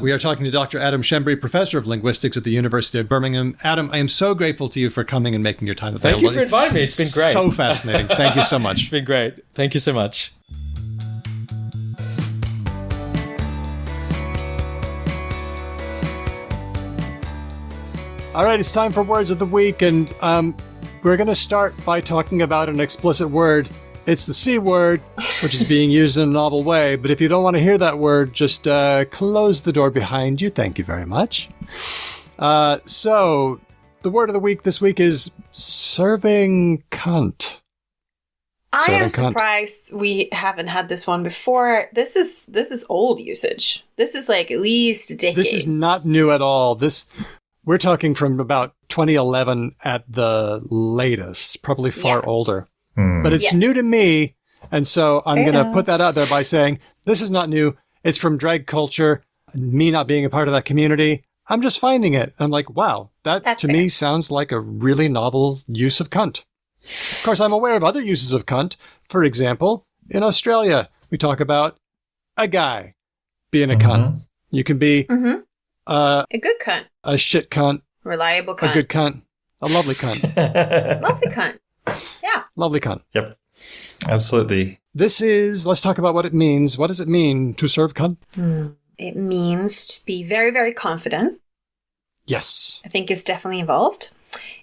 we are talking to Dr. Adam Schembri, Professor of Linguistics at the University of Birmingham. Adam, I am so grateful to you for coming and making your time available. Thank you for inviting me. It's been great. So fascinating. Thank you so much. It's been great. Thank you so much. All right, it's time for Words of the Week, and we're going to start by talking about an explicit word. It's the C word, which is being used in a novel way. But if you don't want to hear that word, just close the door behind you. Thank you very much. So, the word of the week this week is serving cunt. I am surprised we haven't had this one before. This is old usage. This is like at least a decade. This is not new at all. We're talking from about 2011 at the latest, probably far older. But it's new to me, and so I'm going to put that out there by saying this is not new. It's from drag culture, me not being a part of that community. I'm just finding it. I'm like, wow, that to me sounds like a really novel use of cunt. Of course, I'm aware of other uses of cunt. For example, in Australia, we talk about a guy being a cunt. You can be a good cunt, a shit cunt, reliable cunt, a good cunt, a lovely cunt. lovely cunt. Yeah. Lovely cunt. Yep. Absolutely. Let's talk about what it means. What does it mean to serve cunt? It means to be very, very confident. Yes. I think it's definitely involved.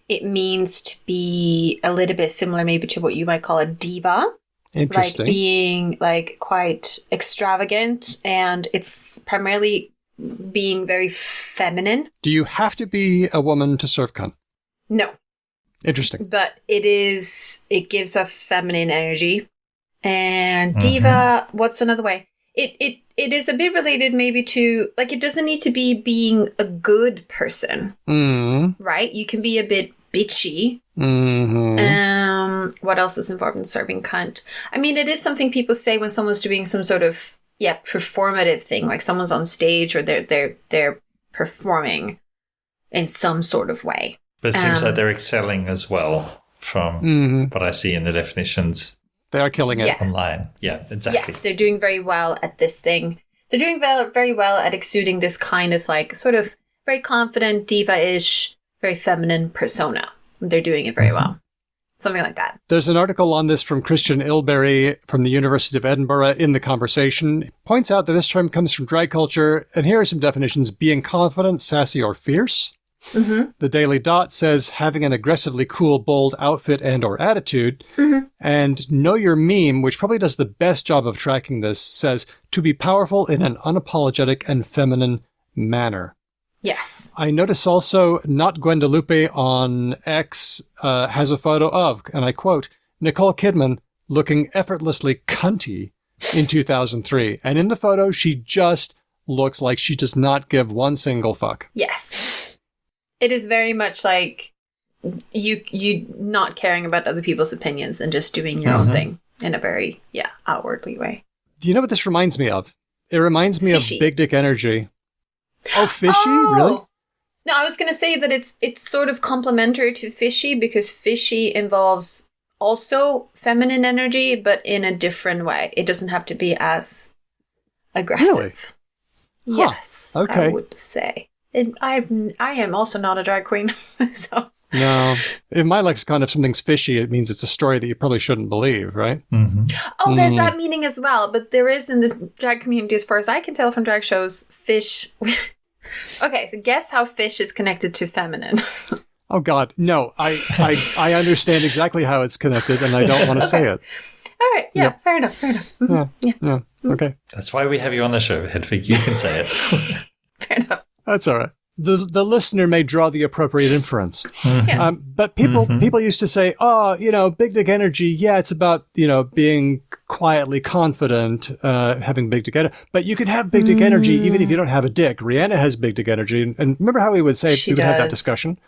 It means to be a little bit similar maybe to what you might call a diva. Interesting. Like being like quite extravagant, and it's primarily being very feminine. Do you have to be a woman to serve cunt? No. Interesting. But it gives a feminine energy. And diva, what's another way? It is a bit related maybe to, like, it doesn't need to be being a good person. Right? You can be a bit bitchy. What else is involved in serving cunt? I mean, it is something people say when someone's doing some sort of, performative thing, like someone's on stage or they're performing in some sort of way. But it seems like they're excelling as well from what I see in the definitions. They are killing it online. Yeah, exactly. Yes, they're doing very well at this thing. They're doing very well at exuding this kind of like sort of very confident, diva-ish, very feminine persona. They're doing it very well. Something like that. There's an article on this from Christian Ilberry from the University of Edinburgh in The Conversation. It points out that this term comes from drag culture, and here are some definitions: being confident, sassy, or fierce. The Daily Dot says having an aggressively cool, bold outfit and or attitude. And Know Your Meme, which probably does the best job of tracking this, says to be powerful in an unapologetic and feminine manner. Yes. I notice also Not Gwendalupe on X has a photo of, and I quote, Nicole Kidman looking effortlessly cunty in 2003. And in the photo, she just looks like she does not give one single fuck. Yes. It is very much like you not caring about other people's opinions and just doing your own thing in a very, outwardly way. Do you know what this reminds me of? It reminds me Fishy. of Big Dick Energy. Oh, fishy? Really? No, I was going to say that it's sort of complementary to fishy because fishy involves also feminine energy, but in a different way. It doesn't have to be as aggressive. Really? Yes, okay. I would say. I am also not a drag queen, so... No. In my lexicon, if something's fishy, it means it's a story that you probably shouldn't believe, right? Oh, there's that meaning as well. But there is in the drag community, as far as I can tell from drag shows, fish... Okay, so guess how fish is connected to feminine. Oh, God. No, I understand exactly how it's connected, and I don't want to say it. All right, fair enough. Yeah, okay. That's why we have you on the show, Hedvig. You can say it. Fair enough. That's all right. the listener may draw the appropriate inference. Yes. But people used to say, oh, big dick energy. Yeah, it's about, being quietly confident, having big dick energy. But you can have big dick energy even if you don't have a dick. Rihanna has big dick energy. And remember how we would say we would have that discussion?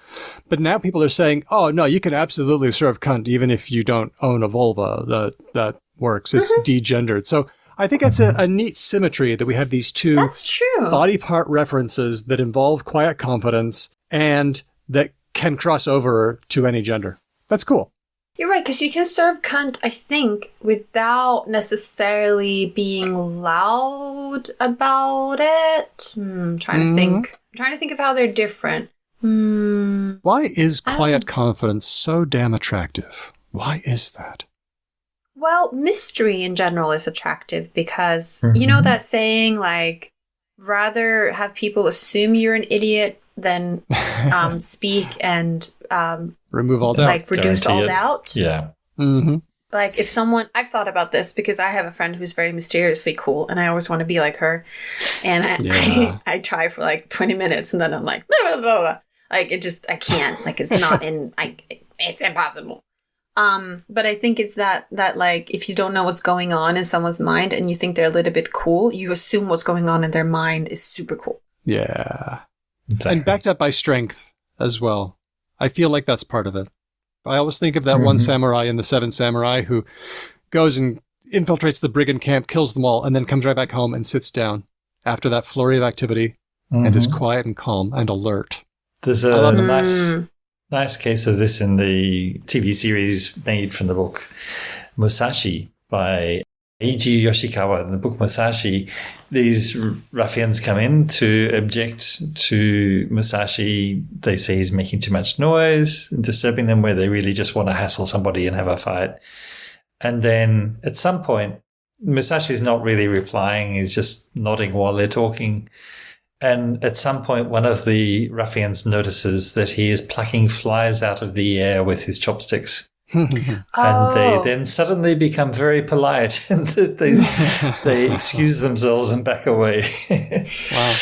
But now people are saying, oh, no, you can absolutely serve cunt even if you don't own a vulva. That works. It's degendered. So I think it's a neat symmetry that we have these two That's true. body part references that involve quiet confidence and that can cross over to any gender. That's cool. You're right, because you can serve cunt, I think, without necessarily being loud about it. I'm trying to think. I'm trying to think of how they're different. Why is quiet confidence so damn attractive? Why is that? Well, mystery in general is attractive because, you know that saying, like, rather have people assume you're an idiot than speak and remove all doubt. Like, reduce Guarantee all it. doubt. Yeah. Mm-hmm. Like, if someone, I've thought about this because I have a friend who's very mysteriously cool and I always want to be like her. And I try for like 20 minutes and then I'm like, blah, blah, blah, blah. Like, I can't. Like, it's not it's impossible. But I think it's that like, if you don't know what's going on in someone's mind and you think they're a little bit cool, you assume what's going on in their mind is super cool. Yeah. Exactly. And backed up by strength as well. I feel like that's part of it. I always think of that one samurai in the Seven Samurai who goes and infiltrates the brigand camp, kills them all, and then comes right back home and sits down after that flurry of activity and is quiet and calm and alert. There's a nice case of this in the TV series made from the book Musashi by Eiji Yoshikawa. In the book Musashi, these ruffians come in to object to Musashi. They say he's making too much noise, disturbing them, where they really just want to hassle somebody and have a fight. And then at some point, Musashi's not really replying. He's just nodding while they're talking. And at some point, one of the ruffians notices that he is plucking flies out of the air with his chopsticks. And they then suddenly become very polite and they excuse themselves and back away. Wow.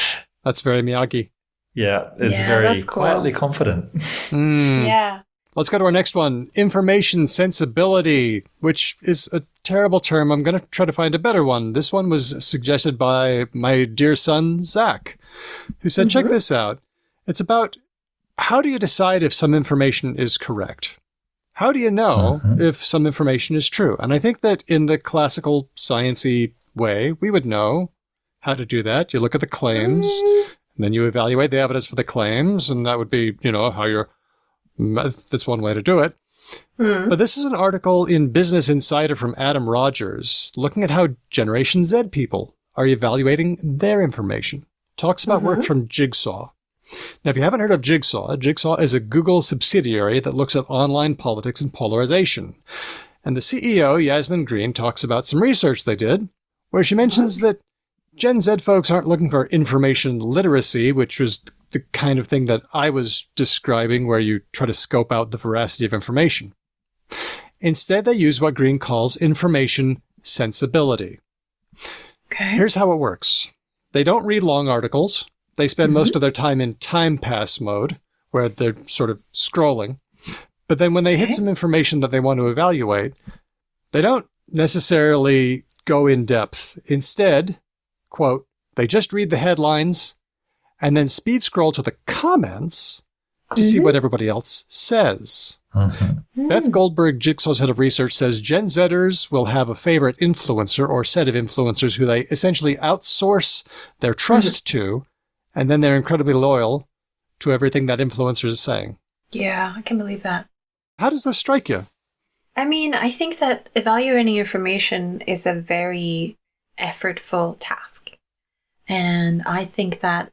That's very Miyagi. Yeah, it's very quietly confident. Yeah. Let's go to our next one. Information sensibility, which is a terrible term. I'm going to try to find a better one. This one was suggested by my dear son, Zach, who said, check this out. It's about how do you decide if some information is correct? How do you know if some information is true? And I think that in the classical sciencey way, we would know how to do that. You look at the claims, and then you evaluate the evidence for the claims, and that would be, how you're... That's one way to do it. But this is an article in Business Insider from Adam Rogers looking at how Generation Z people are evaluating their information. Talks about work from Jigsaw. Now, if you haven't heard of Jigsaw, Jigsaw is a Google subsidiary that looks at online politics and polarization. And the CEO, Yasmin Green, talks about some research they did, where she mentions that Gen Z folks aren't looking for information literacy, which was the kind of thing that I was describing, where you try to scope out the veracity of information. Instead, they use what Green calls information sensibility. Okay. Here's how it works. They don't read long articles. They spend most of their time in time pass mode, where they're sort of scrolling. But then when they hit some information that they want to evaluate, they don't necessarily go in depth. Instead, quote, they just read the headlines and then speed scroll to the comments to see what everybody else says. Beth Goldberg, Jigsaw's head of research, says Gen Zers will have a favorite influencer or set of influencers who they essentially outsource their trust to, and then they're incredibly loyal to everything that influencer is saying. Yeah, I can believe that. How does this strike you? I mean, I think that evaluating information is a very effortful task. And I think that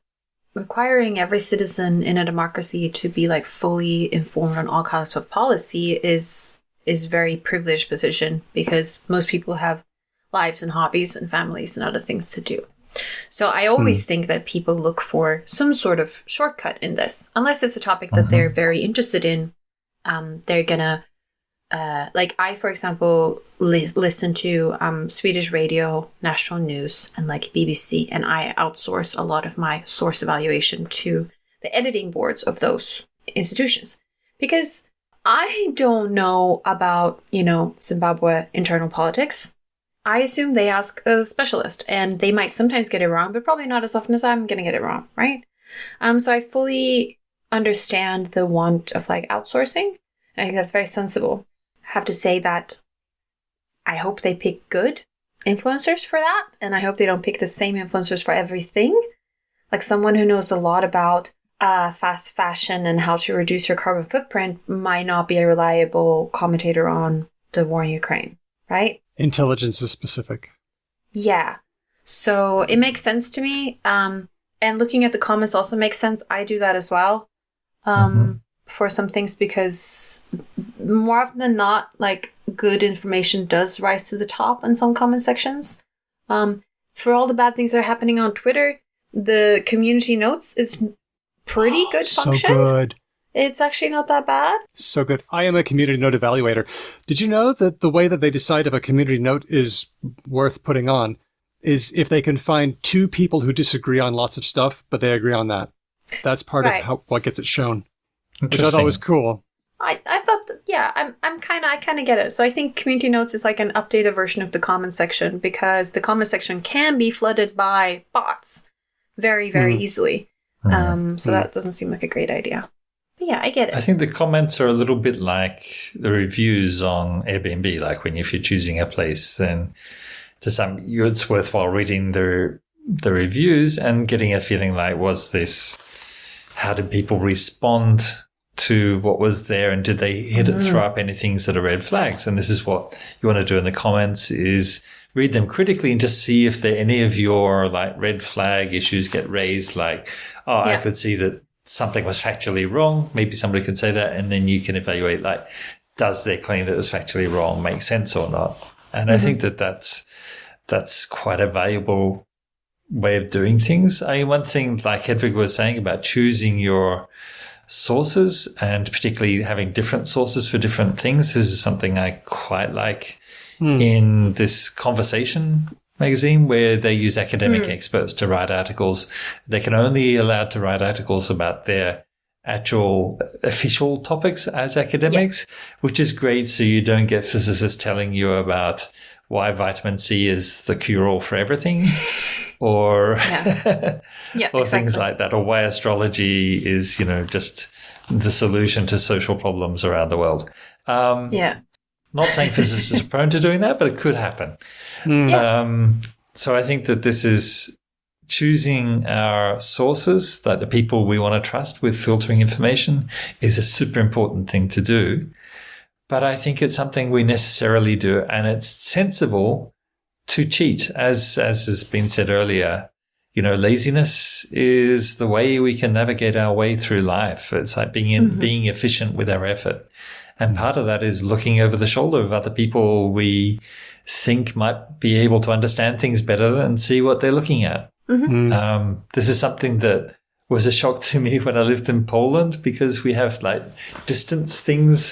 requiring every citizen in a democracy to be like fully informed on all kinds of policy is very privileged position, because most people have lives and hobbies and families and other things to do. So I always think that people look for some sort of shortcut in this, unless it's a topic that they're very interested in. They're gonna, like I, for example, listen to Swedish radio, national news, and like BBC, and I outsource a lot of my source evaluation to the editing boards of those institutions. Because I don't know about, Zimbabwe internal politics. I assume they ask a specialist, and they might sometimes get it wrong, but probably not as often as I'm going to get it wrong, right? So I fully understand the want of outsourcing. I think that's very sensible. I have to say that I hope they pick good influencers for that, and I hope they don't pick the same influencers for everything. Like someone who knows a lot about fast fashion and how to reduce your carbon footprint might not be a reliable commentator on the war in Ukraine, right? Intelligence is specific. Yeah. So it makes sense to me. And looking at the comments also makes sense. I do that as well. For some things, because more often than not, good information does rise to the top in some comment sections. For all the bad things that are happening on Twitter, the community notes is pretty good function. So good. It's actually not that bad. So good. I am a community note evaluator. Did you know that the way that they decide if a community note is worth putting on is if they can find two people who disagree on lots of stuff, but they agree on that? That's part of what gets it shown. Which I thought was cool. I thought that, I kind of get it. So I think community notes is like an updated version of the comment section, because the comment section can be flooded by bots very, very easily. So that doesn't seem like a great idea. But yeah, I get it. I think the comments are a little bit like the reviews on Airbnb. Like if you're choosing a place, then it's worthwhile reading the reviews and getting a feeling like, how did people respond to what was there, and did they throw up any things that are red flags? And this is what you want to do in the comments, is read them critically and just see if any of your red flag issues get raised. I could see that something was factually wrong. Maybe somebody can say that, and then you can evaluate, does their claim that it was factually wrong make sense or not? And I think that's quite a valuable way of doing things. One thing, like Hedvig was saying about choosing your sources, and particularly having different sources for different things, this is something I quite like in this Conversation magazine, where they use academic experts to write articles. They can only allowed to write articles about their actual official topics as academics, which is great. So you don't get physicists telling you about why vitamin C is the cure-all for everything. Or things like that, or why astrology is, just the solution to social problems around the world. Not saying physicists are prone to doing that, but it could happen. So I think that this is choosing our sources, like the people we want to trust with filtering information, is a super important thing to do. But I think it's something we necessarily do, and it's sensible to cheat, as has been said earlier. Laziness is the way we can navigate our way through life. It's like being efficient with our effort. And part of that is looking over the shoulder of other people we think might be able to understand things better and see what they're looking at. This is something that was a shock to me when I lived in Poland, because we have distance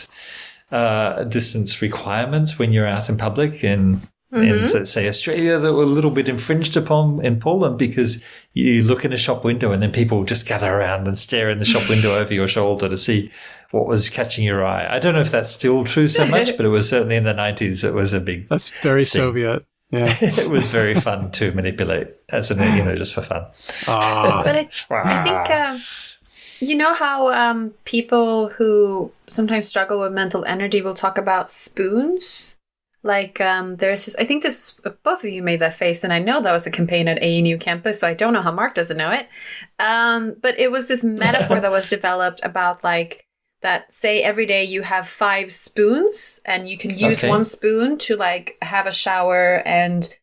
requirements when you're out in public, and in, let's say, Australia, that were a little bit infringed upon in Poland, because you look in a shop window and then people just gather around and stare in the shop window over your shoulder to see what was catching your eye. I don't know if that's still true so much, but it was certainly in the 90s. It was a big That's very thing. Soviet. Yeah. It was very fun to manipulate, as just for fun. But I think, how people who sometimes struggle with mental energy will talk about spoons? There's this, I think both of you made that face, and I know that was a campaign at ANU campus, so I don't know how Mark doesn't know it. But it was this metaphor that was developed about that, say every day you have 5 spoons, and you can use one spoon to have a shower and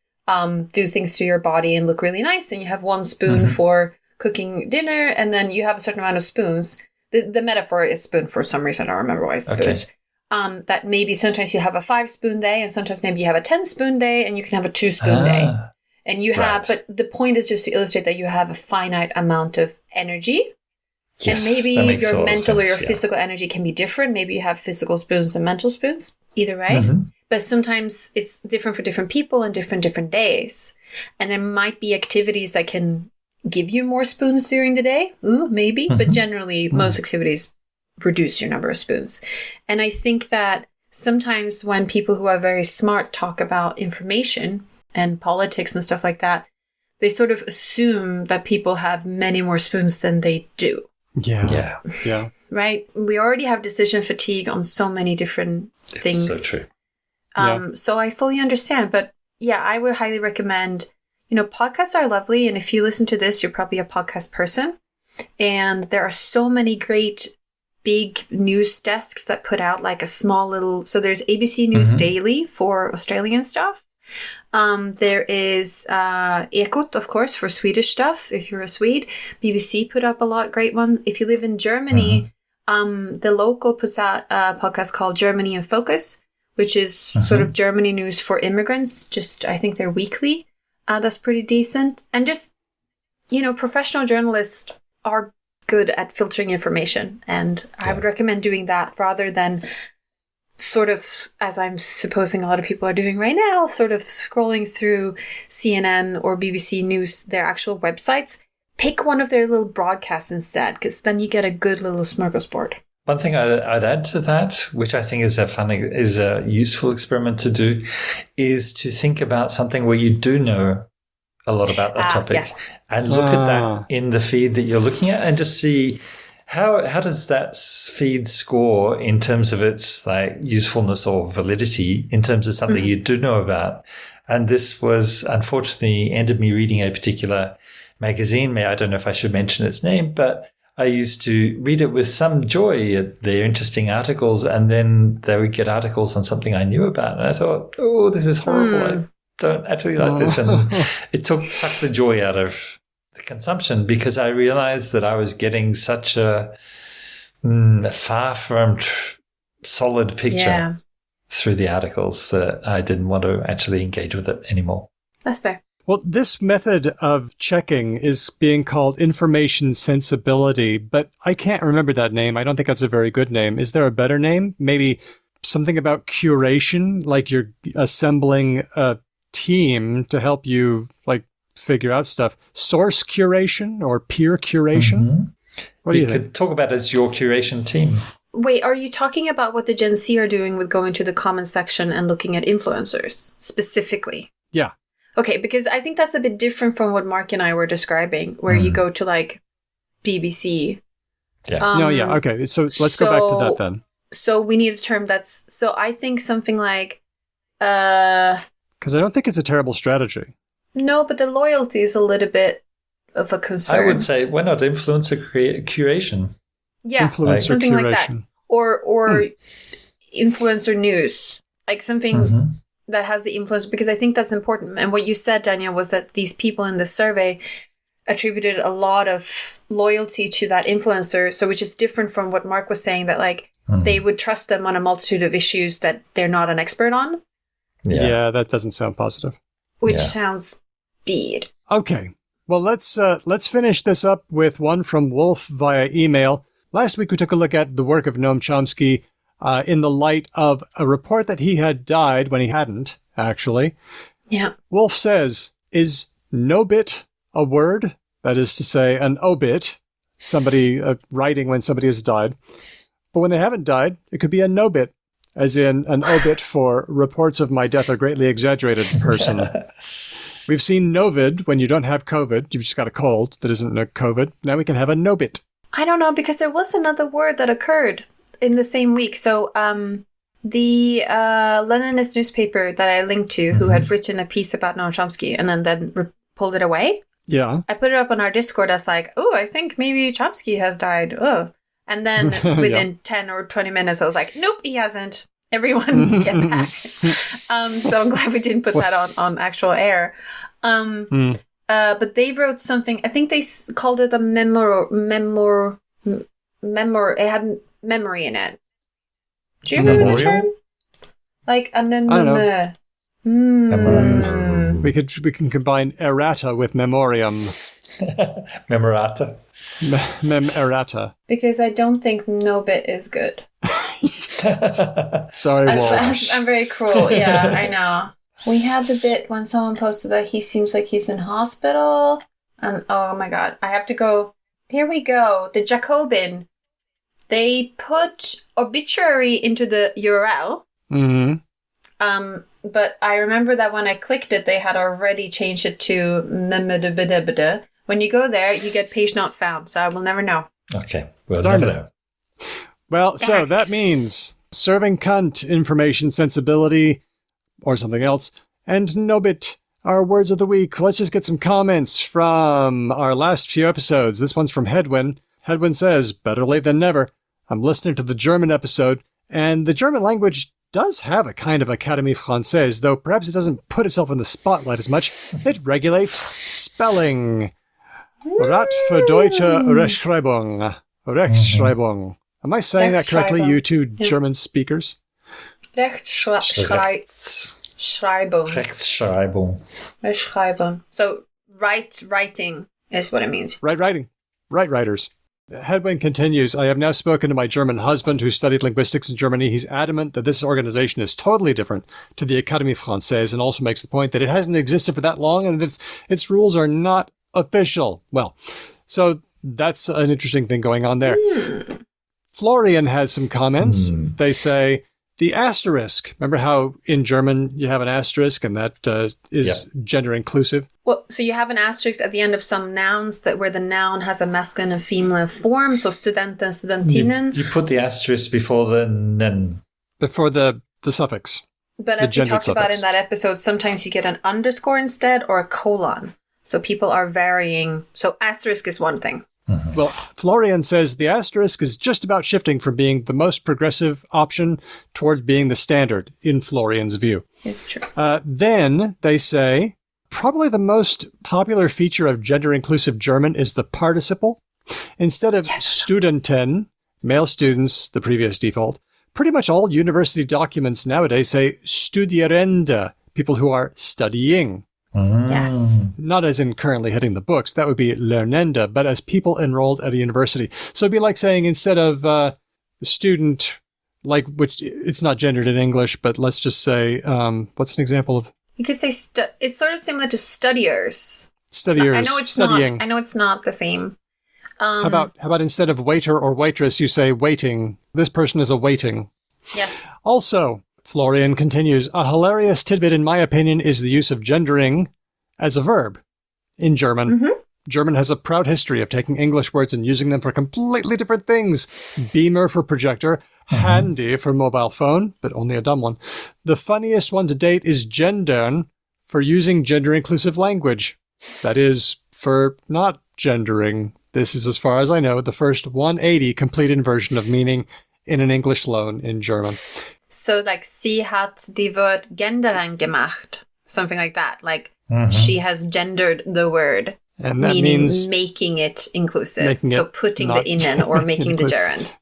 do things to your body and look really nice. And you have one spoon for cooking dinner, and then you have a certain amount of spoons. The metaphor is spoon for some reason. I don't remember why it's spoons. That maybe sometimes you have a 5-spoon day, and sometimes maybe you have a 10-spoon day, and you can have a 2-spoon day. And you have, but the point is just to illustrate that you have a finite amount of energy. Yes, and maybe your mental or your physical energy can be different. Maybe you have physical spoons and mental spoons. Either way. But sometimes it's different for different people and different days. And there might be activities that can give you more spoons during the day. Ooh, maybe. But generally, most activities reduce your number of spoons. And I think that sometimes when people who are very smart talk about information and politics and stuff like that, they sort of assume that people have many more spoons than they do. Yeah. Right? We already have decision fatigue on so many different things. It's so true. So I fully understand. But yeah, I would highly recommend, podcasts are lovely. And if you listen to this, you're probably a podcast person. And there are so many great big news desks that put out like a small little... So there's ABC News Daily for Australian stuff. There is Ekot, of course, for Swedish stuff, if you're a Swede. BBC put up a lot great ones. If you live in Germany, the local puts out a podcast called Germany in Focus, which is sort of Germany news for immigrants. I think they're weekly. That's pretty decent. And just, professional journalists are good at filtering information. And I would recommend doing that rather than sort of, as I'm supposing a lot of people are doing right now, sort of scrolling through CNN or BBC News, their actual websites. Pick one of their little broadcasts instead, because then you get a good little smorgasbord. One thing I'd add to that, which I think is a useful experiment to do, is to think about something where you do know a lot about that topic, and look at that in the feed that you're looking at, and just see how does that feed score in terms of its like usefulness or validity in terms of something you do know about. And this was unfortunately ended me reading a particular magazine. I don't know if I should mention its name, but I used to read it with some joy at their interesting articles, and then they would get articles on something I knew about. And I thought, oh, this is horrible. I don't actually like this. And it sucked the joy out of the consumption, because I realized that I was getting such a far from solid picture through the articles that I didn't want to actually engage with it anymore. That's fair. Well, this method of checking is being called information sensibility, but I can't remember that name. I don't think that's a very good name. Is there a better name? Maybe something about curation, like you're assembling a team to help you like figure out stuff. Source curation or peer curation? What do you think? You could talk about it as your curation team. Wait, are you talking about what the Gen Z are doing with going to the comment section and looking at influencers specifically? Yeah. Okay, because I think that's a bit different from what Mark and I were describing, where you go to like BBC. Yeah. Okay. So let's go back to that then. So we need a term so I think something like, because I don't think it's a terrible strategy. No, but the loyalty is a little bit of a concern. I would say, why not influencer curation? Yeah, influencer something curation. like that. Or influencer news, like something that has the influence, because I think that's important. And what you said, Daniel, was that these people in the survey attributed a lot of loyalty to that influencer. So which is different from what Mark was saying, that like they would trust them on a multitude of issues that they're not an expert on. Yeah, that doesn't sound positive. Which sounds bad. Okay. Well, let's finish this up with one from Wolf via email. Last week we took a look at the work of Noam Chomsky in the light of a report that he had died when he hadn't, actually. Yeah. Wolf says, is no-bit a word? That is to say, an obit, somebody writing when somebody has died. But when they haven't died, it could be a no-bit, as in an obit for reports of my death are greatly exaggerated person. We've seen novid when you don't have COVID. You've just got a cold that isn't a COVID. Now we can have a no-bit. I don't know, because there was another word that occurred in the same week. So the Leninist newspaper that I linked to, who had written a piece about Noam Chomsky and then pulled it away. Yeah. I put it up on our Discord as like, oh, I think maybe Chomsky has died. Oh. And then within 10 or 20 minutes, I was like, nope, he hasn't. Everyone get back. So I'm glad we didn't put that on actual air. But they wrote something, I think they called it a it had memory in it. Do you remember the term? Like a We can combine errata with memoriam. Memorata. Mem errata. Because I don't think no bit is good. Sorry, Wolf. I'm very cruel. Yeah, I know. We had the bit when someone posted that he seems like he's in hospital. And oh my god, I have to go. Here we go. The Jacobin. They put obituary into the URL. Mm-hmm. But I remember that when I clicked it, they had already changed it to mmdbdbd. When you go there, you get page not found, so I will never know. Okay, we'll Darn never it. know. Well, so that means serving cunt, information sensibility, or something else, and nobit, our words of the week. Let's just get some comments from our last few episodes. This one's from Hedwin. Hedwin says, better late than never. I'm listening to the German episode, and the German language does have a kind of Académie Française, though perhaps it doesn't put itself in the spotlight as much. It regulates spelling. Rat für deutsche Rechtschreibung. Rechtschreibung. Am I saying that correctly, you two German speakers? Rechtschreibung. Rechtschreibung. So, writing is what it means. Right writing. Right writers. Hedwig continues, I have now spoken to my German husband who studied linguistics in Germany. He's adamant that this organization is totally different to the Académie Française and also makes the point that it hasn't existed for that long and that its rules are not official. Well, so that's an interesting thing going on there. Florian has some comments. They say, the asterisk. Remember how in German you have an asterisk and that is gender inclusive? Well, so you have an asterisk at the end of some nouns where the noun has a masculine and female form. So studenten, studentinnen. You put the asterisk before the nen. Before the suffix. But as we talked about in that episode, sometimes you get an underscore instead or a colon. So people are varying. So asterisk is one thing. Mm-hmm. Well, Florian says the asterisk is just about shifting from being the most progressive option toward being the standard, in Florian's view. It's true. Then they say, probably the most popular feature of gender-inclusive German is the participle. Instead of Studenten, male students, the previous default, pretty much all university documents nowadays say Studierende, people who are studying. Yes. Not as in currently hitting the books, that would be Lernende, but as people enrolled at a university. So it'd be like saying instead of student, like, which it's not gendered in English, but let's just say, what's an example of? You could say it's sort of similar to studiers. Studiers. I know it's studying. not. I know it's not the same. How about instead of waiter or waitress, you say waiting. This person is a waiting. Yes. Also, Florian continues, a hilarious tidbit in my opinion is the use of gendering as a verb in German. Mm-hmm. German has a proud history of taking English words and using them for completely different things. Beamer for projector, handy for mobile phone, but only a dumb one. The funniest one to date is gendern for using gender-inclusive language. That is, for not gendering. This is, as far as I know, the first 180 complete inversion of meaning in an English loan in German. So, like, sie hat die Wort gendern gemacht. Something like that. Like, she has gendered the word. And that meaning means making it inclusive. So putting the innen or making the gerund.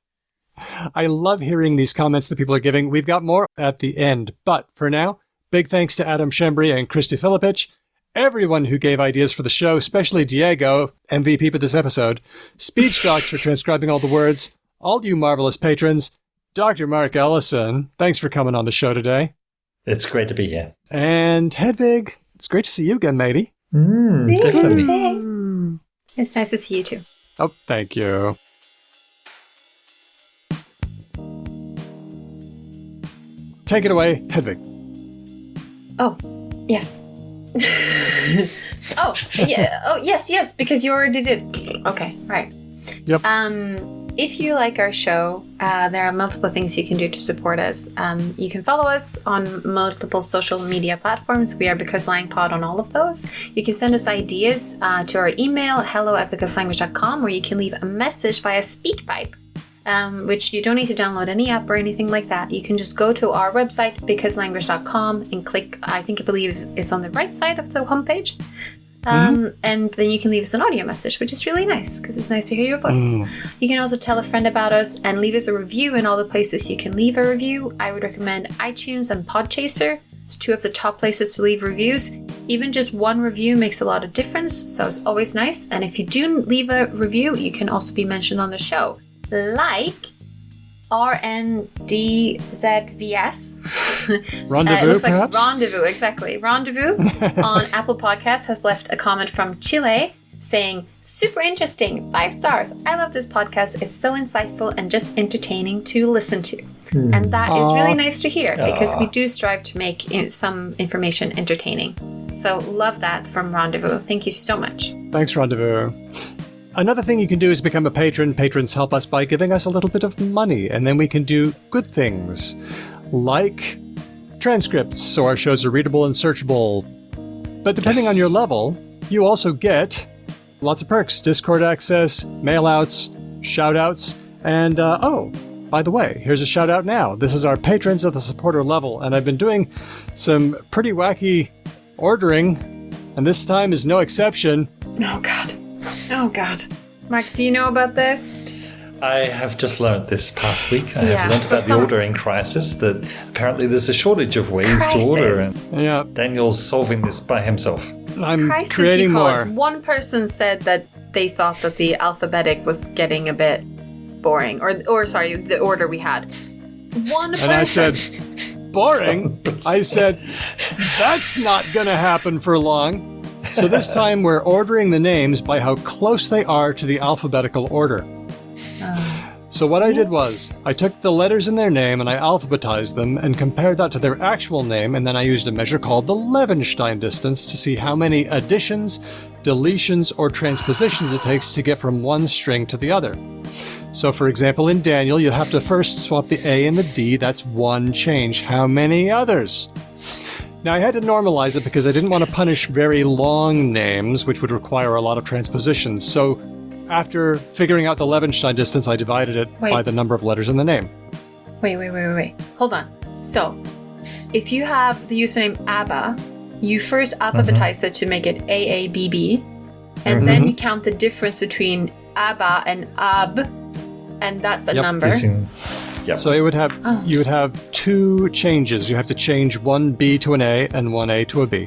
I love hearing these comments that people are giving. We've got more at the end. But for now, big thanks to Adam Schembri and Christy Filipich, everyone who gave ideas for the show, especially Diego, MVP for this episode, Speech Docs for transcribing all the words, all you marvelous patrons, Dr. Mark Ellison, thanks for coming on the show today. It's great to be here. And Hedwig, it's great to see you again, matey. Definitely. It's nice to see you too. Oh, thank you. Take it away, Hedwig. Oh, yes. Oh, yeah. Oh, yes, because you already did. Okay, right. Yep. If you like our show, there are multiple things you can do to support us. You can follow us on multiple social media platforms. We are BecauseLangPod on all of those. You can send us ideas to our email, hello@becauselanguage.com, or you can leave a message via SpeakPipe, which you don't need to download any app or anything like that. You can just go to our website, becauselanguage.com, and click, I believe it's on the right side of the homepage. And then you can leave us an audio message, which is really nice because it's nice to hear your voice. You can also tell a friend about us and leave us a review in all the places you can leave a review. I would recommend iTunes and Podchaser. It's two of the top places to leave reviews. Even just one review makes a lot of difference, so it's always nice. And if you do leave a review, you can also be mentioned on the show. Like RNDZVS. Rendezvous, it looks perhaps? like Rendezvous, exactly. Rendezvous on Apple Podcasts has left a comment from Chile saying, super interesting, 5 stars. I love this podcast. It's so insightful and just entertaining to listen to. And that is really nice to hear because we do strive to make some information entertaining. So love that from Rendezvous. Thank you so much. Thanks, Rendezvous. Another thing you can do is become a patron. Patrons help us by giving us a little bit of money, and then we can do good things like transcripts, so our shows are readable and searchable. But depending on your level, you also get lots of perks, Discord access, mail-outs, shout-outs, and by the way, here's a shout-out now. This is our patrons at the supporter level, and I've been doing some pretty wacky ordering, and this time is no exception. Oh, God. Oh, God. Mark, do you know about this? I have just learned this past week. I have learned about the ordering crisis, that apparently there's a shortage of ways to order, and Daniel's solving this by himself. I'm creating more. One person said that they thought that the alphabetic was getting a bit boring, or sorry, the order we had. One person. And I said, boring? I said, that's not going to happen for long. So this time we're ordering the names by how close they are to the alphabetical order. So what I did was, I took the letters in their name and I alphabetized them and compared that to their actual name, and then I used a measure called the Levenstein distance to see how many additions, deletions, or transpositions it takes to get from one string to the other. So for example, in Daniel, you'll have to first swap the A and the D. That's one change. How many others? Now I had to normalize it because I didn't want to punish very long names, which would require a lot of transpositions. So after figuring out the Levenstein distance, I divided it by the number of letters in the name. Wait. Hold on. So, if you have the username ABBA, you first alphabetize it to make it AABB, and then you count the difference between ABBA and AB, and that's a number. So it would have you would have 2 changes. You have to change one B to an A and one A to a B.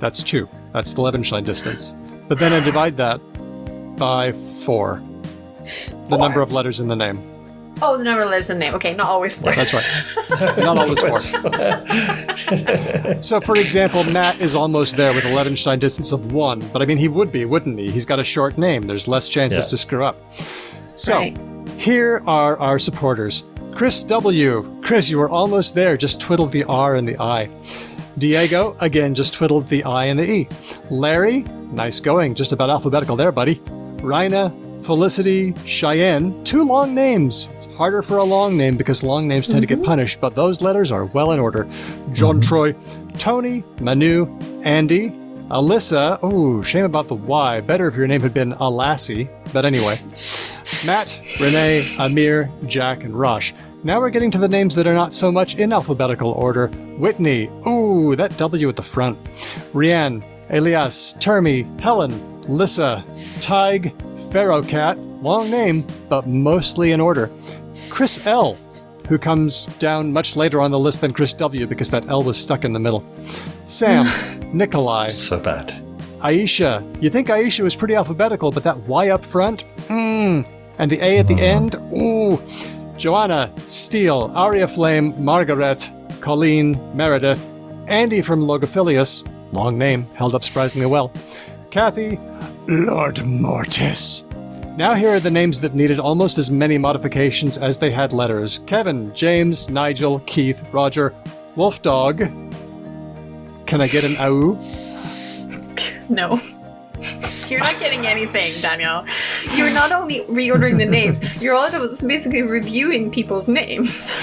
That's 2. That's the Levenstein distance. But then I divide that by 4. The number of letters in the name. Oh, the number of letters in the name. Okay, not always 4. That's right. Not always 4. So, for example, Matt is almost there with a Levenstein distance of 1. But I mean, he would be, wouldn't he? He's got a short name. There's less chances to screw up. So, here are our supporters. Chris W. Chris, you were almost there. Just twiddled the R and the I. Diego, again, just twiddled the I and the E. Larry, nice going. Just about alphabetical there, buddy. Rhina, Felicity, Cheyenne. 2 long names. It's harder for a long name because long names tend to get punished, but those letters are well in order. John Troy, Tony, Manu, Andy, Alyssa. Oh, shame about the Y. Better if your name had been Alassie. But anyway. Matt, Renee, Amir, Jack, and Rosh. Now we're getting to the names that are not so much in alphabetical order. Whitney. Ooh, that W at the front. Rianne, Elias, Termi, Helen, Lissa, Tig, Pharaohcat. Long name, but mostly in order. Chris L., who comes down much later on the list than Chris W. because that L was stuck in the middle. Sam, Nikolai. So bad. Aisha. You think Aisha was pretty alphabetical, but that Y up front? And the A at the end? Ooh. Joanna, Steele, Aria Flame, Margaret, Colleen, Meredith, Andy from Logophilius, long name, held up surprisingly well. Kathy, Lord Mortis. Now here are the names that needed almost as many modifications as they had letters. Kevin, James, Nigel, Keith, Roger, Wolf Dog. Can I get an AU? No. You're not getting anything, Daniel. You're not only reordering the names, you're also basically reviewing people's names.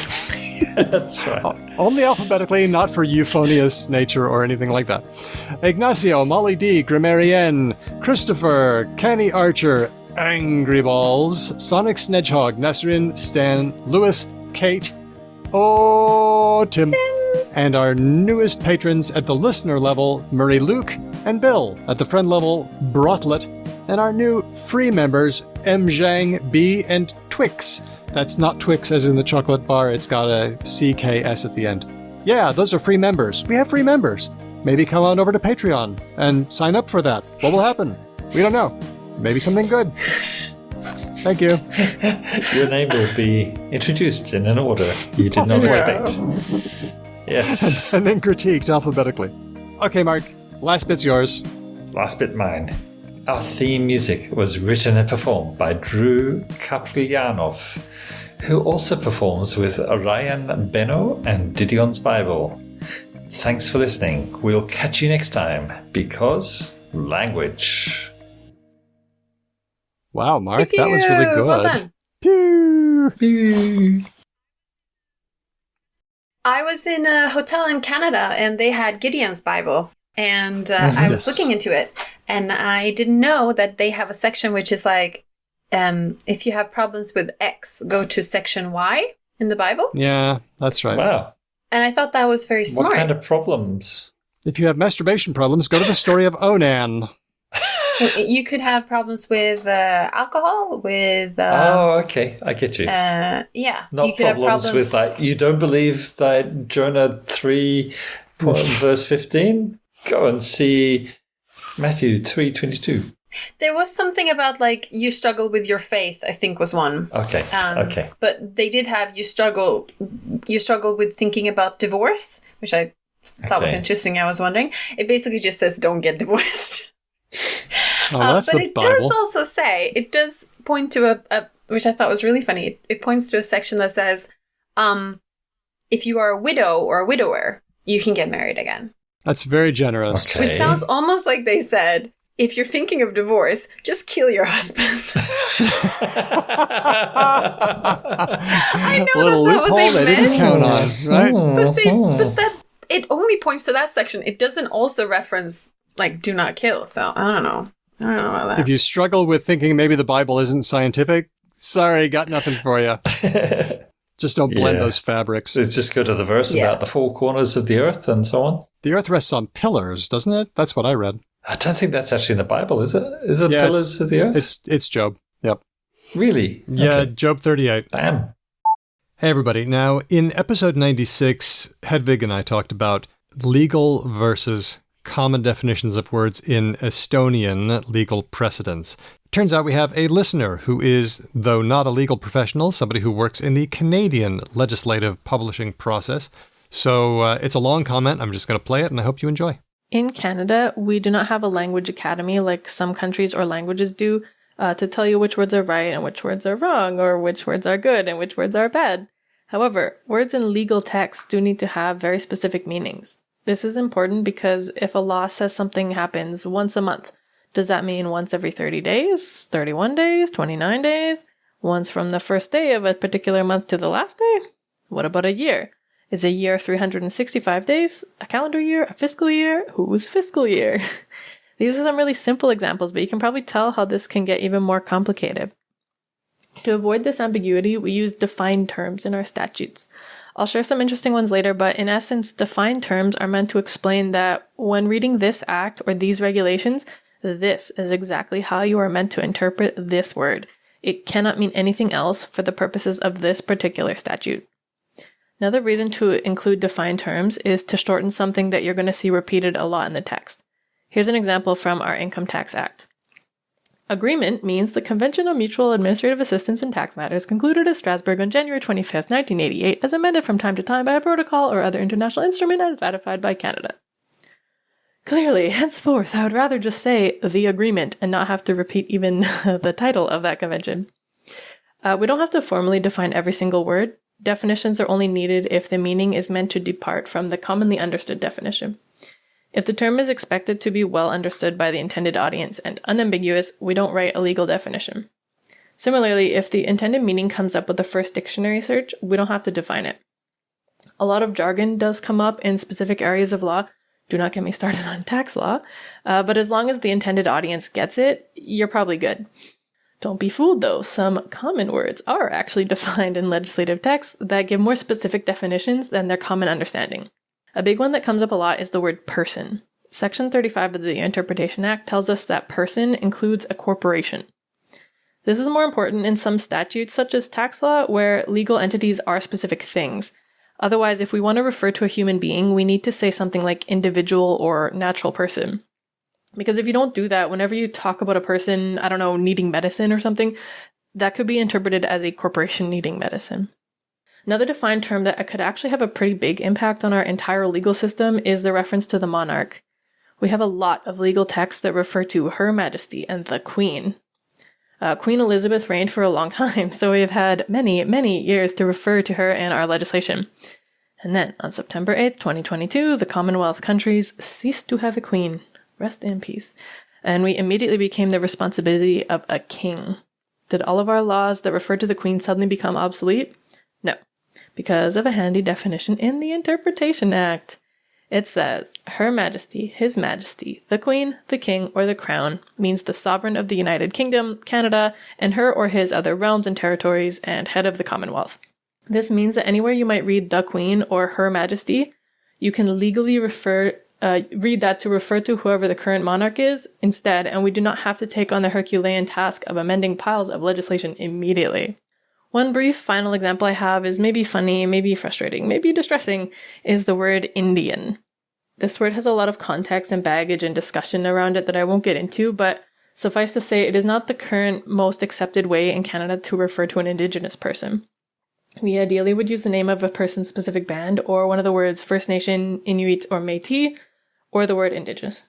That's right. Only alphabetically, not for euphonious nature or anything like that. Ignacio, Molly D, Grammarian, Christopher, Kenny Archer, Angry Balls, Sonic Snedgehog, Nasrin, Stan, Lewis, Kate, Tim, and our newest patrons at the listener level, Murray Luke and Bill. At the friend level, Brotlet, and our new free members, M. Zhang, B, and Twix. That's not Twix as in the chocolate bar, it's got a CKS at the end. Yeah, those are free members. We have free members. Maybe come on over to Patreon and sign up for that. What will happen? We don't know. Maybe something good. Thank you. Your name will be introduced in an order you did not expect. Yes. And then critiqued alphabetically. Okay, Mark, last bit's yours. Last bit mine. Our theme music was written and performed by Drew Kaplyanov, who also performs with Ryan Beno and Didion's Bible. Thanks for listening. We'll catch you next time, because language. Wow, Mark, Pew, that was really good. well done. Pew. Pew. I was in a hotel in Canada and they had Gideon's Bible. And I was looking into it. And I didn't know that they have a section which is like, if you have problems with X, go to section Y in the Bible. Yeah, that's right. Wow. And I thought that was very smart. What kind of problems? If you have masturbation problems, go to the story of Onan. You could have problems with alcohol, with... okay. I get you. Yeah. Not You could have problems with, like, you don't believe that Jonah 3, verse 15? Go and see Matthew 3:22. There was something about, like, you struggle with your faith, I think was one. Okay. Okay. But they did have you struggle with thinking about divorce, which I thought was interesting. I was wondering. It basically just says don't get divorced. Oh, that's but the it Bible. does also say, it does point to a which I thought was really funny. It points to a section that says, if you are a widow or a widower, you can get married again. That's very generous. Okay. Which sounds almost like they said, if you're thinking of divorce, just kill your husband. I know Little that's not what loophole they they didn't meant. count on, right? But that it only points to that section. It doesn't also reference like do not kill. So I don't know about that. If you struggle with thinking maybe the Bible isn't scientific, sorry, got nothing for you. Just don't blend Yeah. those fabrics. Let's just go to the verse Yeah. about the four corners of the earth and so on. The earth rests on pillars, doesn't it? That's what I read. I don't think that's actually in the Bible, is it? Is it Yeah, pillars of the earth? It's Job. Yep. Really? Yeah, Okay. Job 38. Damn. Hey, everybody. Now, in episode 96, Hedvig and I talked about legal versus common definitions of words in Estonian legal precedents. Turns out we have a listener who is, though not a legal professional, somebody who works in the Canadian legislative publishing process. So it's a long comment. I'm just going to play it, and I hope you enjoy. In Canada, we do not have a language academy like some countries or languages do to tell you which words are right and which words are wrong, or which words are good and which words are bad. However, words in legal texts do need to have very specific meanings. This is important because if a law says something happens once a month, does that mean once every 30 days, 31 days, 29 days, once from the first day of a particular month to the last day? What about a year? Is a year 365 days? A calendar year? A fiscal year? Whose fiscal year? These are some really simple examples, but you can probably tell how this can get even more complicated. To avoid this ambiguity, we use defined terms in our statutes. I'll share some interesting ones later, but in essence, defined terms are meant to explain that when reading this act or these regulations, this is exactly how you are meant to interpret this word. It cannot mean anything else for the purposes of this particular statute. Another reason to include defined terms is to shorten something that you're going to see repeated a lot in the text. Here's an example from our Income Tax Act. Agreement means the Convention on Mutual Administrative Assistance in Tax Matters concluded at Strasbourg on January 25, 1988, as amended from time to time by a protocol or other international instrument as ratified by Canada. Clearly, henceforth, I would rather just say the agreement and not have to repeat even the title of that convention. We don't have to formally define every single word. Definitions are only needed if the meaning is meant to depart from the commonly understood definition. If the term is expected to be well understood by the intended audience and unambiguous, we don't write a legal definition. Similarly, if the intended meaning comes up with the first dictionary search, we don't have to define it. A lot of jargon does come up in specific areas of law. Do not get me started on tax law. But as long as the intended audience gets it, you're probably good. Don't be fooled though, some common words are actually defined in legislative texts that give more specific definitions than their common understanding. A big one that comes up a lot is the word person. Section 35 of the Interpretation Act tells us that person includes a corporation. This is more important in some statutes such as tax law where legal entities are specific things. Otherwise, if we want to refer to a human being, we need to say something like individual or natural person. Because if you don't do that, whenever you talk about a person, I don't know, needing medicine or something, that could be interpreted as a corporation needing medicine. Another defined term that could actually have a pretty big impact on our entire legal system is the reference to the monarch. we have a lot of legal texts that refer to Her Majesty and the Queen. Queen Elizabeth reigned for a long time, so we have had many, many years to refer to her in our legislation. And then, on September 8th, 2022, the Commonwealth countries ceased to have a queen. Rest in peace. And we immediately became the responsibility of a king. Did all of our laws that refer to the Queen suddenly become obsolete? No, because of a handy definition in the Interpretation Act. It says, Her Majesty, His Majesty, the Queen, the King, or the Crown means the sovereign of the United Kingdom, Canada, and her or his other realms and territories, and head of the Commonwealth. This means that anywhere you might read the Queen or Her Majesty, you can legally read that to refer to whoever the current monarch is instead, and we do not have to take on the Herculean task of amending piles of legislation immediately. One brief final example I have is maybe funny, maybe frustrating, maybe distressing, is the word Indian. This word has a lot of context and baggage and discussion around it that I won't get into, but suffice to say it is not the current most accepted way in Canada to refer to an Indigenous person. We ideally would use the name of a person's specific band, or one of the words First Nation, Inuit, or Métis, or the word Indigenous.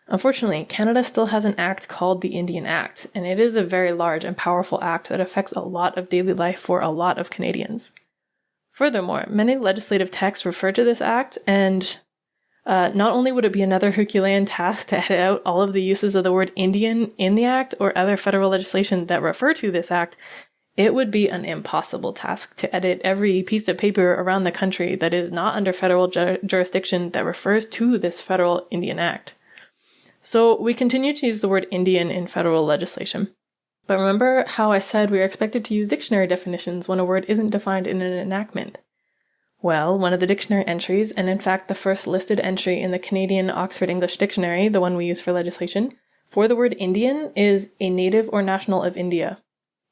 Unfortunately, Canada still has an act called the Indian Act, and it is a very large and powerful act that affects a lot of daily life for a lot of Canadians. Furthermore, many legislative texts refer to this act, and not only would it be another Herculean task to edit out all of the uses of the word Indian in the act or other federal legislation that refer to this act, it would be an impossible task to edit every piece of paper around the country that is not under federal jurisdiction that refers to this federal Indian Act. So we continue to use the word Indian in federal legislation. But remember how I said we are expected to use dictionary definitions when a word isn't defined in an enactment? Well, one of the dictionary entries, and in fact the first listed entry in the Canadian Oxford English Dictionary, the one we use for legislation, for the word Indian is a native or national of India.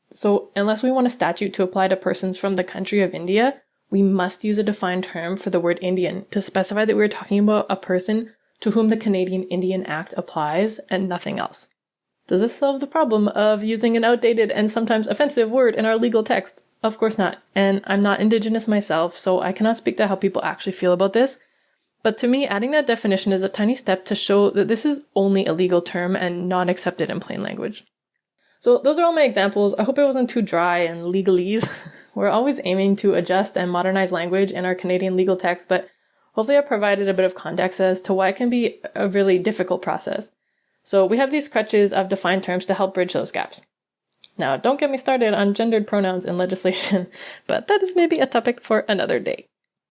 So unless we want a statute to apply to persons from the country of India, we must use a defined term for the word Indian to specify that we're talking about a person to whom the Canadian Indian Act applies and nothing else. Does this solve the problem of using an outdated and sometimes offensive word in our legal texts? Of course not. And I'm not Indigenous myself, so I cannot speak to how people actually feel about this. But to me, adding that definition is a tiny step to show that this is only a legal term and not accepted in plain language. So those are all my examples. I hope it wasn't too dry and legalese. We're always aiming to adjust and modernize language in our Canadian legal text, but hopefully I provided a bit of context as to why it can be a really difficult process. So we have these crutches of defined terms to help bridge those gaps. Now, don't get me started on gendered pronouns in legislation, but that is maybe a topic for another day.